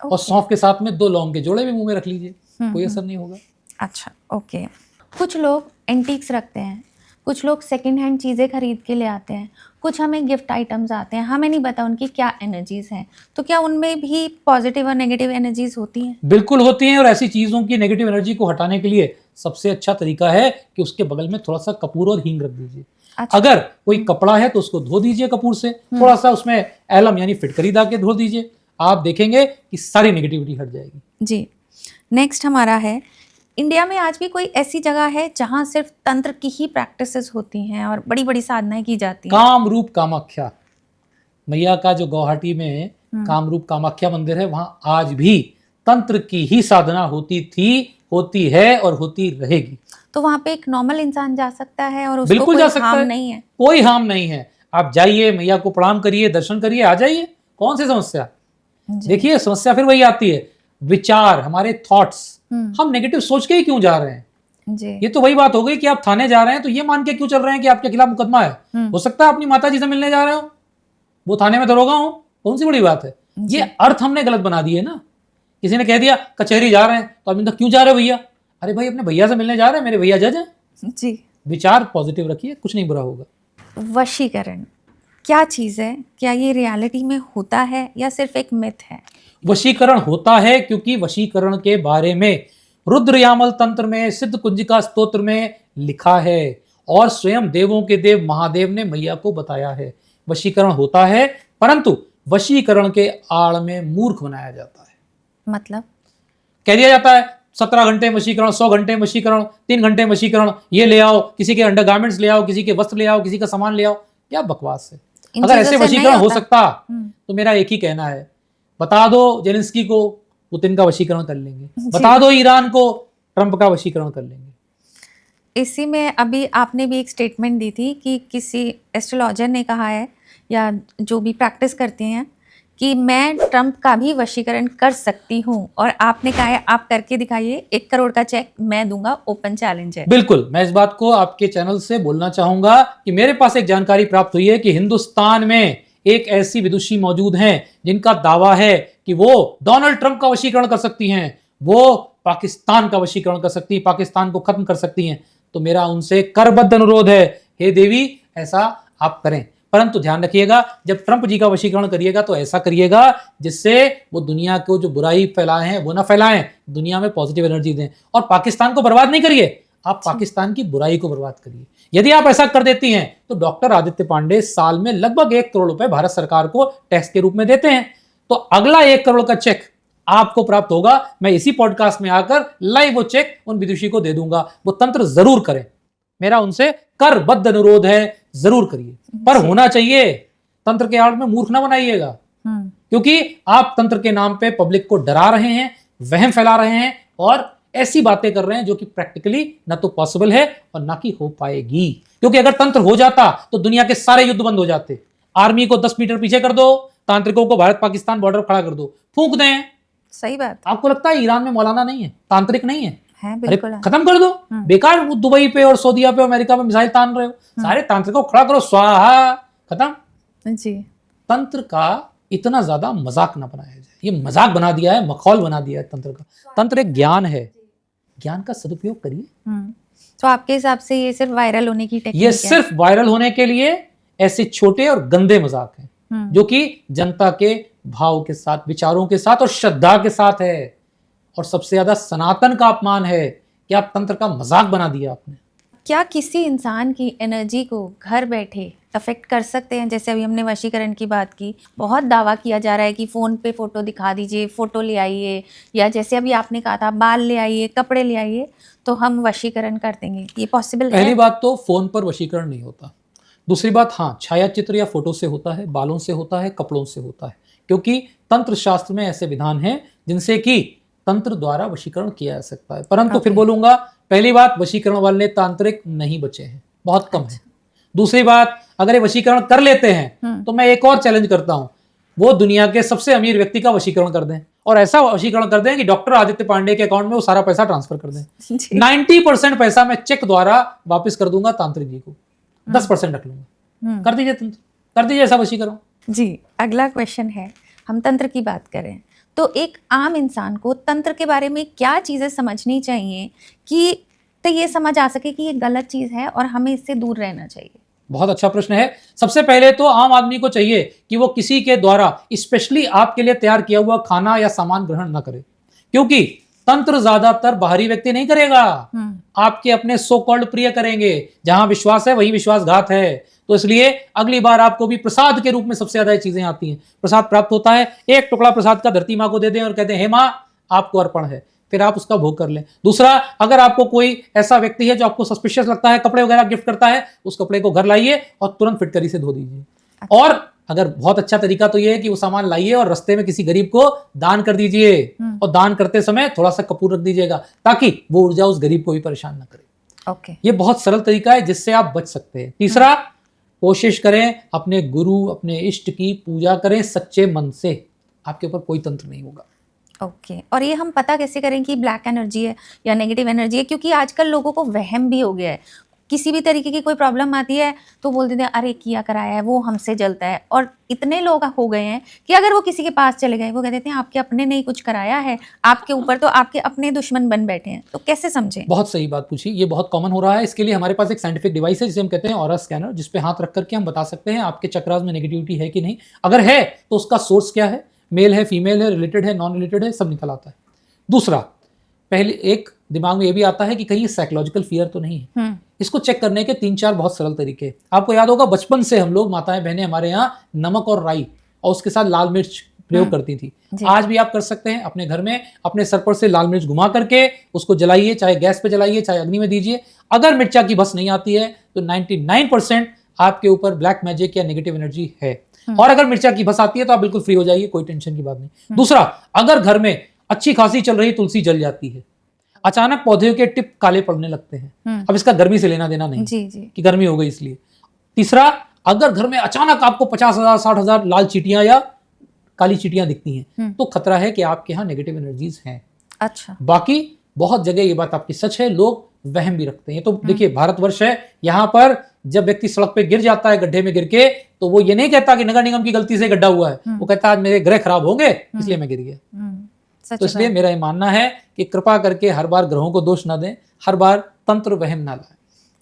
[SPEAKER 1] और सौंफ के साथ में 2 लौंग के जोड़े भी मुंह में रख लीजिए, कोई असर नहीं होगा।
[SPEAKER 2] अच्छा, ओके। कुछ लोग एंटीक्स रखते हैं, कुछ लोग सेकंड हैंड चीज़ें खरीद के ले आते हैं, कुछ हमें गिफ्ट आइटम्स आते हैं, हमें नहीं पता उनकी क्या एनर्जीज हैं, तो क्या उनमें भी पॉजिटिव और नेगेटिव एनर्जीज होती हैं?
[SPEAKER 1] बिल्कुल होती हैं, और ऐसी चीजों की नेगेटिव एनर्जी को हटाने के लिए सबसे अच्छा तरीका है कि उसके बगल में थोड़ा सा कपूर और हींग रख दीजिए।
[SPEAKER 2] अच्छा।
[SPEAKER 1] अगर कोई कपड़ा है तो उसको धो दीजिए कपूर से, थोड़ा सा उसमें एलम यानी फिटकरी डाल के धो दीजिए, आप देखेंगे कि सारी नेगेटिविटी हट जाएगी।
[SPEAKER 2] जी, नेक्स्ट हमारा है, इंडिया में आज भी कोई ऐसी जगह है जहाँ सिर्फ तंत्र की ही प्रैक्टिसेस होती हैं और बड़ी बड़ी साधनाएं की जाती हैं?
[SPEAKER 1] कामरूप कामाख्या मैया का जो गुवाहाटी में कामरूप कामाख्या मंदिर है, वहां आज भी तंत्र की ही साधना होती थी, होती है और होती रहेगी।
[SPEAKER 2] तो वहाँ पे एक नॉर्मल इंसान जा सकता है और उसको
[SPEAKER 1] बिल्कुल
[SPEAKER 2] कोई
[SPEAKER 1] जा सकता
[SPEAKER 2] हार्म
[SPEAKER 1] है,
[SPEAKER 2] नहीं है?
[SPEAKER 1] कोई हार्म नहीं है। आप जाइए, मैया को प्रणाम करिए, दर्शन करिए, आ जाइए, कौन सी समस्या।
[SPEAKER 2] जी।
[SPEAKER 1] देखिए, समस्या फिर वही आती है, विचार, हमारे थॉट्स, हम नेगेटिव सोच के ही क्यों जा रहे हैं।
[SPEAKER 2] जी।
[SPEAKER 1] ये तो वही बात हो गई कि आप थाने जा रहे हैं तो ये मान के क्यों चल रहे हैं कि आपके खिलाफ मुकदमा है। हो सकता है अपनी माता जी से मिलने जा रहे हो, वो थाने में दरोगा हो, कौन सी बड़ी बात है। ये अर्थ हमने गलत बना दिए ना। किसी ने कह दिया कचहरी जा रहे हैं तो अभी तक क्यों जा रहे हो भैया, अरे भाई अपने भैया से मिलने जा रहे हैं, मेरे भैया जज हैं।
[SPEAKER 2] जी।
[SPEAKER 1] विचार पॉजिटिव रखिए, कुछ नहीं बुरा होगा।
[SPEAKER 2] वशीकरण क्या चीज़ है? क्या ये रियलिटी में होता है या सिर्फ एक मिथ है?
[SPEAKER 1] वशीकरण होता है, क्योंकि वशीकरण के बारे में रुद्रयामल तंत्र में, सिद्ध कुंजिका स्तोत्र में लिखा है और स्वयं देवों के देव महादेव ने मैया को बताया है। वशीकरण होता है, परंतु वशीकरण के आड़ में मूर्ख बनाया जाता है।
[SPEAKER 2] मतलब
[SPEAKER 1] कह दिया जाता है 17 घंटे वशीकरण, 100 घंटे वशीकरण, 3 घंटे वशीकरण, ये ले आओ, किसी के अंडरगारमेंट्स ले आओ, किसी के वस्त्र ले आओ, किसी का सामान ले आओ। क्या बकवास है। अगर ऐसे वशीकरण हो सकता तो मेरा एक ही कहना है, बता दो जेलेंस्की को पुतिन का वशीकरण कर लेंगे, बता दो ईरान को ट्रंप का वशीकरण कर लेंगे।
[SPEAKER 2] इसी में अभी आपने भी एक स्टेटमेंट दी थी कि किसी एस्ट्रोलॉजर ने कहा है या जो भी प्रैक्टिस करते हैं कि मैं ट्रंप का भी वशीकरण कर सकती हूँ, और आपने कहा है आप करके दिखाइए, 1 करोड़ का चेक मैं दूंगा, ओपन चैलेंज है।
[SPEAKER 1] बिल्कुल, मैं इस बात को आपके चैनल से बोलना चाहूंगा कि मेरे पास एक जानकारी प्राप्त हुई है कि हिंदुस्तान में एक ऐसी विदुषी मौजूद हैं जिनका दावा है कि वो डोनाल्ड ट्रंप का वशीकरण कर सकती हैं, वो पाकिस्तान का वशीकरण कर सकती हैं, पाकिस्तान को खत्म कर सकती हैं। तो मेरा उनसे करबद्ध अनुरोध है, हे देवी ऐसा आप करें, परंतु ध्यान रखिएगा जब ट्रंप जी का वशीकरण करिएगा तो ऐसा करिएगा जिससे वो दुनिया को जो बुराई फैलाए हैं वो ना फैलाएं, दुनिया में पॉजिटिव एनर्जी दें। और पाकिस्तान को बर्बाद नहीं करिए, आप पाकिस्तान की बुराई को बर्बाद करिए। यदि आप ऐसा कर देती हैं तो डॉक्टर आदित्य पांडे साल में लगभग 1 करोड़ रुपए भारत सरकार को टैक्स के रूप में देते हैं, तो अगला 1 करोड़ का चेक आपको प्राप्त होगा। मैं इसी पॉडकास्ट में आकर लाइव वो चेक उन विदुषी को दे दूंगा। वो तंत्र जरूर करें, मेरा उनसे करबद्ध अनुरोध है, जरूर करिए, पर होना चाहिए। तंत्र के आड़ में मूर्ख ना बनाइएगा, क्योंकि आप तंत्र के नाम पे पब्लिक को डरा रहे हैं, वहम फैला रहे हैं और ऐसी बातें कर रहे हैं जो कि प्रैक्टिकली ना तो पॉसिबल है और ना कि हो पाएगी। क्योंकि अगर तंत्र हो जाता तो दुनिया के सारे युद्ध बंद हो जाते। आर्मी को 10 मीटर पीछे कर दो, तांत्रिकों को भारत पाकिस्तान बॉर्डर खड़ा कर दो, फूंक दें।
[SPEAKER 2] सही बात।
[SPEAKER 1] आपको लगता है ईरान में मौलाना नहीं है, तांत्रिक नहीं है?
[SPEAKER 2] अरे
[SPEAKER 1] खत्म कर दो, बेकार दुबई पे और सऊदीया पे अमेरिका पे मिसाइल तान रहे हो, सारे तांत्रिकों को खड़ा करो, स्वाहा, खत्म।
[SPEAKER 2] जी।
[SPEAKER 1] तंत्र का इतना ज्यादा मजाक ना बनाया जाए। ये मजाक बना दिया है, मखौल बना दिया है तंत्र का। तंत्र एक ज्ञान है, ज्ञान का सदुपयोग करिए।
[SPEAKER 2] तो आपके हिसाब से ये सिर्फ वायरल होने की टेक्निक
[SPEAKER 1] ये
[SPEAKER 2] है?
[SPEAKER 1] सिर्फ वायरल होने के लिए ऐसे छोटे और गंदे मजाक हैं जो कि जनता के भाव के साथ, विचारों के साथ और श्रद्धा के साथ है। और सबसे ज्यादा सनातन का अपमान है कि आप तंत्र का मजाक बना दिया आपने।
[SPEAKER 2] क्या किसी इंसान की एनर्जी को घर बैठे अफेक्ट कर सकते हैं? जैसे अभी हमने वशीकरण की बात की, बहुत दावा किया जा रहा है कि फ़ोन पे फ़ोटो दिखा दीजिए, फ़ोटो ले आइए, या जैसे अभी आपने कहा था बाल ले आइए, कपड़े ले आइए, तो हम वशीकरण कर देंगे। ये पॉसिबल है?
[SPEAKER 1] पहली बात तो फोन पर वशीकरण नहीं होता। दूसरी बात, हाँ, छाया चित्र या फोटो से होता है, बालों से होता है, कपड़ों से होता है, क्योंकि तंत्र शास्त्र में ऐसे विधान हैं जिनसे कि तंत्र द्वारा वशीकरण किया जा सकता है। परंतु फिर बोलूंगा, पहली बात, वशीकरण वाले तांत्रिक नहीं बचे हैं, बहुत कम है। दूसरी बात, अगर ये वशीकरण कर लेते हैं तो मैं एक और चैलेंज करता हूं, वो दुनिया के सबसे अमीर व्यक्ति का वशीकरण कर दें, और ऐसा वशीकरण कर दें कि डॉक्टर आदित्य पांडे के अकाउंट में वो सारा पैसा ट्रांसफर कर दें। 90% पैसा मैं चेक द्वारा वापस कर दूंगा तांत्रिक जी को, 10% रख लूंगा। कर दीजिए तंत्र, कर दीजिए ऐसा वशीकरण।
[SPEAKER 2] जी, अगला क्वेश्चन है, हम तंत्र की बात करें तो एक आम इंसान को तंत्र के बारे में क्या चीज़ें समझनी चाहिए कि तो ये समझ आ सके कि ये गलत चीज़ है और हमें इससे दूर रहना चाहिए?
[SPEAKER 1] बहुत अच्छा प्रश्न है। सबसे पहले तो आम आदमी को चाहिए कि वो किसी के द्वारा स्पेशली आपके लिए तैयार किया हुआ खाना या सामान ग्रहण न करे, क्योंकि तंत्र ज्यादातर बाहरी व्यक्ति नहीं करेगा, आपके अपने सो कॉल्ड प्रिय करेंगे। जहां विश्वास है वही विश्वासघात है। तो इसलिए अगली बार आपको भी प्रसाद के रूप में सबसे ज्यादा चीजें आती हैं। प्रसाद प्राप्त होता है, एक टुकड़ा प्रसाद का धरती माँ को दे दें और कहते हैं हे माँ आपको अर्पण है, फिर आप उसका भोग कर लें। दूसरा, अगर आपको कोई ऐसा व्यक्ति है जो आपको सस्पिशियस लगता है, कपड़े वगैरह गिफ्ट करता है, उस कपड़े को घर लाइए और तुरंत फिटकरी से धो दीजिए। और अगर बहुत अच्छा तरीका तो ये है कि वो सामान लाइए और रास्ते में किसी गरीब को दान कर दीजिए, और दान करते समय थोड़ा सा कपूर रख दीजिएगा ताकि वो ऊर्जा उस गरीब को भी परेशान ना करे।
[SPEAKER 2] ओके,
[SPEAKER 1] ये बहुत सरल तरीका है जिससे आप बच सकते हैं। तीसरा, कोशिश करें अपने गुरु, अपने इष्ट की पूजा करें सच्चे मन से, आपके ऊपर कोई तंत्र नहीं होगा।
[SPEAKER 2] ओके, और ये हम पता कैसे करें कि ब्लैक एनर्जी है या नेगेटिव एनर्जी है? क्योंकि आजकल लोगों को वहम भी हो गया है, किसी भी तरीके की कोई प्रॉब्लम आती है तो बोल देते हैं अरे किया कराया है, वो हमसे जलता है। और इतने लोग हो गए हैं कि अगर वो किसी के पास चले गए, वो कहते हैं आपके अपने ने ही कुछ कराया है, आपके ऊपर तो आपके अपने दुश्मन बन बैठे हैं। तो कैसे समझें?
[SPEAKER 1] बहुत सही बात पूछी, ये बहुत कॉमन हो रहा है। इसके लिए हमारे पास एक साइंटिफिक डिवाइस है जिसे हम कहते हैं ऑरा स्कैनर, जिस पे हाथ रख करके हम बता सकते हैं आपके चक्रास में नेगेटिविटी है कि नहीं। अगर है तो उसका सोर्स क्या है, मेल है, फीमेल है, रिलेटेड है, नॉन रिलेटेड है, सब निकल आता है। दूसरा, पहले एक दिमाग में ये भी आता है कि कहीं साइकोलॉजिकल फियर तो नहीं है। इसको चेक करने के 3-4 बहुत सरल तरीके। आपको याद होगा बचपन से हम लोग, माताएं बहनें हमारे यहाँ नमक और राई और उसके साथ लाल मिर्च प्रयोग करती थी। आज भी आप कर सकते हैं अपने घर में, अपने सर पर से लाल मिर्च घुमा करके उसको जलाइए, चाहे गैस पे जलाइए चाहे अग्नि में दीजिए। अगर मिर्चा की भस नहीं आती है तो 99% आपके ऊपर ब्लैक मैजिक या नेगेटिव एनर्जी है। और अगर मिर्चा की भस आती है तो आप बिल्कुल फ्री हो जाइए, कोई टेंशन की बात नहीं। दूसरा, अगर घर में अच्छी खासी चल रही तुलसी जल जाती है, अचानक पौधे के टिप काले पड़ने लगते हैं, अब इसका गर्मी से लेना देना नहीं
[SPEAKER 2] जी।
[SPEAKER 1] कि गर्मी हो गई इसलिए। तीसरा, अगर घर में अचानक आपको 50,000 60,000 लाल चींटियां या काली चींटियां दिखती हैं तो खतरा है कि आपके यहाँ नेगेटिव एनर्जीज हैं।
[SPEAKER 2] अच्छा,
[SPEAKER 1] बाकी बहुत जगह ये बात आपकी सच है, लोग वहम भी रखते हैं। तो देखिए भारतवर्ष है, यहाँ पर जब व्यक्ति सड़क पे गिर जाता है गड्ढे में गिर के, तो वो ये नहीं कहता कि नगर निगम की गलती से गड्ढा हुआ है, वो कहता है आज मेरे ग्रह खराब होंगे इसलिए मैं गिर गया। तो इसलिए मेरा ये मानना है कि कृपा करके हर बार ग्रहों को दोष ना दें, हर बार तंत्र वहम ना लाएं।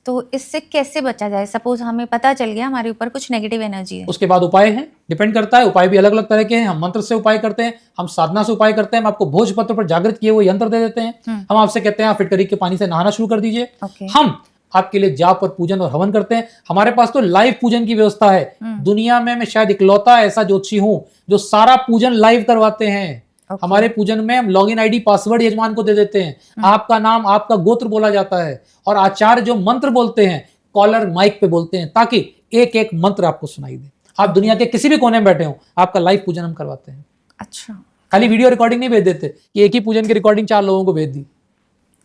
[SPEAKER 2] तो इससे कैसे बचा जाए? सपोज हमें पता चल गया हमारे ऊपर कुछ नेगेटिव एनर्जी है,
[SPEAKER 1] उसके बाद उपाय हैं, डिपेंड करता है। उपाय भी अलग अलग तरह के हैं। हम मंत्र से उपाय करते हैं, हम साधना से उपाय करते हैं, हम आपको भोज पत्र पर जागृत किए हुए यंत्र दे देते हैं, हम आपसे कहते हैं आप फिटकरी के पानी से नहाना शुरू कर दीजिए। हम आपके लिए जाप और पूजन और हवन करते हैं। हमारे पास तो लाइव पूजन की व्यवस्था है। दुनिया में मैं शायद इकलौता ऐसा ज्योतिषी हूं जो सारा पूजन लाइव करवाते हैं। हमारे पूजन में हम लॉगिन आईडी पासवर्ड यजमान को दे देते हैं, आपका नाम आपका गोत्र बोला जाता है, और आचार्य जो मंत्र बोलते हैं कॉलर माइक पे बोलते हैं ताकि एक एक मंत्र आपको सुनाई दे। आप दुनिया के किसी भी कोने में बैठे हो, आपका लाइव पूजन हम करवाते हैं।
[SPEAKER 2] अच्छा,
[SPEAKER 1] खाली वीडियो रिकॉर्डिंग नहीं भेज देते कि एक ही पूजन की रिकॉर्डिंग 4 लोगों को भेज दी।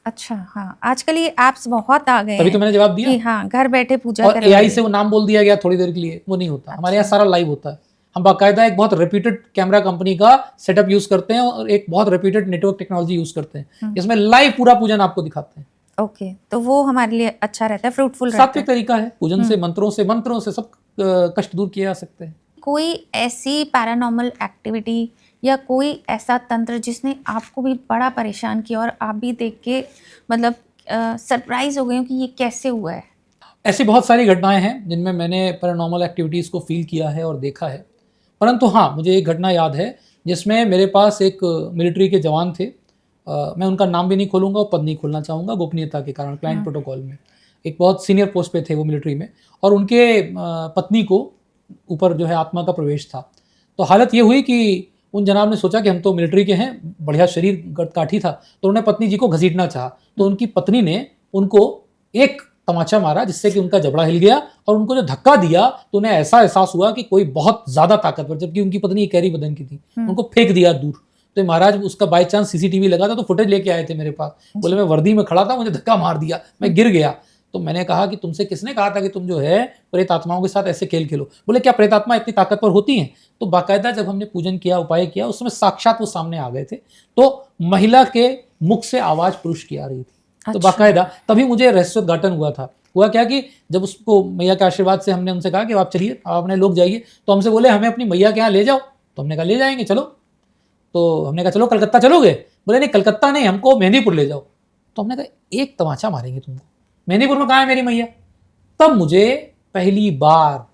[SPEAKER 2] अच्छा, हाँ, आजकल ये एप्स बहुत आ गए
[SPEAKER 1] तभी तो मैंने जवाब दिया
[SPEAKER 2] कि हाँ घर बैठे पूजा
[SPEAKER 1] और एआई से वो नाम बोल दिया गया थोड़ी देर के लिए, वो नहीं होता। हमारे यहाँ सारा लाइव होता है। हम बाकायदा एक बहुत रेप्यूटेड कैमरा कंपनी का सेटअप यूज करते हैं और एक बहुत रेप्यूटेड नेटवर्क टेक्नोलॉजी यूज करते हैं, जिसमें लाइव पूरा पूजन आपको दिखाते हैं।
[SPEAKER 2] ओके, तो वो हमारे लिए अच्छा रहता है, फ्रूटफुल रहता है।
[SPEAKER 1] सात्विक तरीका है पूजन से, मंत्रों से सब कष्ट दूर किए जा सकते हैं।
[SPEAKER 2] कोई ऐसी पैरानॉर्मल एक्टिविटी या कोई ऐसा तंत्र जिसने आपको भी बड़ा परेशान किया और आप भी देख के मतलब सरप्राइज हो गए हो कि ये कैसे हुआ है?
[SPEAKER 1] ऐसी बहुत सारी घटनाएं हैं जिनमें मैंने पैरानॉर्मल एक्टिविटीज़ को फील किया है और देखा है। परंतु हाँ, मुझे एक घटना याद है जिसमें मेरे पास एक मिलिट्री के जवान थे। मैं उनका नाम भी नहीं खोलूँगा और पद नहीं खोलना चाहूँगा गोपनीयता के कारण, क्लाइंट प्रोटोकॉल में। एक बहुत सीनियर पोस्ट पे थे वो मिलिट्री में, और उनके पत्नी को ऊपर जो है आत्मा का प्रवेश था। तो हालत ये हुई कि उन जनाब ने सोचा कि हम तो मिलिट्री के हैं, बढ़िया शरीर गटकाठी था, तो उन्होंने पत्नी जी को घसीटना चाहा। तो उनकी पत्नी ने उनको एक तमाचा मारा जिससे कि उनका जबड़ा हिल गया, और उनको जो धक्का दिया तो उन्हें ऐसा एहसास हुआ कि कोई बहुत ज्यादा ताकतवर, जबकि उनकी पत्नी एक कैरी बदन की थी, उनको फेंक दिया दूर। तो महाराज उसका बाय चांस सीसीटीवी लगा था तो फुटेज लेके आए थे मेरे पास। बोले मैं वर्दी में खड़ा था, मुझे धक्का मार दिया, मैं गिर गया। तो मैंने कहा कि तुमसे किसने कहा था कि तुम जो है प्रेत आत्माओं के साथ ऐसे खेल खेलो? बोले क्या प्रेत आत्मा इतनी ताकतवर होती हैं? तो बाकायदा जब हमने पूजन किया, उपाय किया, उस समय साक्षात वो सामने आ गए थे। तो महिला के मुख से आवाज पुरुष की आ रही थी। तो बाकायदा तभी मुझे रहस्योद्घाटन हुआ था। हुआ क्या कि जब उसको मैया के आशीर्वाद से हमने उनसे कहा कि आप चलिए, आप अपने लोग जाइए, तो हमसे बोले हमें अपनी मैया के यहाँ ले जाओ। तो हमने कहा ले जाएंगे, चलो। तो हमने कहा चलो कलकत्ता चलोगे? बोले नहीं कलकत्ता नहीं, हमको मेहंदीपुर ले जाओ। तो हमने कहा एक तमाचा मारेंगे तुमको, मेहंदीपुर में कहाँ है मेरी मैया? तब मुझे पहली बार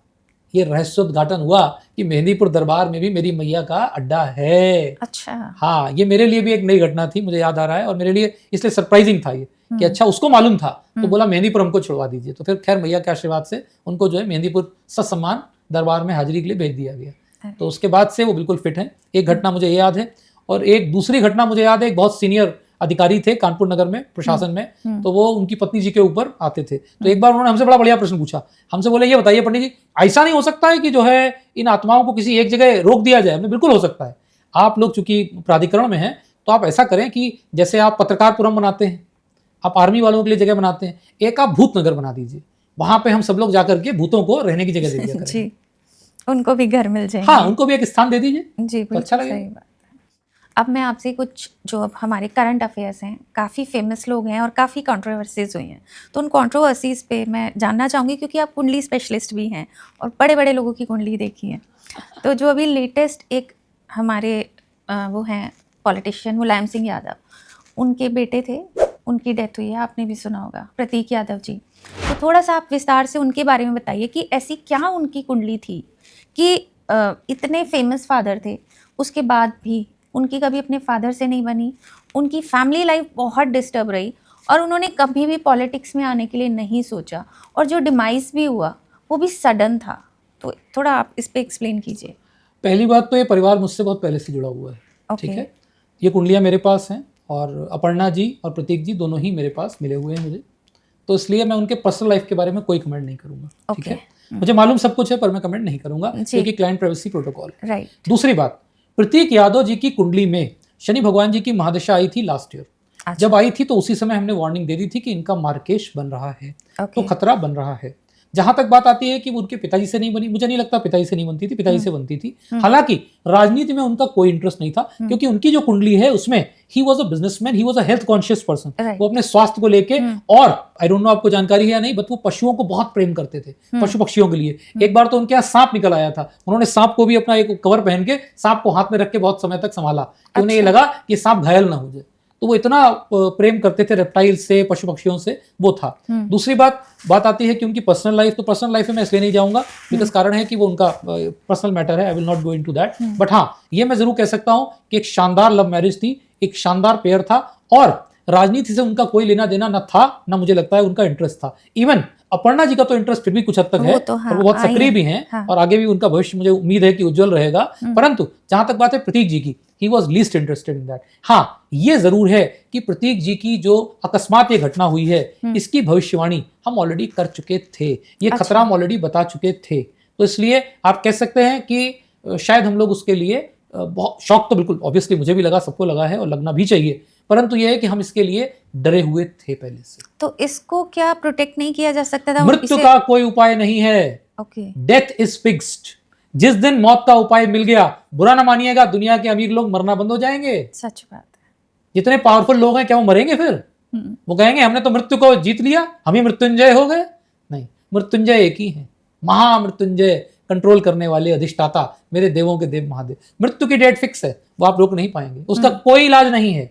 [SPEAKER 1] ये रहस्योद्घाटन हुआ कि मेहंदीपुर दरबार में भी मेरी मैया का अड्डा है।
[SPEAKER 2] अच्छा।
[SPEAKER 1] हाँ, ये मेरे लिए भी एक नई घटना थी, मुझे याद आ रहा है, और मेरे लिए इसलिए सरप्राइजिंग था ये कि अच्छा उसको मालूम था, तो बोला मेहंदीपुर हमको छुड़वा दीजिए। तो फिर खैर मैया के आशीर्वाद से उनको जो है मेहंदीपुर ससम्मान दरबार में हाजिरी के लिए भेज दिया गया। तो उसके बाद से वो बिल्कुल फिट हैं। एक घटना मुझे ये याद है, और एक दूसरी घटना मुझे याद है, एक बहुत सीनियर अधिकारी थे कानपुर नगर में प्रशासन में, तो वो उनकी पत्नी जी के ऊपर आते थे। तो एक बार उन्होंने हमसे बड़ा बढ़िया प्रश्न पूछा। हमसे बोले ये बताइए पंडित जी, ऐसा नहीं हो सकता है कि जो है इन आत्माओं को किसी एक जगह रोक दिया जाए? हमने बिल्कुल हो सकता है। आप लोग चूंकि प्राधिकरण में हैं तो आप ऐसा करें कि जैसे आप पत्रकारपुरम बनाते हैं, आप आर्मी वालों के लिए जगह बनाते हैं, एक आप भूत नगर बना दीजिए। वहां पे हम सब लोग जाकर के भूतों को रहने की जगह दे दिया करें।
[SPEAKER 2] जी, उनको भी घर मिल जाएगा।
[SPEAKER 1] हाँ, उनको भी एक स्थान दे दीजिए
[SPEAKER 2] जी,
[SPEAKER 1] तो अच्छा
[SPEAKER 2] सही
[SPEAKER 1] लगेगा।
[SPEAKER 2] बात है। अब मैं आपसे कुछ जो अब हमारे करंट अफेयर्स हैं, काफ़ी फेमस लोग हैं और काफ़ी कंट्रोवर्सीज हुई हैं, तो उन कंट्रोवर्सीज पे मैं जानना चाहूँगी, क्योंकि आप कुंडली स्पेशलिस्ट भी हैं और बड़े बड़े लोगों की कुंडली देखी है। तो जो अभी लेटेस्ट एक हमारे वो हैं पॉलिटिशियन मुलायम सिंह यादव, उनके बेटे थे, उनकी डेथ हुई है, आपने भी सुना होगा, प्रतीक यादव जी। तो थोड़ा सा आप विस्तार से उनके बारे में बताइए कि ऐसी क्या उनकी कुंडली थी कि इतने फेमस फादर थे, उसके बाद भी उनकी कभी अपने फादर से नहीं बनी, उनकी फैमिली लाइफ बहुत डिस्टर्ब रही और उन्होंने कभी भी पॉलिटिक्स में आने के लिए नहीं सोचा, और जो डिमाइस भी हुआ वो भी सडन था। तो थोड़ा आप इस पे एक्सप्लेन कीजिए।
[SPEAKER 1] पहली बात तो ये परिवार मुझसे बहुत पहले से जुड़ा हुआ है। ठीक है, ये कुंडलियाँ मेरे पास हैं, और अपर्णा जी और प्रतीक जी दोनों ही मेरे पास मिले हुए हैं मुझे, तो इसलिए मैं उनके पर्सनल लाइफ के बारे में कोई कमेंट नहीं करूंगा। ठीक है, मुझे मालूम सब कुछ है पर मैं कमेंट नहीं करूंगा क्योंकि क्लाइंट प्राइवेसी प्रोटोकॉल।
[SPEAKER 2] राइट।
[SPEAKER 1] दूसरी बात, प्रतीक यादव जी की कुंडली में शनि भगवान जी की महादशा आई थी लास्ट ईयर। जब आई थी तो उसी समय हमने वार्निंग दे दी थी कि इनका मार्केश बन रहा है, तो खतरा बन रहा है। जहां तक बात आती है कि वो उनके पिताजी से नहीं बनी, मुझे नहीं लगता पिताजी से नहीं बनती थी, पिताजी से बनती थी। हालांकि राजनीति में उनका कोई इंटरेस्ट नहीं था, क्योंकि उनकी जो कुंडली है उसमें he was a businessman, he was a health conscious person. वो अपने स्वास्थ्य को लेके, और आई डोंट नो आपको जानकारी है या नहीं, बट वो पशुओं को बहुत प्रेम करते थे, पशु पक्षियों के लिए। एक बार तो उनके यहाँ सांप निकल आया था, उन्होंने सांप को भी अपना एक कवर पहन के सांप को हाथ में रख के बहुत समय तक संभाला, उन्हें ये लगा कि सांप घायल ना हो जाए। तो वो इतना प्रेम करते थे रेप्टाइल से, पशु पक्षियों से, वो था। दूसरी बात आती है कि उनकी पर्सनल लाइफ, तो पर्सनल लाइफ में मैं इसलिए नहीं जाऊंगा बिकॉज कारण है कि वो उनका पर्सनल मैटर है, I will not go into that. But हाँ, ये मैं जरूर कह सकता हूं कि एक शानदार लव मैरिज थी, एक शानदार पेयर था, और राजनीति से उनका कोई लेना देना न था, न मुझे लगता है उनका इंटरेस्ट था। इवन अपर्णा जी का तो इंटरेस्ट फिर भी कुछ हद तक है,
[SPEAKER 2] तो हाँ,
[SPEAKER 1] और वो बहुत सक्रिय भी हैं, और आगे भी उनका भविष्य मुझे उम्मीद है कि उज्जवल रहेगा। परंतु जहां तक बात है प्रतीक जी की, he was least interested in that. हाँ, ये जरूर है कि प्रतीक जी की जो अकस्मात ये घटना हुई है, इसकी भविष्यवाणी हम ऑलरेडी कर चुके थे, ये खतरा हम ऑलरेडी बता चुके थे। तो इसलिए आप कह सकते हैं कि शायद हम लोग उसके लिए बहुत शौक, तो बिल्कुल ऑब्वियसली मुझे भी लगा, सबको लगा है और लगना भी चाहिए, परंतु यह है कि हम इसके लिए डरे हुए थे पहले से।
[SPEAKER 2] तो इसको क्या प्रोटेक्ट नहीं किया जा सकता था?
[SPEAKER 1] मृत्यु का कोई उपाय नहीं है। Death is fixed. जिस दिन मौत का उपाय मिल गया, बुरा ना मानिएगा, दुनिया के अमीर लोग मरना बंद हो जाएंगे।
[SPEAKER 2] सच बात है।
[SPEAKER 1] जितने पावरफुल लोग हैं क्या वो मरेंगे फिर? वो कहेंगे हमने तो मृत्यु को जीत लिया, हम ही मृत्युंजय हो गए? नहीं, मृत्युंजय एक ही है, महामृत्युंजय कंट्रोल करने वाले अधिष्ठाता, मेरे देवों के देव महादेव। मृत्यु की डेट फिक्स है, वो आप रोक नहीं पाएंगे, उसका कोई इलाज नहीं है।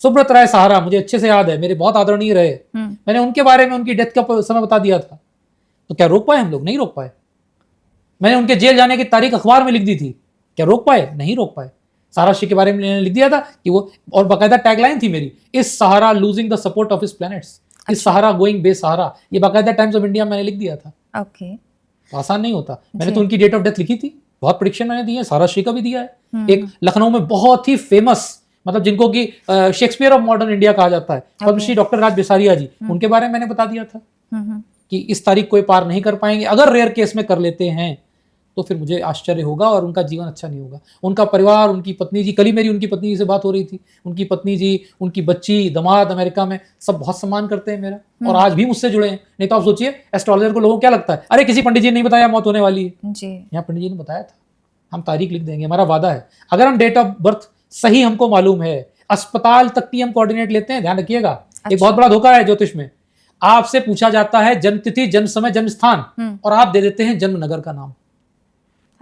[SPEAKER 1] सुब्रत राय सहारा मुझे अच्छे से याद है, मेरे बहुत आदरणीय रहे, मैंने उनके बारे में उनकी डेथ का समय बता दिया था, तो क्या रोक पाए हम लोग? नहीं रोक पाए। मैंने उनके जेल जाने की तारीख अखबार में लिख दी थी, क्या रोक पाए? नहीं रोक पाए। सहारा श्री के बारे में लिख दिया था कि वो, और बाकायदा टैगलाइन थी मेरी, is Sahara losing the support of his planets, is Sahara going बेसहारा, ये बाकायदा टाइम्स ऑफ इंडिया मैंने लिख दिया था।
[SPEAKER 2] ओके,
[SPEAKER 1] तो आसान नहीं होता। मैंने तो उनकी डेट ऑफ डेथ लिखी थी, बहुत प्रेडिक्शन मैंने दी है, सहारा श्री का भी दिया है। एक लखनऊ में बहुत ही फेमस, मतलब जिनको कि शेक्सपियर ऑफ मॉडर्न इंडिया कहा जाता है, पद्मश्री डॉक्टर राज बिसारिया जी, उनके बारे में मैंने बता दिया था कि इस तारीख को पार नहीं कर पाएंगे। अगर रेयर केस में कर लेते हैं तो फिर मुझे आश्चर्य होगा और उनका जीवन अच्छा नहीं होगा। उनका परिवार, उनकी पत्नी जी, कल ही मेरी उनकी पत्नी जी से बात हो रही थी, उनकी पत्नी जी, उनकी बच्ची, दामाद अमेरिका में, सब बहुत सम्मान करते हैं मेरा, और आज भी मुझसे जुड़े हैं। नहीं तो आप सोचिए एस्ट्रोलॉजर को लोगों को क्या लगता है, अरे किसी पंडित जी ने नहीं बताया मौत होने वाली है जी, यहाँ पंडित जी ने बताया था, हम तारीख लिख देंगे, हमारा वादा है। अगर हम डेट ऑफ बर्थ सही हमको मालूम है, अस्पताल तक की हम कोऑर्डिनेट लेते हैं, ध्यान रखिएगा। एक बहुत बड़ा धोखा है ज्योतिष में, आपसे पूछा जाता है जन्म तिथि, जन्म समय, जन्म स्थान, और आप दे देते हैं जन्म नगर का नाम।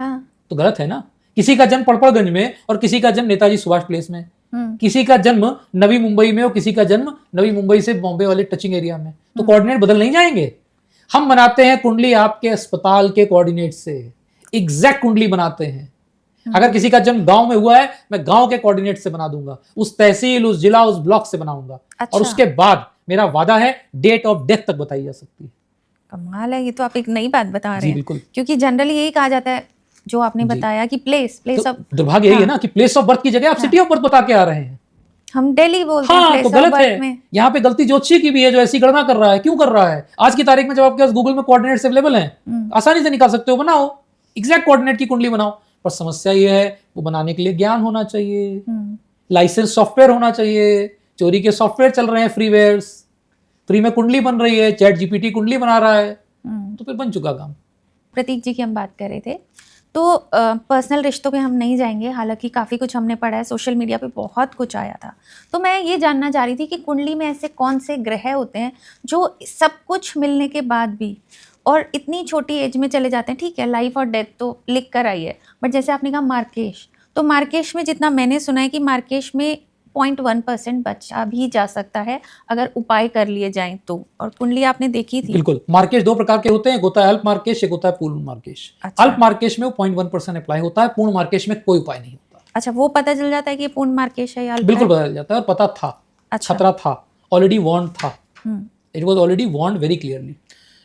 [SPEAKER 2] हाँ।
[SPEAKER 1] तो गलत है ना। किसी का जन्म पड़पड़गंज में और किसी का जन्म नेताजी सुभाष प्लेस में, किसी का जन्म नवी मुंबई में और किसी का जन्म नवी मुंबई से बॉम्बे वाले टचिंग एरिया में, तो कोऑर्डिनेट बदल नहीं जाएंगे। हम बनाते हैं कुंडली आपके अस्पताल के कोऑर्डिनेट से, एग्जैक्ट कुंडली बनाते हैं। अगर किसी का जन्म गांव में हुआ है, मैं गांव के कोऑर्डिनेट से बना दूंगा, उस तहसील, उस जिला, उस ब्लॉक से बनाऊंगा। अच्छा। और उसके बाद मेरा वादा है डेट ऑफ डेथ तक बताई जा सकती है।
[SPEAKER 2] कमाल है, ये तो आप एक नई बात बता रहे हैं।
[SPEAKER 1] बिल्कुल,
[SPEAKER 2] क्योंकि जनरली यही कहा जाता है जो आपने बताया कि प्लेस ऑफ,
[SPEAKER 1] दुर्भाग्य यही है ना कि प्लेस ऑफ बर्थ की जगह आप सिटी ऑफ बर्थ बता के आ रहे हैं।
[SPEAKER 2] हम दिल्ली बोलते हैं प्लेस
[SPEAKER 1] तो
[SPEAKER 2] ऑफ
[SPEAKER 1] गलत
[SPEAKER 2] बर्थ
[SPEAKER 1] है। यहाँ पे गलती ज्योतिषी की भी है, जो ऐसी गणना कर रहा है। क्यों कर रहा है? आज की तारीख में जब आपके पास गूगल में कोऑर्डिनेट्स अवेलेबल हैं, आसानी से निकाल सकते हो, बनाओ, एग्जैक्ट कोऑर्डिनेट की कुंडली बनाओ। पर समस्या ये है, वो बनाने के लिए ज्ञान होना चाहिए, लाइसेंस सॉफ्टवेयर होना चाहिए। चोरी के सॉफ्टवेयर चल रहे हैं, फ्रीवेयर्स, फ्री में कुंडली बन रही है, चैट जीपीटी कुंडली बना रहा है, तो फिर बन चुका काम।
[SPEAKER 2] प्रतीक जी की हम बात कर रहे थे, तो पर्सनल रिश्तों पे हम नहीं जाएंगे, हालांकि काफ़ी कुछ हमने पढ़ा है, सोशल मीडिया पे बहुत कुछ आया था। तो मैं ये जानना चाह रही थी कि कुंडली में ऐसे कौन से ग्रह होते हैं जो सब कुछ मिलने के बाद भी और इतनी छोटी एज में चले जाते हैं। ठीक है, लाइफ और डेथ तो लिख कर आई है, बट जैसे आपने कहा मार्केश, तो मार्केश में जितना मैंने सुना है कि मार्केश में 0.1% बचा भी जा सकता है अगर उपाय कर लिए जाएं तो। और कुंडली आपने देखी थी?
[SPEAKER 1] बिल्कुल। मार्केश दो प्रकार के होते हैं, एक होता है अल्प मार्केश, एक होता है पूर्ण मार्केश। अच्छा। अल्प मार्केश में 0.1% अप्लाई होता है, पूर्ण मार्केश में कोई उपाय नहीं होता।
[SPEAKER 2] अच्छा, वो पता चल जाता है कि ये पूर्ण मार्केश है या अल्प?
[SPEAKER 1] बिल्कुल पता चल जाता है, और पता था। अच्छा। खतरा था, ऑलरेडी वार्न था, it was already warn very clearly.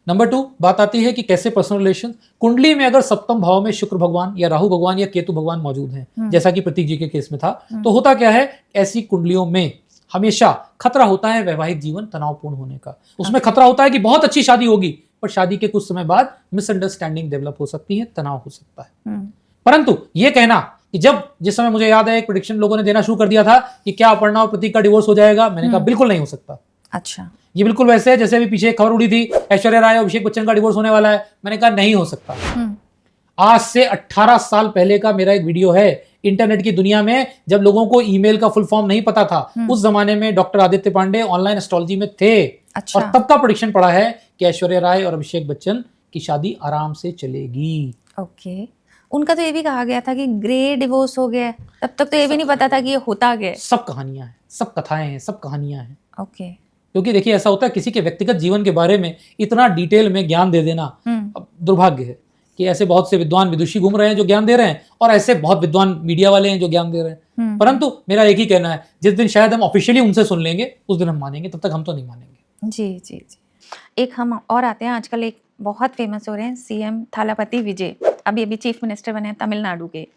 [SPEAKER 1] Number 2, बात आती है कि कैसे पर्सनल रिलेशन। कुंडली में अगर सप्तम भाव में शुक्र भगवान या राहु भगवान या केतु भगवान मौजूद हैं, जैसा कि प्रतीक जी के केस में था, तो होता क्या है, ऐसी कुंडलियों में हमेशा खतरा होता है वैवाहिक जीवन तनावपूर्ण होने का। उसमें खतरा होता है कि बहुत अच्छी शादी होगी, पर शादी के कुछ समय बाद मिसअंडरस्टैंडिंग डेवलप हो सकती है, तनाव हो सकता है। परंतु ये कहना कि जिस समय मुझे याद है एक प्रेडिक्शन लोगों ने देना शुरू कर दिया था कि क्या अपर्णा और प्रतीक का डिवोर्स हो जाएगा, मैंने कहा बिल्कुल नहीं हो सकता।
[SPEAKER 2] अच्छा।
[SPEAKER 1] ये बिल्कुल वैसे है जैसे अभी पीछे खबर उड़ी थी ऐश्वर्या राय और अभिषेक बच्चन का डिवोर्स होने वाला है, मैंने कहा नहीं हो सकता। आज से 18 साल पहले का मेरा एक वीडियो है, इंटरनेट की दुनिया में जब लोगों को ईमेल का फुल फॉर्म नहीं पता था, उस जमाने में doctor Aditya Pandey online astrology में थे। अच्छा। और तब का प्रेडिक्शन पड़ा है कि ऐश्वर्या राय और अभिषेक बच्चन की शादी आराम से चलेगी।
[SPEAKER 2] ओके। उनका तो ये भी कहा गया था कि ग्रे डिवोर्स हो गया, तब तक तो ये भी नहीं पता था कि ये होता गया।
[SPEAKER 1] सब कहानियां हैं, सब कथाएं हैं, सब कहानियां हैं।
[SPEAKER 2] ओके।
[SPEAKER 1] क्योंकि देखिए ऐसा होता है, किसी के व्यक्तिगत जीवन के बारे में इतना डिटेल में ज्ञान दे देना दुर्भाग्य है कि ऐसे बहुत से विद्वान विदुषी घूम रहे हैं जो ज्ञान दे रहे हैं, और ऐसे बहुत विद्वान मीडिया वाले हैं जो ज्ञान दे रहे हैं। परंतु मेरा एक ही कहना है, जिस दिन शायद हम ऑफिशियली उनसे सुन लेंगे उस दिन हम मानेंगे, तब तक हम तो नहीं मानेंगे।
[SPEAKER 2] जी जी जी। एक हम और आते हैं, आजकल एक बहुत फेमस हो रहे हैं सीएम थालापति विजय, अभी चीफ मिनिस्टर बने हैं तमिलनाडु के।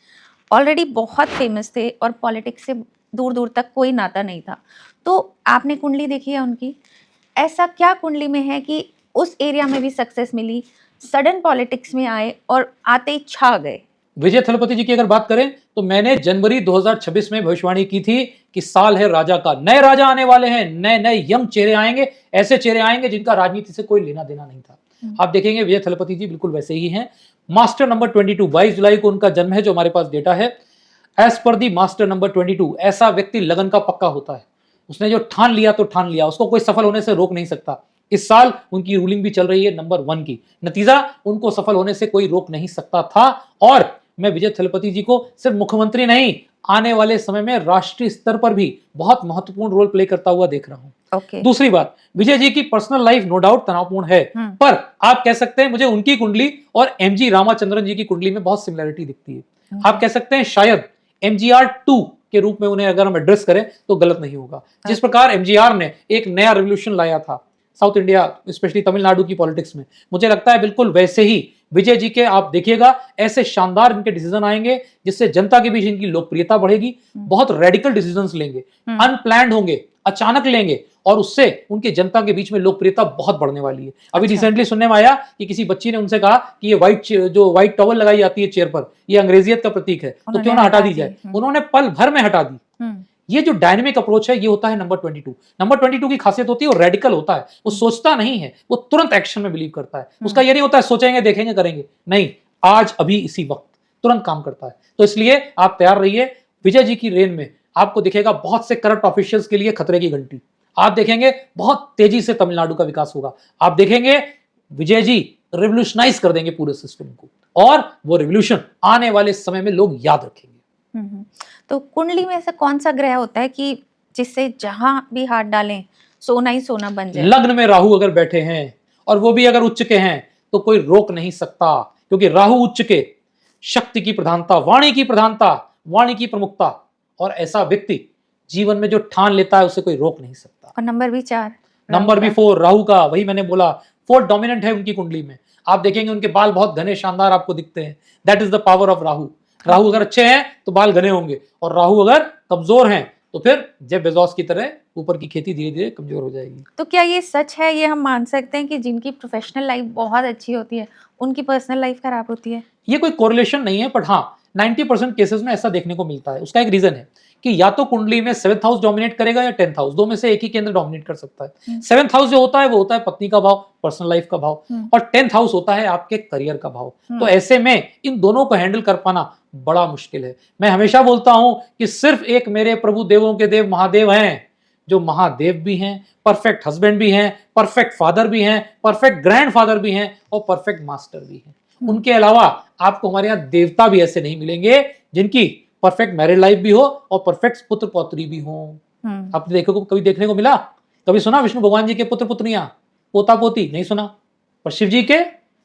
[SPEAKER 2] ऑलरेडी बहुत फेमस थे और पॉलिटिक्स से दूर दूर तक कोई नाता नहीं था। तो आपने कुंडली देखी है उनकी, ऐसा क्या कुंडली में है कि उस एरिया में भी सक्सेस मिली, सडन पॉलिटिक्स में आए और आते ही छा गए?
[SPEAKER 1] विजय थलपति जी की अगर बात करें तो मैंने जनवरी 2026 में भविष्यवाणी की थी कि साल है राजा का, नए राजा आने वाले हैं, नए नए यंग चेहरे आएंगे, ऐसे चेहरे आएंगे जिनका राजनीति से कोई लेना देना नहीं था। आप देखेंगे विजय थलपति जी बिल्कुल वैसे ही हैं। मास्टर नंबर 22, 22 जुलाई को उनका जन्म है, जो हमारे पास डेटा है। As per the master number 22, ऐसा व्यक्ति लगन का पक्का होता है। उसने जो ठान लिया तो ठान लिया, उसको कोई सफल होने से रोक नहीं सकता। इस साल उनकी रूलिंग भी चल रही है नंबर 1 की। नतीजा उनको सफल होने से कोई रोक नहीं सकता था। और मैं विजय थलपति जी को सिर्फ मुख्यमंत्री नहीं, आने वाले समय में राष्ट्रीय स्तर पर भी बहुत महत्वपूर्ण रोल प्ले करता हुआ देख रहा हूं। दूसरी बात, विजय जी की पर्सनल लाइफ नो डाउट तनावपूर्ण है, पर आप कह सकते हैं मुझे उनकी कुंडली और एमजी रामाचंद्रन जी की कुंडली में बहुत सिमिलरिटी दिखती है। आप कह सकते हैं शायद एमजीआर 2 के रूप में उन्हें अगर हम एड्रेस करें तो गलत नहीं होगा। जिस प्रकार एमजीआर ने एक नया रेवोल्यूशन लाया था साउथ इंडिया, स्पेशली तमिलनाडु की पॉलिटिक्स में, मुझे लगता है बिल्कुल वैसे ही विजय जी के आप देखिएगा ऐसे शानदार इनके डिसीजन आएंगे जिससे जनता के बीच इनकी लोकप्रियता बढ़ेगी। बहुत रेडिकल डिसीजंस लेंगे, अनप्लैंड होंगे, अचानक लेंगे, और उससे उनके जनता के बीच में लोकप्रियता बहुत बढ़ने वाली है। अभी रिसेंटली सुनने में आया कि किसी बच्ची ने उनसे कहा कि ये व्हाइट टॉवल लगाई जाती है चेयर पर, ये अंग्रेजियत का प्रतीक है, तो क्यों ना हटा दी जाए। उन्होंने पल भर में हटा दी। ये जो डायनेमिक अप्रोच है ये होता है नंबर 22। नंबर 22 की खासियत होती है वो रेडिकल होता है, वो सोचता नहीं है, वो तुरंत एक्शन में बिलीव करता है। उसका ये नहीं होता है सोचेंगे देखेंगे करेंगे, नहीं, आज अभी इसी वक्त तुरंत काम करता है। तो इसलिए आप तैयार रहिए, विजय जी की रेन में आपको दिखेगा बहुत से करप्ट ऑफिशियल्स के लिए खतरे की घंटी। आप देखेंगे बहुत तेजी से तमिलनाडु का विकास होगा। आप देखेंगे विजय जी रिवोल्यूशनाइज कर देंगे पूरे सिस्टम को, और वो रिवोल्यूशन आने वाले समय में लोग याद रखेंगे।
[SPEAKER 2] तो कुंडली में ऐसा कौन सा ग्रह होता है कि जिससे जहां भी हाथ डालें सोना ही सोना बन जाए?
[SPEAKER 1] लग्न में राहु अगर बैठे हैं और वो भी अगर उच्च के हैं तो कोई रोक नहीं सकता, क्योंकि राहु उच्च के शक्ति की प्रधानता, वाणी की प्रधानता, वाणी की प्रमुखता, और ऐसा व्यक्ति जीवन में जो ठान लेता है उसे कोई रोक नहीं सकता।
[SPEAKER 2] और नंबर भी 4,
[SPEAKER 1] नंबर भी 4 राहु का, वही मैंने बोला 4 डोमिनेंट है उनकी कुंडली में। आप देखेंगे उनके बाल बहुत घने शानदार आपको दिखते हैं, that is the power of Rahu. Rahu अगर अच्छे हैं तो बाल घने होंगे, और राहु अगर कमजोर हैं तो फिर जेफ बेजोस की तरह ऊपर की खेती धीरे धीरे कमजोर हो जाएगी।
[SPEAKER 2] तो क्या ये सच है, ये हम मान सकते हैं कि जिनकी प्रोफेशनल लाइफ बहुत अच्छी होती है उनकी पर्सनल लाइफ खराब होती है?
[SPEAKER 1] ये कोई कोरिलेशन नहीं है, बट हाँ 90% केसेस में ऐसा देखने को मिलता है। उसका एक रीजन है कि या तो कुंडली में 7th हाउस डोमिनेट करेगा या 10th हाउस, दो में से एक ही केंद्र डोमिनेट कर सकता है। 7th हाउस जो होता है वो होता है पत्नी का भाव, पर्सनल लाइफ का भाव, और 10th हाउस होता है आपके करियर का भाव। तो ऐसे में इन दोनों को हैंडल कर पाना बड़ा मुश्किल है। मैं हमेशा बोलता हूं कि सिर्फ एक मेरे प्रभु देवों के देव महादेव हैं, जो महादेव भी हैं, परफेक्ट हस्बैंड भी हैं, परफेक्ट फादर भी हैं, परफेक्ट ग्रैंडफादर भी हैं, और परफेक्ट मास्टर भी हैं। उनके अलावा आपको हमारे यहाँ देवता भी ऐसे नहीं मिलेंगे जिनकी परफेक्ट मैरिड लाइफ भी हो और परफेक्ट पुत्र पौत्री भी हो। आपने देखो कभी देखने को मिला? कभी सुना विष्णु भगवान जी के पुत्र पुत्रियां, पोता पोती? नहीं सुना। पर शिव जी के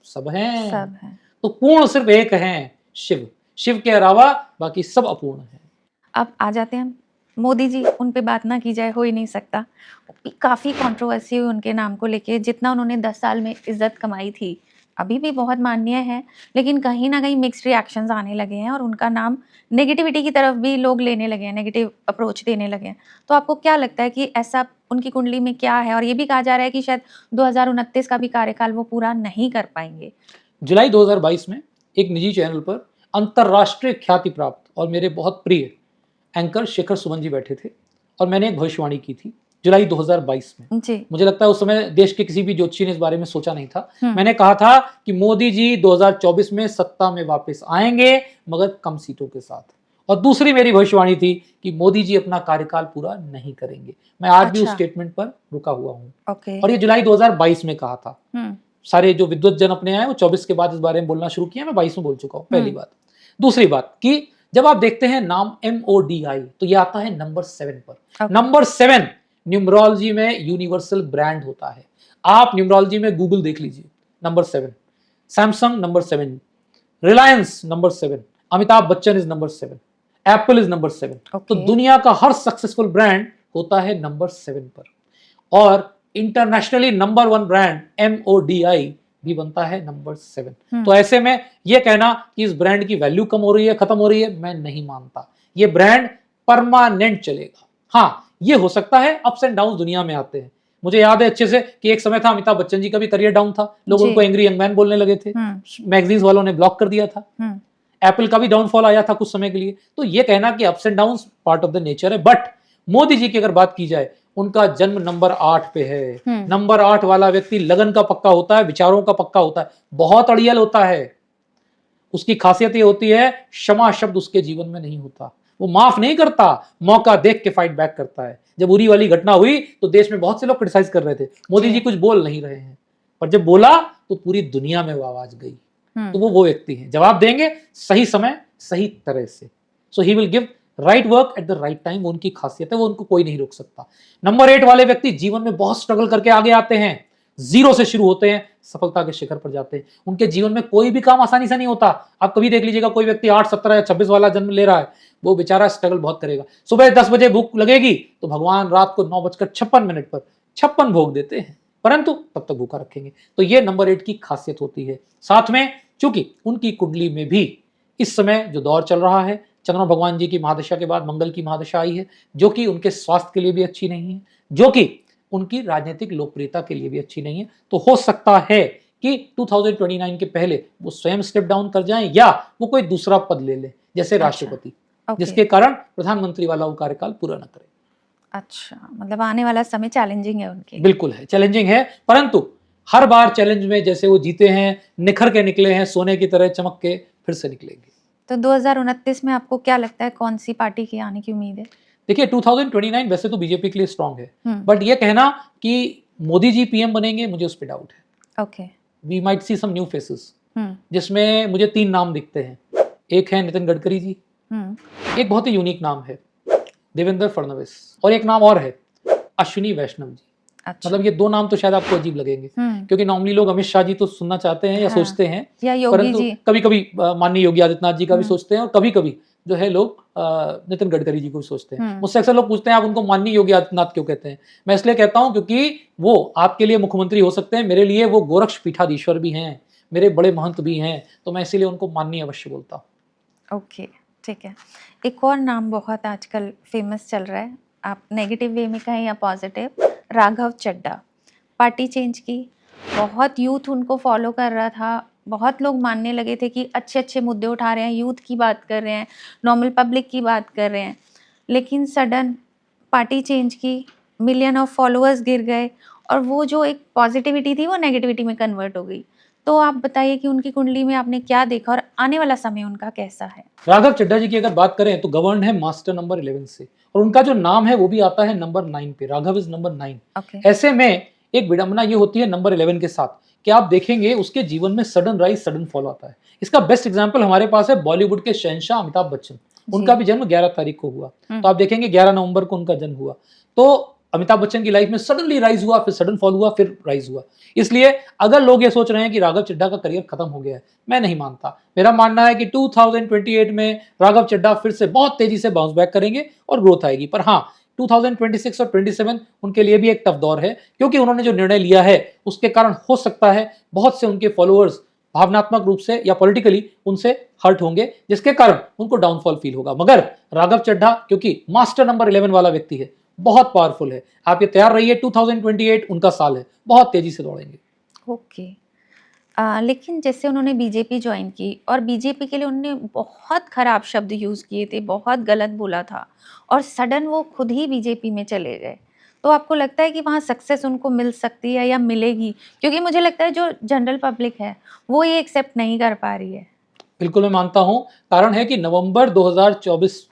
[SPEAKER 1] सब हैं। तो पूर्ण सिर्फ एक हैं, शिव। शिव के अलावा बाकी सब अपूर्ण है।
[SPEAKER 2] अब आ जाते हैं मोदी जी, उन पे बात ना की जाए हो ही नहीं सकता। काफी कंट्रोवर्सी हुई उनके नाम को लेके, जितना उन्होंने 10 साल में इज्जत कमाई थी अभी भी बहुत माननीय है, लेकिन कहीं ना कहीं मिक्स्ड रिएक्शंस आने लगे हैं और उनका नाम नेगेटिविटी की तरफ भी लोग लेने लगे हैं, नेगेटिव अप्रोच देने लगे हैं। तो आपको क्या लगता है कि ऐसा उनकी कुंडली में क्या है? और ये भी कहा जा रहा है कि शायद 2029 का भी कार्यकाल वो पूरा नहीं कर पाएंगे।
[SPEAKER 1] जुलाई 2022 में एक निजी चैनल पर अंतरराष्ट्रीय ख्याति प्राप्त और मेरे बहुत प्रिय एंकर शेखर सुमन जी बैठे थे, और मैंने एक भविष्यवाणी की थी जुलाई 2022 में जी। मुझे लगता है उस समय देश के किसी भी ज्योतिषी ने इस बारे में सोचा नहीं था। मैंने कहा था कि मोदी जी 2024 में सत्ता में वापस आएंगे, मगर कम सीटों के साथ। और दूसरी मेरी भविष्यवाणी थी कि मोदी जी अपना कार्यकाल पूरा नहीं करेंगे। मैं आज भी उस स्टेटमेंट पर रुका हुआ हूँ। और ये जुलाई 2022 में कहा था। सारे जो विद्वत जन अपने आए वो 24 के बाद इस बारे में बोलना शुरू किया, मैं 22 में बोल चुका हूँ। पहली बात। दूसरी बात कि जब आप देखते हैं नाम MODI तो ये आता है नंबर 7 पर। नंबर 7 न्यूमरोलॉजी में यूनिवर्सल ब्रांड होता है। आप न्यूमरोलॉजी में गूगल देख लीजिए, number 7, Samsung number 7, Reliance number 7, Amitabh Bachchan is number 7, Apple is number 7। तो दुनिया का हर सक्सेसफुल ब्रांड होता है नंबर 7 पर। और इंटरनेशनली नंबर 1 ब्रांड MODI भी बनता है नंबर 7। तो ऐसे में यह कहना कि इस ब्रांड की वैल्यू कम हो रही है, खत्म हो रही है, मैं नहीं मानता। ये ब्रांड परमानेंट चलेगा। हाँ, ये हो सकता है अप्स एंड डाउन दुनिया में आते हैं। मुझे याद है अच्छे से कि एक समय था अमिताभ बच्चन जी का भी करियर डाउन था, लोग उनको एंग्री यंग मैन बोलने लगे थे, मैगजीन्स वालों ने ब्लॉक कर दिया था। एप्पल का भी डाउनफॉल आया था कुछ समय के लिए। तो ये कहना कि ups and down part of the nature है। बट मोदी जी की अगर बात की जाए, उनका जन्म नंबर 8 पे है। नंबर 8 वाला व्यक्ति लगन का पक्का होता है, विचारों का पक्का होता है, बहुत अड़ियल होता है। उसकी खासियत ये होती है क्षमा शब्द उसके जीवन में नहीं होता। वो माफ नहीं करता, मौका देख के फाइट बैक करता है। जब उरी वाली घटना हुई तो देश में बहुत से लोग क्रिटिसाइज कर रहे थे, मोदी जी कुछ बोल नहीं रहे हैं, पर जब बोला तो पूरी दुनिया में वो आवाज गई। तो वो व्यक्ति हैं, जवाब देंगे सही समय सही तरह से। So he will give right work at the right time, वो उनकी खासियत है, वो उनको कोई नहीं रोक सकता। नंबर 8 वाले व्यक्ति जीवन में बहुत स्ट्रगल करके आगे आते हैं, जीरो से शुरू होते हैं, सफलता के शिखर पर जाते हैं। उनके जीवन में कोई भी काम आसानी से नहीं होता। आप कभी देख लीजिएगा, कोई व्यक्ति 8, 17 या 26 वाला जन्म ले रहा है, वो बेचारा स्ट्रगल बहुत करेगा। सुबह 10 बजे भूख लगेगी तो भगवान रात को 9:56 पर 56 भोग देते हैं, परंतु तब तक भूखा रखेंगे। तो ये नंबर 8 की खासियत होती है। साथ में चूंकि उनकी कुंडली में भी इस समय जो दौर चल रहा है, चंद्रमा भगवान जी की महादशा के बाद मंगल की महादशा आई है, जो कि उनके स्वास्थ्य के लिए भी अच्छी नहीं है, जो कि उनकी राजनीतिक लोकप्रियता के लिए भी अच्छी नहीं है। तो हो सकता है कि 2029 के पहले वो स्वयं स्टेप डाउन कर जाएं या वो कोई दूसरा पद ले ले, जैसे राष्ट्रपति, जिसके कारण प्रधानमंत्री वाला वो कार्यकाल पूरा न करे।
[SPEAKER 2] अच्छा, मतलब आने वाला समय चैलेंजिंग है उनके।
[SPEAKER 1] बिल्कुल है, चैलेंजिंग है, परंतु हर बार चैलेंज में जैसे वो जीते हैं, निखर के निकले हैं, सोने की तरह चमक के फिर से निकलेंगे।
[SPEAKER 2] तो 2029 में आपको क्या लगता है, कौन सी पार्टी की आने की उम्मीद है?
[SPEAKER 1] देखिए 2029 वैसे तो बीजेपी के लिए स्ट्रांग है, बट ये कहना कि मोदी जी पीएम बनेंगे, मुझे उस पर डाउट है।
[SPEAKER 2] Okay,
[SPEAKER 1] we might see some new faces, जिसमें मुझे 3 नाम दिखते हैं। एक है नितिन गडकरी जी, एक बहुत ही यूनिक नाम है देवेंद्र फडणवीस, और एक नाम और है अश्विनी वैष्णव जी।
[SPEAKER 2] अच्छा।
[SPEAKER 1] मतलब ये 2 नाम तो शायद आपको अजीब लगेंगे, क्योंकि नॉर्मली लोग अमित शाह जी तो सुनना चाहते हैं या सोचते हैं,
[SPEAKER 2] या योगी जी,
[SPEAKER 1] कभी कभी माननीय योगी आदित्यनाथ जी का भी सोचते हैं, और कभी कभी जो है लोग नितिन गडकरी जी को सोचते हैं। मुझसे अक्सर लोग पूछते हैं आप उनको माननीय योगी आदित्यनाथ क्यों कहते हैं? मैं इसलिए कहता हूं क्योंकि वो आपके लिए मुख्यमंत्री हो सकते हैं, मेरे लिए वो गोरक्ष पीठाधीश्वर भी हैं, मेरे बड़े महंत भी हैं, तो मैं इसीलिए उनको माननीय अवश्य बोलता हूँ।
[SPEAKER 2] ओके, ठीक है। एक और नाम बहुत आजकल फेमस चल रहा है, आप नेगेटिव वे में कहें या positive, Raghav Chadha. Party change की, बहुत यूथ उनको फॉलो कर रहा था, बहुत लोग मानने लगे थे कि अच्छे अच्छे मुद्दे उठा रहे हैं, यूथ की बात कर रहे हैं, नॉर्मल पब्लिक की बात कर रहे हैं, लेकिन सडन पार्टी चेंज की, मिलियन ऑफ फॉलोअर्स गिर गए, और वो जो एक पॉजिटिविटी थी वो नेगेटिविटी में कन्वर्ट हो गई। तो आप बताइए कि उनकी कुंडली में आपने क्या देखा और आने वाला समय उनका कैसा है?
[SPEAKER 1] राघव चड्ढा जी की अगर बात करें तो गवर्न है मास्टर नंबर 11 से, और उनका जो नाम है वो भी आता है नंबर 9 पे, राघव इज नंबर 9। ऐसे में एक विडंबना ये होती है नंबर 11 के साथ कि आप देखेंगे उसके जीवन में सडन राइज सडन फॉल आता है। इसका बेस्ट एग्जांपल हमारे पास है बॉलीवुड के शहंशाह अमिताभ बच्चन। उनका भी जन्म 11 तारीख को हुआ, तो आप देखेंगे 11 नवंबर को उनका जन्म हुआ। तो अमिताभ बच्चन की लाइफ में सडनली राइज हुआ, फिर सडन फॉल हुआ, फिर राइज हुआ। इसलिए अगर लोग ये सोच रहे हैं कि राघव चड्ढा का करियर खत्म हो गया है, मैं नहीं मानता। मेरा मानना है कि 2028 में राघव चड्ढा फिर से बहुत तेजी से बाउंस बैक करेंगे और ग्रोथ आएगी। पर हाँ, 2026 और 27 उनके लिए भी एक टफ दौर है, क्योंकि उन्होंने जो निर्णय लिया है उसके कारण हो सकता है बहुत से उनके फॉलोअर्स भावनात्मक रूप से या पॉलिटिकली उनसे हर्ट होंगे, जिसके कारण उनको डाउनफॉल फील होगा। मगर राघव चड्ढा क्योंकि मास्टर नंबर 11 वाला व्यक्ति है, बहुत पावरफुल है, आप ये तैयार रहिए, 2028 उनका साल है, बहुत तेजी से दौड़ेंगे।
[SPEAKER 2] ओके। लेकिन जैसे उन्होंने बीजेपी ज्वाइन की और बीजेपी के लिए उन्होंने बहुत खराब शब्द यूज़ किए थे, बहुत गलत बोला था, और सडन वो खुद ही बीजेपी में चले गए, तो आपको लगता है कि वहाँ सक्सेस उनको मिल सकती है या मिलेगी? क्योंकि मुझे लगता है जो जनरल पब्लिक है वो ये एक्सेप्ट नहीं कर पा रही है।
[SPEAKER 1] बिल्कुल मैं मानता हूं, कारण है कि नवंबर 2024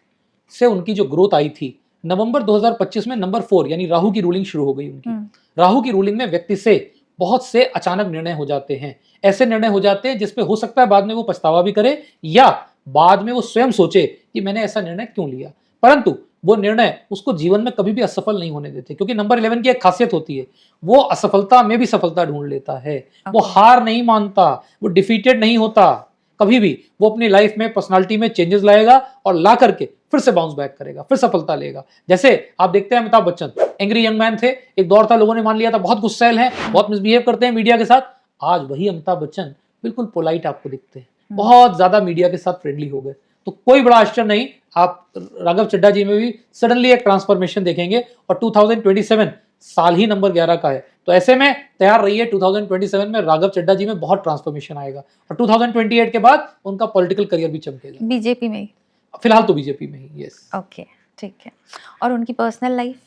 [SPEAKER 1] से उनकी जो ग्रोथ आई थी, नवंबर 2025 में नंबर 4 यानी राहु की रूलिंग शुरू हो गई उनकी। राहु की रूलिंग में व्यक्ति से बहुत से अचानक निर्णय हो जाते हैं, ऐसे निर्णय हो जाते हैं जिसपे हो सकता है बाद में वो पछतावा भी करे या बाद में वो स्वयं सोचे कि मैंने ऐसा निर्णय क्यों लिया, परंतु वो निर्णय उसको जीवन में कभी भी असफल नहीं होने देते, क्योंकि नंबर 11 की एक खासियत होती है, वो असफलता में भी सफलता ढूंढ लेता है। वो हार नहीं मानता, वो डिफीटेड नहीं होता कभी भी। वो अपनी लाइफ में पर्सनालिटी में चेंजेस लाएगा और ला करके फिर से बाउंस बैक करेगा, फिर सफलता लेगा। जैसे आप देखते हैं Amitabh Bachchan angry young man थे, एक दौर था लोगों ने मान लिया था बहुत गुस्सैल हैं, बहुत मिसबिहेव करते हैं मीडिया के साथ। आज वही अमिताभ बच्चन बिल्कुल पोलाइट आपको दिखते हैं, बहुत ज्यादा मीडिया के साथ फ्रेंडली हो गए। तो कोई बड़ा आश्चर्य नहीं, आप राघव चड्ढा जी में भी सडनली एक ट्रांसफॉर्मेशन देखेंगे, और 2027 साल ही नंबर 11 का है। तो ऐसे में तैयार रहिए, 2027 में राघव चड्ढा जी में बहुत ट्रांसफॉर्मेशन आएगा, और 2028 के बाद उनका पॉलिटिकल करियर भी चमकेगा।
[SPEAKER 2] बीजेपी में ही?
[SPEAKER 1] फिलहाल तो बीजेपी में ही, यस।
[SPEAKER 2] ओके, ठीक है। और उनकी पर्सनल लाइफ?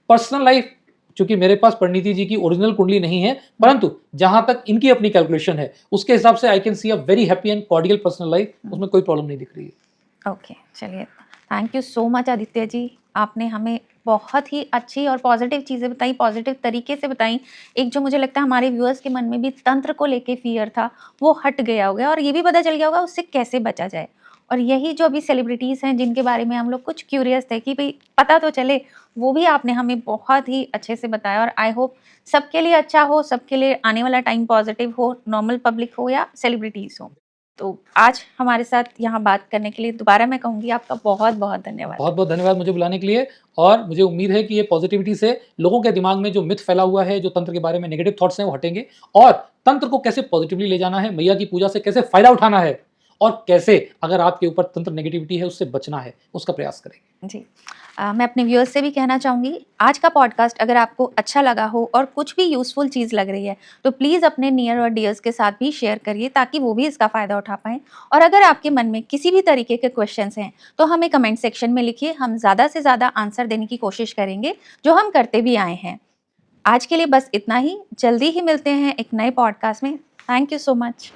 [SPEAKER 1] पर्सनल लाइफ, चूंकि मेरे पास परिणीति जी की ओरिजिनल कुंडली नहीं है, परंतु जहां तक इनकी अपनी कैलकुलेशन है उसके हिसाब से I can see a very happy and cordial personal life, उसमें कोई प्रॉब्लम नहीं दिख रही है।
[SPEAKER 2] ओके, चलिए, thank you so much Aditya ji, आपने हमें बहुत ही अच्छी और पॉजिटिव चीज़ें बताई, पॉजिटिव तरीके से बताई। एक जो मुझे लगता है हमारे व्यूअर्स के मन में भी तंत्र को लेके फ़ियर था, वो हट गया होगा और ये भी पता चल गया होगा उससे कैसे बचा जाए। और यही जो अभी सेलिब्रिटीज़ हैं जिनके बारे में हम लोग कुछ क्यूरियस थे कि भई पता तो चले, वो भी आपने हमें बहुत ही अच्छे से बताया और आई होप सबके लिए अच्छा हो, सबके लिए आने वाला टाइम पॉजिटिव हो, नॉर्मल पब्लिक हो या सेलिब्रिटीज़ हो। तो आज हमारे साथ यहाँ बात करने के लिए दोबारा मैं कहूँगी आपका बहुत-बहुत धन्यवाद।
[SPEAKER 1] बहुत बहुत धन्यवाद मुझे बुलाने के लिए। और मुझे उम्मीद है कि ये पॉजिटिविटी से लोगों के दिमाग में जो मिथ फैला हुआ है, जो तंत्र के बारे में नेगेटिव थॉट्स हैं, वो हटेंगे और तंत्र को कैसे पॉजिटिवली ले जाना है, मैया की पूजा से कैसे फायदा उठाना है और कैसे अगर आपके ऊपर तंत्र नेगेटिविटी है उससे बचना है, उसका प्रयास करेंगे।
[SPEAKER 2] जी। मैं अपने व्यूअर्स से भी कहना चाहूँगी, आज का पॉडकास्ट अगर आपको अच्छा लगा हो और कुछ भी यूज़फुल चीज़ लग रही है, तो प्लीज़ अपने नियर और डियर्स के साथ भी शेयर करिए ताकि वो भी इसका फ़ायदा उठा पाएँ। और अगर आपके मन में किसी भी तरीके के क्वेश्चंस हैं, तो हमें कमेंट सेक्शन में लिखिए, हम ज़्यादा से ज़्यादा आंसर देने की कोशिश करेंगे, जो हम करते भी आए हैं। आज के लिए बस इतना ही, जल्दी ही मिलते हैं एक नए पॉडकास्ट में। Thank you so much.